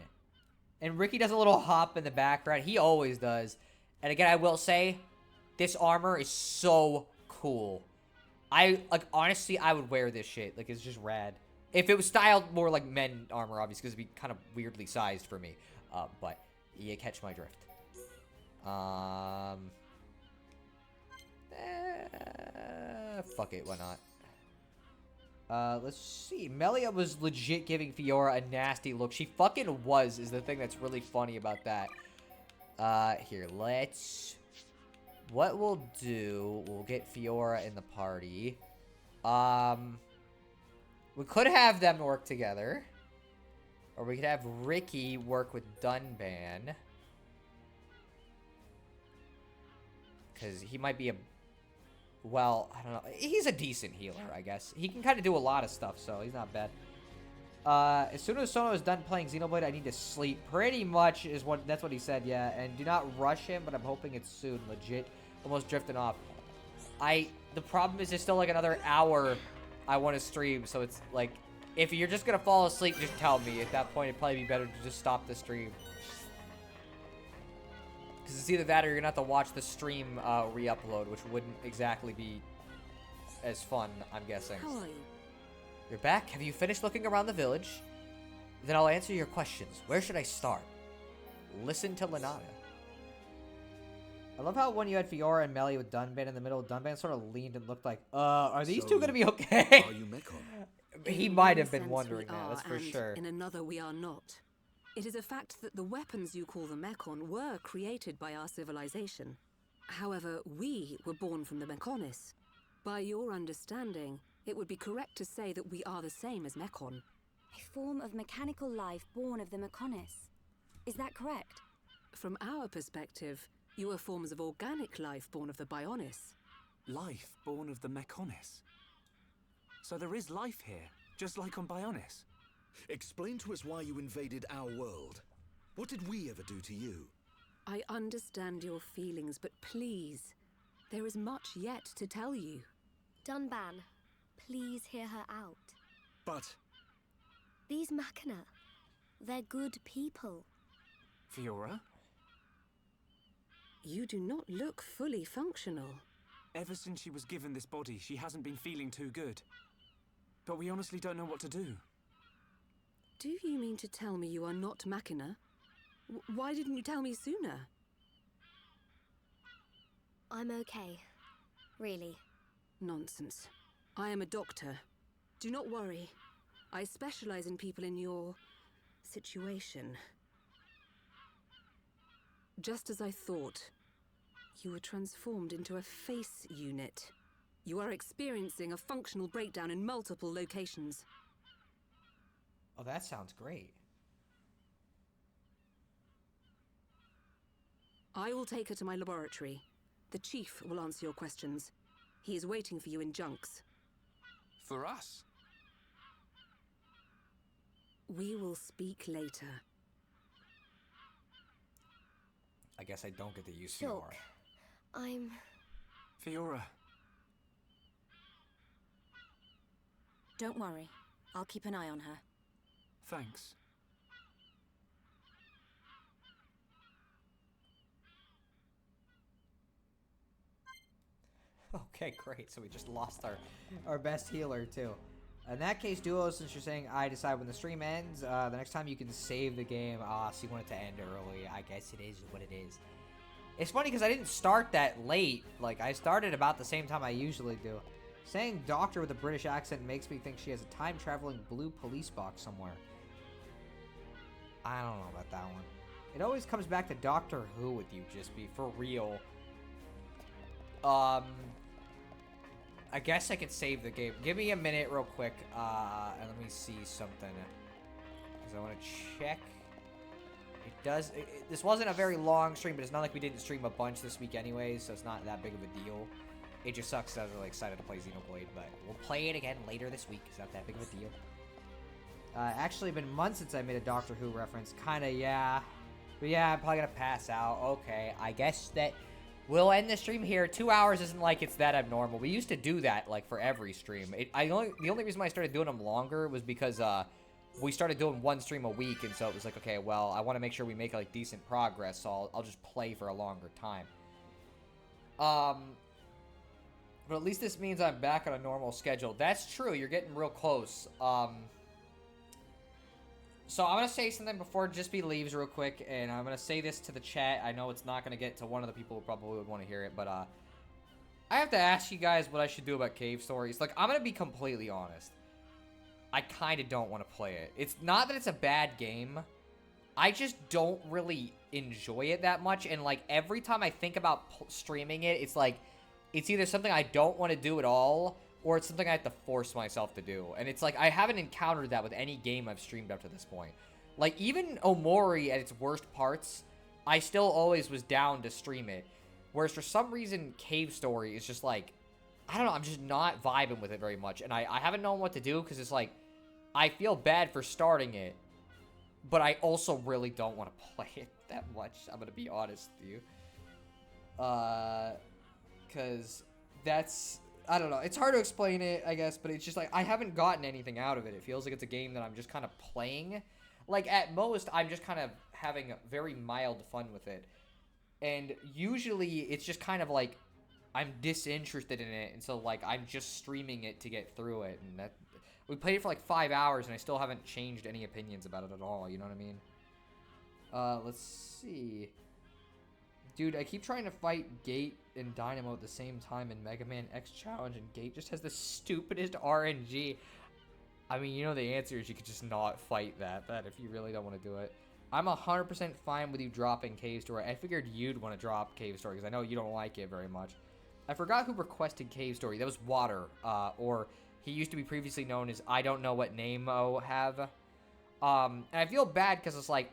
And Ricky does a little hop in the background. He always does. And again, I will say, this armor is so cool. Honestly, I would wear this shit. Like, it's just rad. If it was styled more like men armor, obviously, because it'd be kind of weirdly sized for me. But, you catch my drift. Fuck it, why not? Let's see. Melia was legit giving Fiora a nasty look. She fucking was, is the thing that's really funny about that. Here, what we'll do, we'll get Fiora in the party. We could have them work together. Or we could have Ricky work with Dunban. Because he might be well, I don't know. He's a decent healer, I guess. He can kind of do a lot of stuff, so he's not bad. As soon as Sono is done playing Xenoblade, I need to sleep. Pretty much that's what he said, yeah. And do not rush him, but I'm hoping it's soon. Legit. Almost drifting off. The problem is there's still like another hour I want to stream, so it's like, if you're just gonna fall asleep, just tell me. At that point, it'd probably be better to just stop the stream. Because it's either that or you're gonna have to watch the stream re-upload, which wouldn't exactly be as fun, I'm guessing. How are you? You're back? Have you finished looking around the village? Then I'll answer your questions. Where should I start? Listen to Lenata. I love how when you had Fiora and Melia with Dunban in the middle, Dunban sort of leaned and looked like, are these two gonna be okay? Are you Mekon? He might have been wondering that, that's for sure. In another, we are not. It is a fact that the weapons you call the Mekon were created by our civilization. However, we were born from the Mekonis. By your understanding, it would be correct to say that we are the same as Mekon. A form of mechanical life born of the Mekonis. Is that correct? From our perspective, you are forms of organic life born of the Bionis. Life born of the Mekonis? So there is life here, just like on Bionis? Explain to us why you invaded our world. What did we ever do to you? I understand your feelings, but please, there is much yet to tell you. Dunban, please hear her out. But... These Machina, they're good people. Fiora? You do not look fully functional. Ever since she was given this body, she hasn't been feeling too good. But we honestly don't know what to do. Do you mean to tell me you are not Machina? Why didn't you tell me sooner? I'm okay. Really. Nonsense. I am a doctor. Do not worry. I specialize in people in your situation. Just as I thought, you were transformed into a face unit. You are experiencing a functional breakdown in multiple locations. Oh, that sounds great. I will take her to my laboratory. The Chief will answer your questions. He is waiting for you in Junks. For us? We will speak later. I guess I don't get to use Shulk, Fiora. I'm... Fiora. Don't worry. I'll keep an eye on her. Thanks. Okay, great. So we just lost our best healer, too. In that case, Duo, since you're saying I decide when the stream ends, the next time you can save the game. So you want it to end early. I guess it is what it is. It's funny because I didn't start that late. Like, I started about the same time I usually do. Saying doctor with a British accent makes me think she has a time-traveling blue police box somewhere. I don't know about that one. It always comes back to Doctor Who with you, just be for real. I guess I could save the game. Give me a minute real quick, and let me see something. Because I want to check. It does... this wasn't a very long stream, but it's not like we didn't stream a bunch this week anyways, so it's not that big of a deal. It just sucks that I was really excited to play Xenoblade, but we'll play it again later this week. It's not that big of a deal. Actually, been months since I made a Doctor Who reference. Kinda, yeah. But yeah, I'm probably gonna pass out. Okay, I guess that... we'll end the stream here. 2 hours isn't like it's that abnormal. We used to do that, like, for every stream. The only reason why I started doing them longer was because, we started doing one stream a week, and so it was like, okay, well, I want to make sure we make, like, decent progress, so I'll just play for a longer time. But at least this means I'm back on a normal schedule. That's true. You're getting real close. So I'm going to say something before Jispy leaves real quick, and I'm going to say this to the chat. I know it's not going to get to one of the people who probably would want to hear it, but I have to ask you guys what I should do about cave stories. Like, I'm going to be completely honest. I kind of don't want to play it. It's not that it's a bad game. I just don't really enjoy it that much, and, like, every time I think about streaming it, it's like, it's either something I don't want to do at all, or it's something I have to force myself to do. And it's like, I haven't encountered that with any game I've streamed up to this point. Like, even Omori at its worst parts, I still always was down to stream it. Whereas for some reason, Cave Story is just like, I don't know, I'm just not vibing with it very much. And I haven't known what to do, because it's like, I feel bad for starting it, but I also really don't want to play it that much. I'm going to be honest with you. Because that's... I don't know. It's hard to explain it, I guess, but it's just like, I haven't gotten anything out of it. It feels like it's a game that I'm just kind of playing. Like, at most, I'm just kind of having very mild fun with it. And usually, it's just kind of like, I'm disinterested in it, and so, like, I'm just streaming it to get through it. And that... we played it for, like, 5 hours, and I still haven't changed any opinions about it at all, you know what I mean? Let's see... dude, I keep trying to fight Gate and Dynamo at the same time in Mega Man X Challenge, and Gate just has the stupidest RNG. I mean, you know the answer is you could just not fight that if you really don't want to do it. I'm 100% fine with you dropping Cave Story. I figured you'd want to drop Cave Story, because I know you don't like it very much. I forgot who requested Cave Story. That was Water, or he used to be previously known as I don't know what name O have. And I feel bad, because it's like,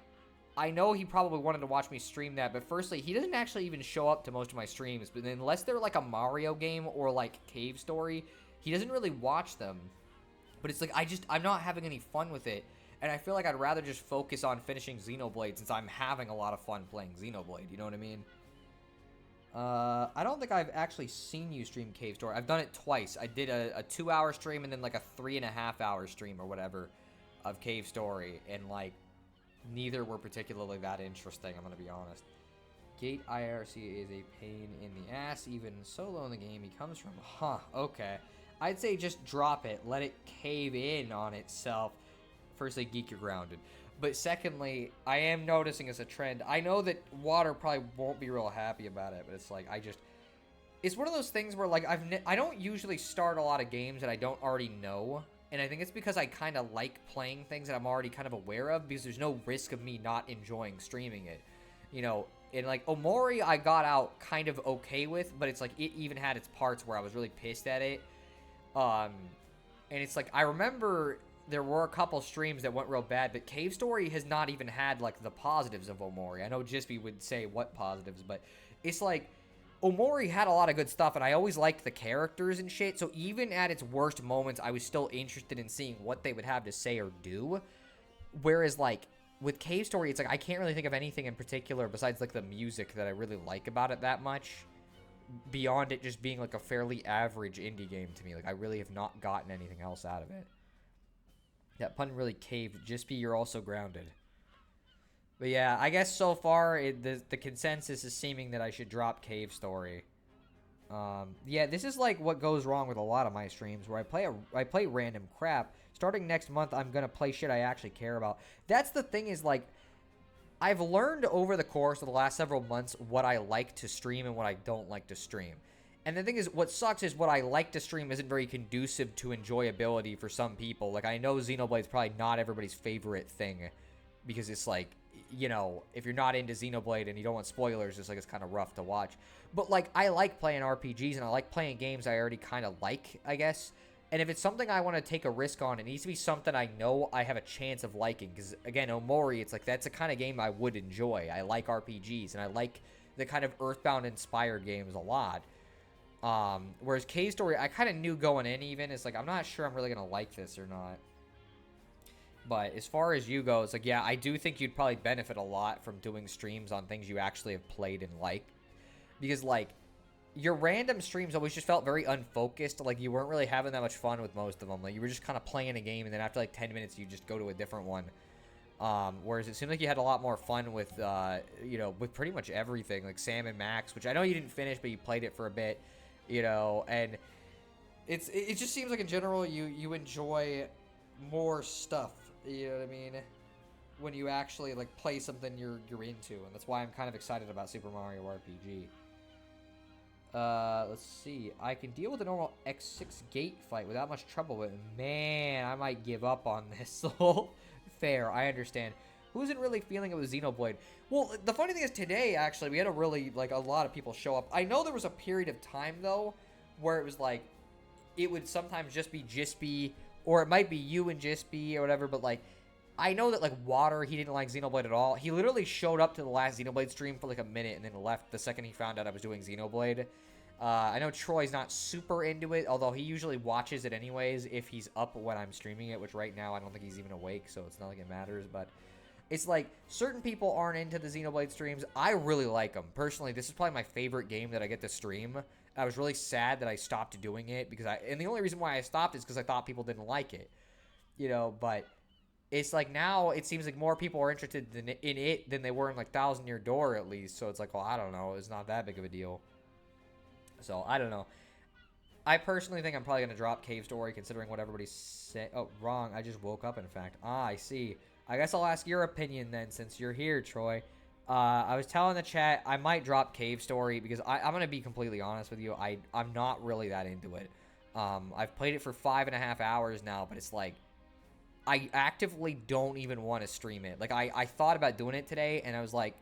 I know he probably wanted to watch me stream that, but firstly, he doesn't actually even show up to most of my streams, but unless they're like a Mario game or like Cave Story, he doesn't really watch them. But it's like, I'm not having any fun with it, and I feel like I'd rather just focus on finishing Xenoblade since I'm having a lot of fun playing Xenoblade, you know what I mean? I don't think I've actually seen you stream Cave Story. I've done it twice. I did a 2-hour stream and then like a 3.5-hour stream or whatever of Cave Story, and like, neither were particularly that interesting, I'm gonna be honest. Gate IRC is a pain in the ass, even solo in the game he comes from. Huh, okay. I'd say just drop it, let it cave in on itself. Firstly, Geek, you're grounded. But secondly, I am noticing as a trend. I know that Water probably won't be real happy about it, but it's like, it's one of those things where like, I don't usually start a lot of games that I don't already know. And I think it's because I kind of like playing things that I'm already kind of aware of, because there's no risk of me not enjoying streaming it. You know, and like Omori I got out kind of okay with, but it's like it even had its parts where I was really pissed at it. And it's like, I remember there were a couple streams that went real bad, but Cave Story has not even had like the positives of Omori. I know Jispy would say what positives, but it's like, Omori had a lot of good stuff, and I always liked the characters and shit, so even at its worst moments, I was still interested in seeing what they would have to say or do. Whereas, like, with Cave Story, it's like I can't really think of anything in particular besides like the music that I really like about it that much. Beyond it just being like a fairly average indie game to me. Like I really have not gotten anything else out of it. That pun really caved. Just be you're also grounded. But yeah, I guess so far the consensus is seeming that I should drop Cave Story. Yeah, this is like what goes wrong with a lot of my streams where I play random crap. Starting next month, I'm gonna play shit I actually care about. That's the thing is like, I've learned over the course of the last several months what I like to stream and what I don't like to stream. And the thing is, what sucks is what I like to stream isn't very conducive to enjoyability for some people. Like, I know Xenoblade's probably not everybody's favorite thing because it's like, you know, if you're not into Xenoblade and you don't want spoilers, it's like it's kind of rough to watch. But like, I like playing RPGs and I like playing games I already kind of like, I guess. And if it's something I want to take a risk on, it needs to be something I know I have a chance of liking. Because, again, Omori, it's like, that's the kind of game I would enjoy. I like RPGs, and I like the kind of Earthbound-inspired games a lot. Whereas Cave Story, I kind of knew going in even. It's like, I'm not sure I'm really going to like this or not. But as far as you go, it's like, yeah, I do think you'd probably benefit a lot from doing streams on things you actually have played and like. Because, like, your random streams always just felt very unfocused. Like, you weren't really having that much fun with most of them. Like, you were just kind of playing a game, and then after, like, 10 minutes, you just go to a different one. Whereas it seemed like you had a lot more fun with, you know, with pretty much everything. Like, Sam and Max, which I know you didn't finish, but you played it for a bit, you know. And it just seems like, in general, you enjoy more stuff, you know what I mean? When you actually, like, play something you're into. And that's why I'm kind of excited about Super Mario RPG. Let's see. I can deal with a normal X6 gate fight without much trouble, but man, I might give up on this. Fair, I understand. Who isn't really feeling it with Xenoblade? Well, the funny thing is today, actually, we had a really, like, a lot of people show up. I know there was a period of time, though, where it was, like, it would sometimes just be, or it might be you and Jispy or whatever, but, like, I know that, like, Water, he didn't like Xenoblade at all. He literally showed up to the last Xenoblade stream for, like, a minute and then left the second he found out I was doing Xenoblade. I know Troy's not super into it, although he usually watches it anyways if he's up when I'm streaming it, which right now I don't think he's even awake, so it's not like it matters, but it's like, certain people aren't into the Xenoblade streams. I really like them. Personally, this is probably my favorite game that I get to stream. I was really sad that I stopped doing it, because and the only reason why I stopped is because I thought people didn't like it, you know, but it's like now it seems like more people are interested in it than they were in, like, Thousand Year Door, at least, so it's like, well, I don't know, it's not that big of a deal. So, I don't know. I personally think I'm probably going to drop Cave Story, considering what everybody's saying. Oh, wrong. I just woke up, in fact. Ah, I see. I guess I'll ask your opinion then, since you're here, Troy. I was telling the chat I might drop Cave Story, because I'm going to be completely honest with you. I'm not really that into it. I've played it for 5.5 hours now, but it's like, I actively don't even want to stream it. Like, I thought about doing it today, and I was like,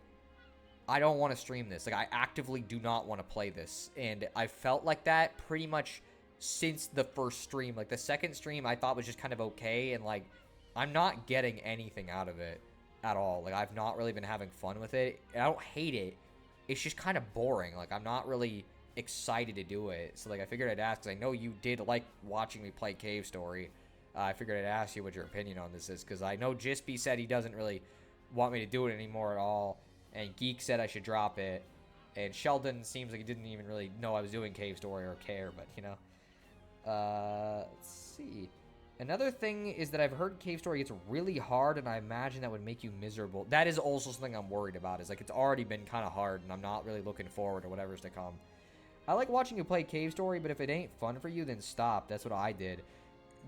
I don't want to stream this. Like, I actively do not want to play this. And I felt like that pretty much since the first stream. Like, the second stream I thought was just kind of okay. And, like, I'm not getting anything out of it at all. Like, I've not really been having fun with it. And I don't hate it. It's just kind of boring. Like, I'm not really excited to do it. So, like, I figured I'd ask, because I know you did like watching me play Cave Story. I figured I'd ask you what your opinion on this is, because I know Jispy said he doesn't really want me to do it anymore at all. And Geek said I should drop it. And Sheldon seems like he didn't even really know I was doing Cave Story or care, but, you know. Let's see. Another thing is that I've heard Cave Story gets really hard, and I imagine that would make you miserable. That is also something I'm worried about. Is like, it's already been kind of hard, and I'm not really looking forward to whatever's to come. I like watching you play Cave Story, but if it ain't fun for you, then stop. That's what I did.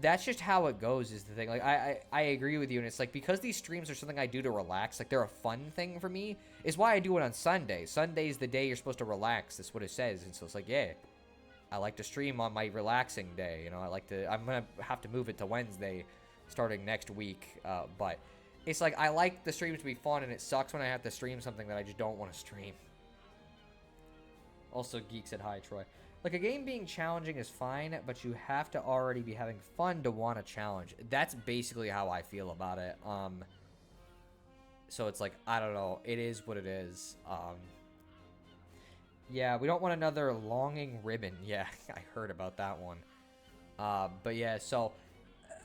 That's just how it goes, is the thing. Like, I agree with you, and it's like, because these streams are something I do to relax, like, they're a fun thing for me, is why I do it on Sunday. Sunday's the day you're supposed to relax. That's what it says. And so it's like, yeah, I like to stream on my relaxing day, you know. I'm gonna have to move it to Wednesday starting next week, but it's like, I like the streams to be fun, and it sucks when I have to stream something that I just don't want to stream. Also, Geek said hi, Troy. Like, a game being challenging is fine, but you have to already be having fun to want a challenge. That's basically how I feel about it. So it's like, I don't know. It is what it is. Yeah, we don't want another longing ribbon. Yeah, I heard about that one. But yeah, so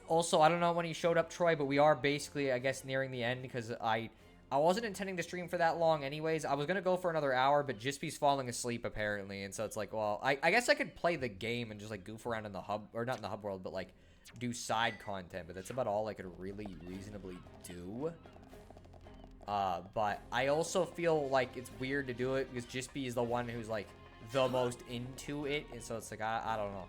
Also, I don't know when he showed up, Troy, but we are basically, I guess, nearing the end because I wasn't intending to stream for that long anyways. I was going to go for another hour, but Jispy's falling asleep apparently. And so it's like, well, I guess I could play the game and just like goof around in the hub, or not in the hub world, but like do side content. But that's about all I could really reasonably do. But I also feel like it's weird to do it because Jispy is the one who's like the most into it. And so it's like, I don't know.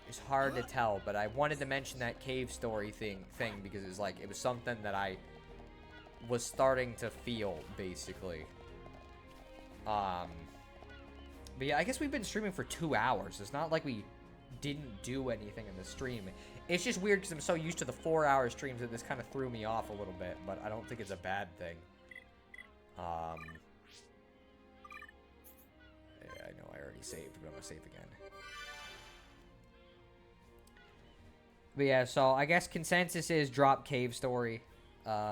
It's hard to tell, but I wanted to mention that cave story thing because it's like, it was something that I was starting to feel, basically. But yeah, I guess we've been streaming for 2 hours. It's not like we didn't do anything in the stream. It's just weird because I'm so used to the 4-hour streams that this kind of threw me off a little bit, but I don't think it's a bad thing. Yeah, I know I already saved, but I'm gonna save again. But yeah, so I guess consensus is drop cave story,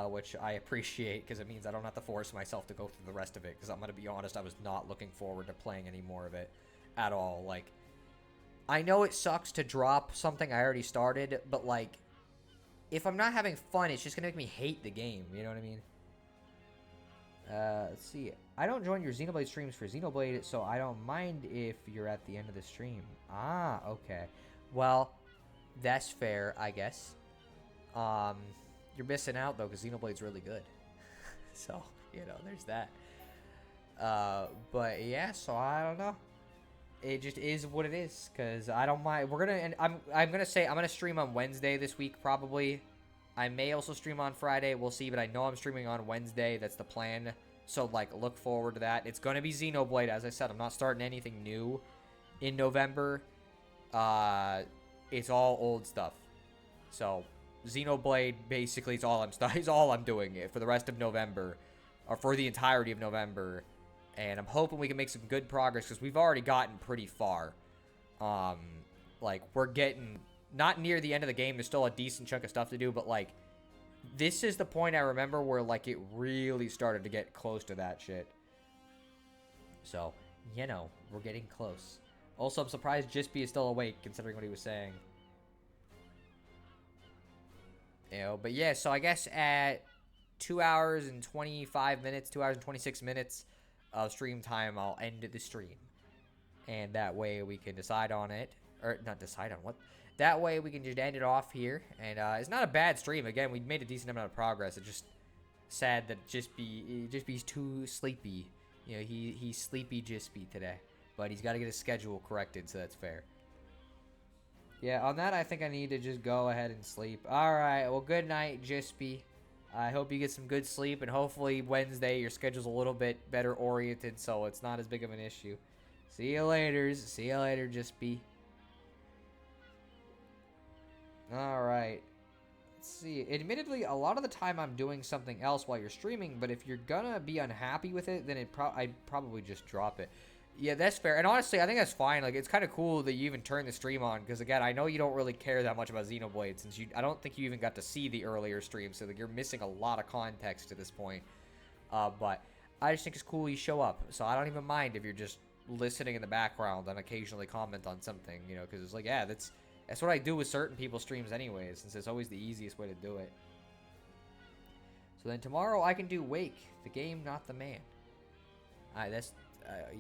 which I appreciate because it means I don't have to force myself to go through the rest of it. Because I'm going to be honest, I was not looking forward to playing any more of it at all. Like, I know it sucks to drop something I already started, but like, if I'm not having fun, it's just going to make me hate the game. You know what I mean? Let's see. I don't join your Xenoblade streams for Xenoblade, so I don't mind if you're at the end of the stream. Ah, okay. Well, that's fair, I guess. You're missing out, though, because Xenoblade's really good. So, you know, there's that. But, yeah, so I don't know. It just is what it is, because I don't mind. We're gonna, and I'm gonna say, I'm gonna stream on Wednesday this week, probably. I may also stream on Friday, we'll see, but I know I'm streaming on Wednesday, that's the plan. So, like, look forward to that. It's gonna be Xenoblade, as I said, I'm not starting anything new in November. It's all old stuff. So, Xenoblade basically is all I'm doing for the rest of November, or for the entirety of November. And I'm hoping we can make some good progress because we've already gotten pretty far. Like, we're getting not near the end of the game. There's still a decent chunk of stuff to do, but like, this is the point I remember where like it really started to get close to that shit. So, you know, we're getting close. Also, I'm surprised Jispy is still awake, considering what he was saying. You know, but yeah, so I guess at 2 hours and 25 minutes, 2 hours and 26 minutes of stream time, I'll end the stream. And that way we can decide on it. Or, not decide on what. That way we can just end it off here. And it's not a bad stream. Again, we made a decent amount of progress. It's just sad that Jispy's too sleepy. You know, he's sleepy Jispy today. But he's got to get his schedule corrected, so that's fair. Yeah, on that, I think I need to just go ahead and sleep. Alright, well, good night, Jispy. I hope you get some good sleep, and hopefully Wednesday your schedule's a little bit better oriented, so it's not as big of an issue. See you later. See you later, Jispy. Alright. Let's see. Admittedly, a lot of the time I'm doing something else while you're streaming, but if you're gonna be unhappy with it, then I'd probably just drop it. Yeah, that's fair. And honestly, I think that's fine. Like, it's kind of cool that you even turn the stream on. Because, again, I know you don't really care that much about Xenoblade. Since I don't think you even got to see the earlier stream. So, like, you're missing a lot of context at this point. But I just think it's cool you show up. So, I don't even mind if you're just listening in the background and occasionally comment on something. You know, because it's like, yeah, that's what I do with certain people's streams anyways. Since it's always the easiest way to do it. So, then tomorrow I can do Wake. The game, not the man. That's...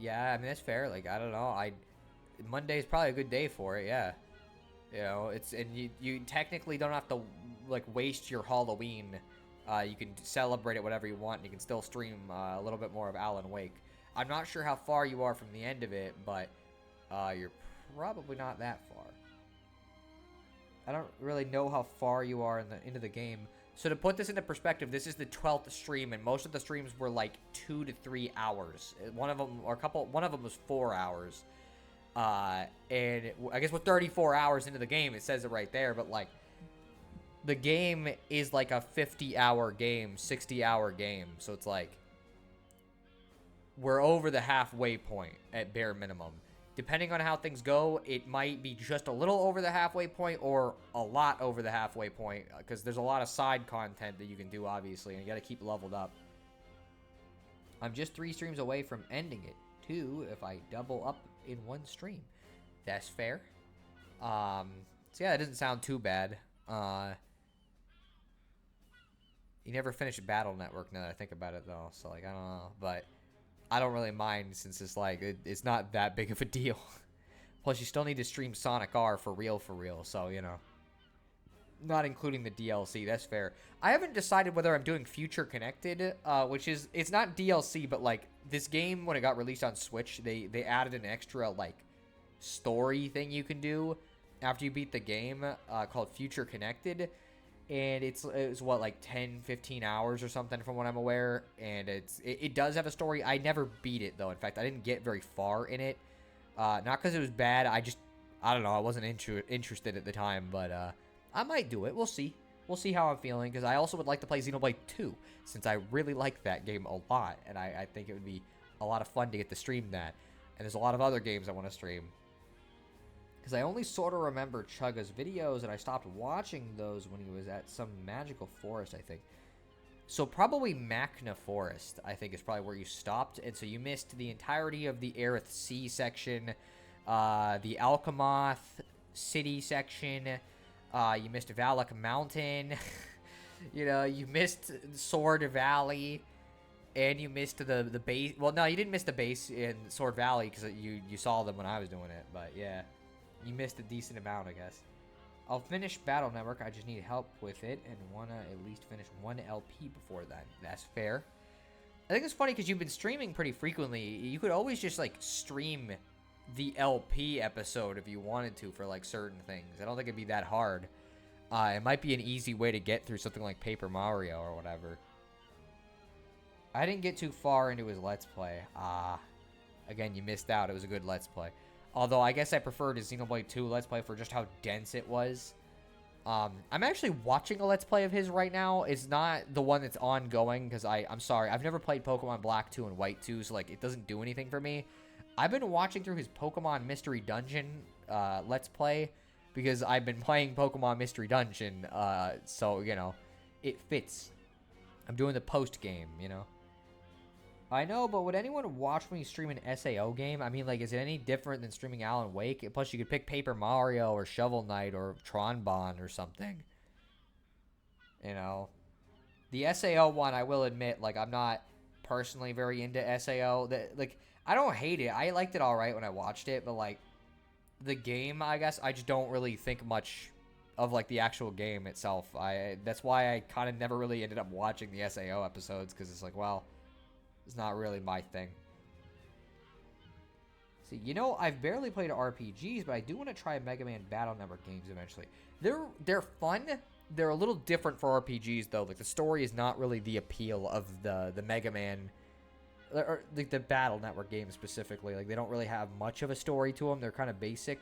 yeah, I mean, that's fair. Like, I don't know. Monday is probably a good day for it, yeah. You know, and you technically don't have to, like, waste your Halloween. You can celebrate it whatever you want. You can still stream a little bit more of Alan Wake. I'm not sure how far you are from the end of it, but you're probably not that far. I don't really know how far you are into the game. So to put this into perspective, this is the 12th stream, and most of the streams were like 2 to 3 hours. One of them was 4 hours. And I guess we're 34 hours into the game. It says it right there, but like, the game is like a 50-hour game, 60-hour game. So it's like, we're over the halfway point at bare minimum. Depending on how things go, it might be just a little over the halfway point or a lot over the halfway point, because there's a lot of side content that you can do, obviously, and you got to keep leveled up. I'm just 3 streams away from ending it, too, if I double up in one stream. That's fair. So yeah, it doesn't sound too bad. You never finished Battle Network now that I think about it, though. So, like, I don't know. But I don't really mind since it's, like, it's not that big of a deal. Plus, you still need to stream Sonic R for real. So, you know. Not including the DLC. That's fair. I haven't decided whether I'm doing Future Connected, which is... It's not DLC, but, like, this game, when it got released on Switch, they added an extra, like, story thing you can do after you beat the game called Future Connected. And it's what, like 10-15 hours or something from what I'm aware, and it does have a story. I never beat it though. In fact, I didn't get very far in it, not because it was bad. I don't know, I wasn't interested at the time, but I might do it. We'll see how I'm feeling, because I also would like to play Xenoblade 2 since I really like that game a lot, and I think it would be a lot of fun to get to stream that. And there's a lot of other games I want to stream. Because I only sort of remember Chugga's videos, and I stopped watching those when he was at some magical forest, I think. So probably Machna Forest, I think, is probably where you stopped. And so you missed the entirety of the Aerith Sea section, the Alchemoth City section, you missed Valak Mountain, you know, you missed Sword Valley, and you missed the base. Well, no, you didn't miss the base in Sword Valley, because you saw them when I was doing it, but yeah. You missed a decent amount, I guess. I'll finish Battle Network. I just need help with it and want to at least finish one LP before that. That's fair. I think it's funny because you've been streaming pretty frequently. You could always just, like, stream the LP episode if you wanted to for, like, certain things. I don't think it'd be that hard. It might be an easy way to get through something like Paper Mario or whatever. I didn't get too far into his Let's Play. Again, you missed out. It was a good Let's Play. Although, I guess I preferred his Xenoblade 2 Let's Play for just how dense it was. I'm actually watching a Let's Play of his right now. It's not the one that's ongoing, because I'm sorry. I've never played Pokemon Black 2 and White 2, so, like, it doesn't do anything for me. I've been watching through his Pokemon Mystery Dungeon Let's Play, because I've been playing Pokemon Mystery Dungeon, so, you know, it fits. I'm doing the post-game, you know? I know, but would anyone watch when you stream an SAO game? I mean, like, is it any different than streaming Alan Wake? Plus, you could pick Paper Mario or Shovel Knight or Tron Bon or something. You know? The SAO one, I will admit, like, I'm not personally very into SAO. Like, I don't hate it. I liked it alright when I watched it, but, like, the game, I guess, I just don't really think much of, like, the actual game itself. That's why I kind of never really ended up watching the SAO episodes, because it's like, well... It's not really my thing. See, you know, I've barely played RPGs, but I do want to try Mega Man Battle Network games eventually. They're fun. They're a little different for RPGs, though. Like, the story is not really the appeal of the Mega Man... Or like the Battle Network games specifically. Like, they don't really have much of a story to them. They're kind of basic.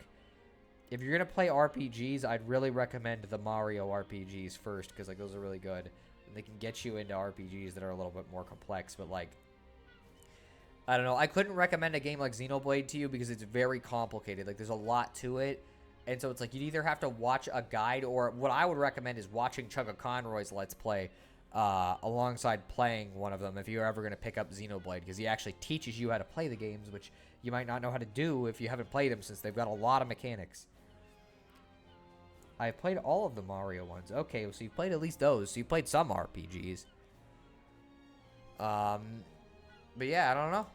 If you're going to play RPGs, I'd really recommend the Mario RPGs first, because, like, those are really good. And they can get you into RPGs that are a little bit more complex, but, like... I don't know. I couldn't recommend a game like Xenoblade to you because it's very complicated. Like, there's a lot to it. And so it's like you'd either have to watch a guide, or what I would recommend is watching Chugga Conroy's Let's Play alongside playing one of them if you're ever going to pick up Xenoblade, because he actually teaches you how to play the games, which you might not know how to do if you haven't played them, since they've got a lot of mechanics. I've played all of the Mario ones. Okay, so you played at least those. So you played some RPGs. But yeah, I don't know.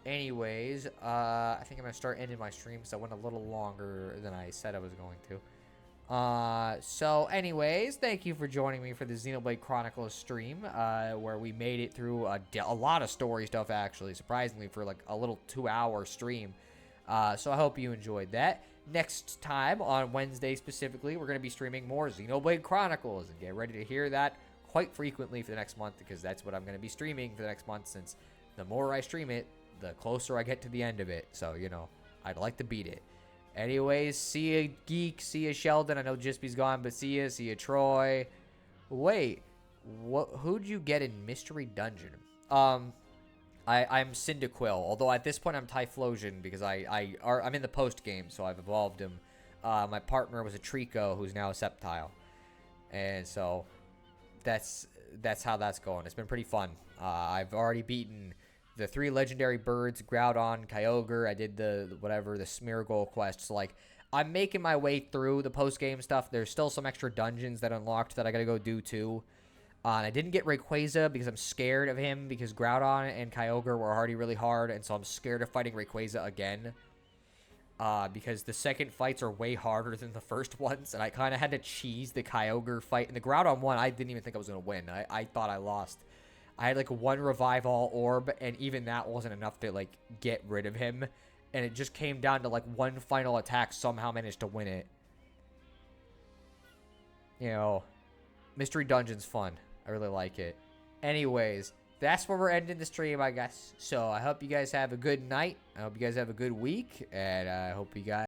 Anyways, I think I'm going to start ending my stream because I went a little longer than I said I was going to. So anyways, thank you for joining me for the Xenoblade Chronicles stream, where we made it through a lot of story stuff, actually, surprisingly, for like a little 2-hour stream. So I hope you enjoyed that. Next time, on Wednesday specifically, we're going to be streaming more Xenoblade Chronicles, and get ready to hear that quite frequently for the next month, because that's what I'm going to be streaming for the next month, since the more I stream it, the closer I get to the end of it. So, you know, I'd like to beat it. Anyways, see ya, Geek. See ya, Sheldon. I know Jispy's gone, but see ya. See ya, Troy. Wait, who'd you get in Mystery Dungeon? I'm Cyndaquil, although at this point I'm Typhlosion, because I'm in the post game, so I've evolved him. My partner was a Trico, who's now a Sceptile, and so that's how that's going. It's been pretty fun. I've already beaten the 3 legendary birds, Groudon, Kyogre. I did the Smeargle quest. So, like, I'm making my way through the post-game stuff. There's still some extra dungeons that unlocked that I gotta go do too. And I didn't get Rayquaza because I'm scared of him because Groudon and Kyogre were already really hard, and so I'm scared of fighting Rayquaza again. Because the second fights are way harder than the first ones, and I kind of had to cheese the Kyogre fight. And the Groudon one, I didn't even think I was going to win. I thought I lost. I had like one Revive All Orb, and even that wasn't enough to like get rid of him. And it just came down to like one final attack, somehow managed to win it. You know, Mystery Dungeon's fun. I really like it. Anyways, that's where we're ending the stream, I guess. So I hope you guys have a good night. I hope you guys have a good week. And I hope you guys...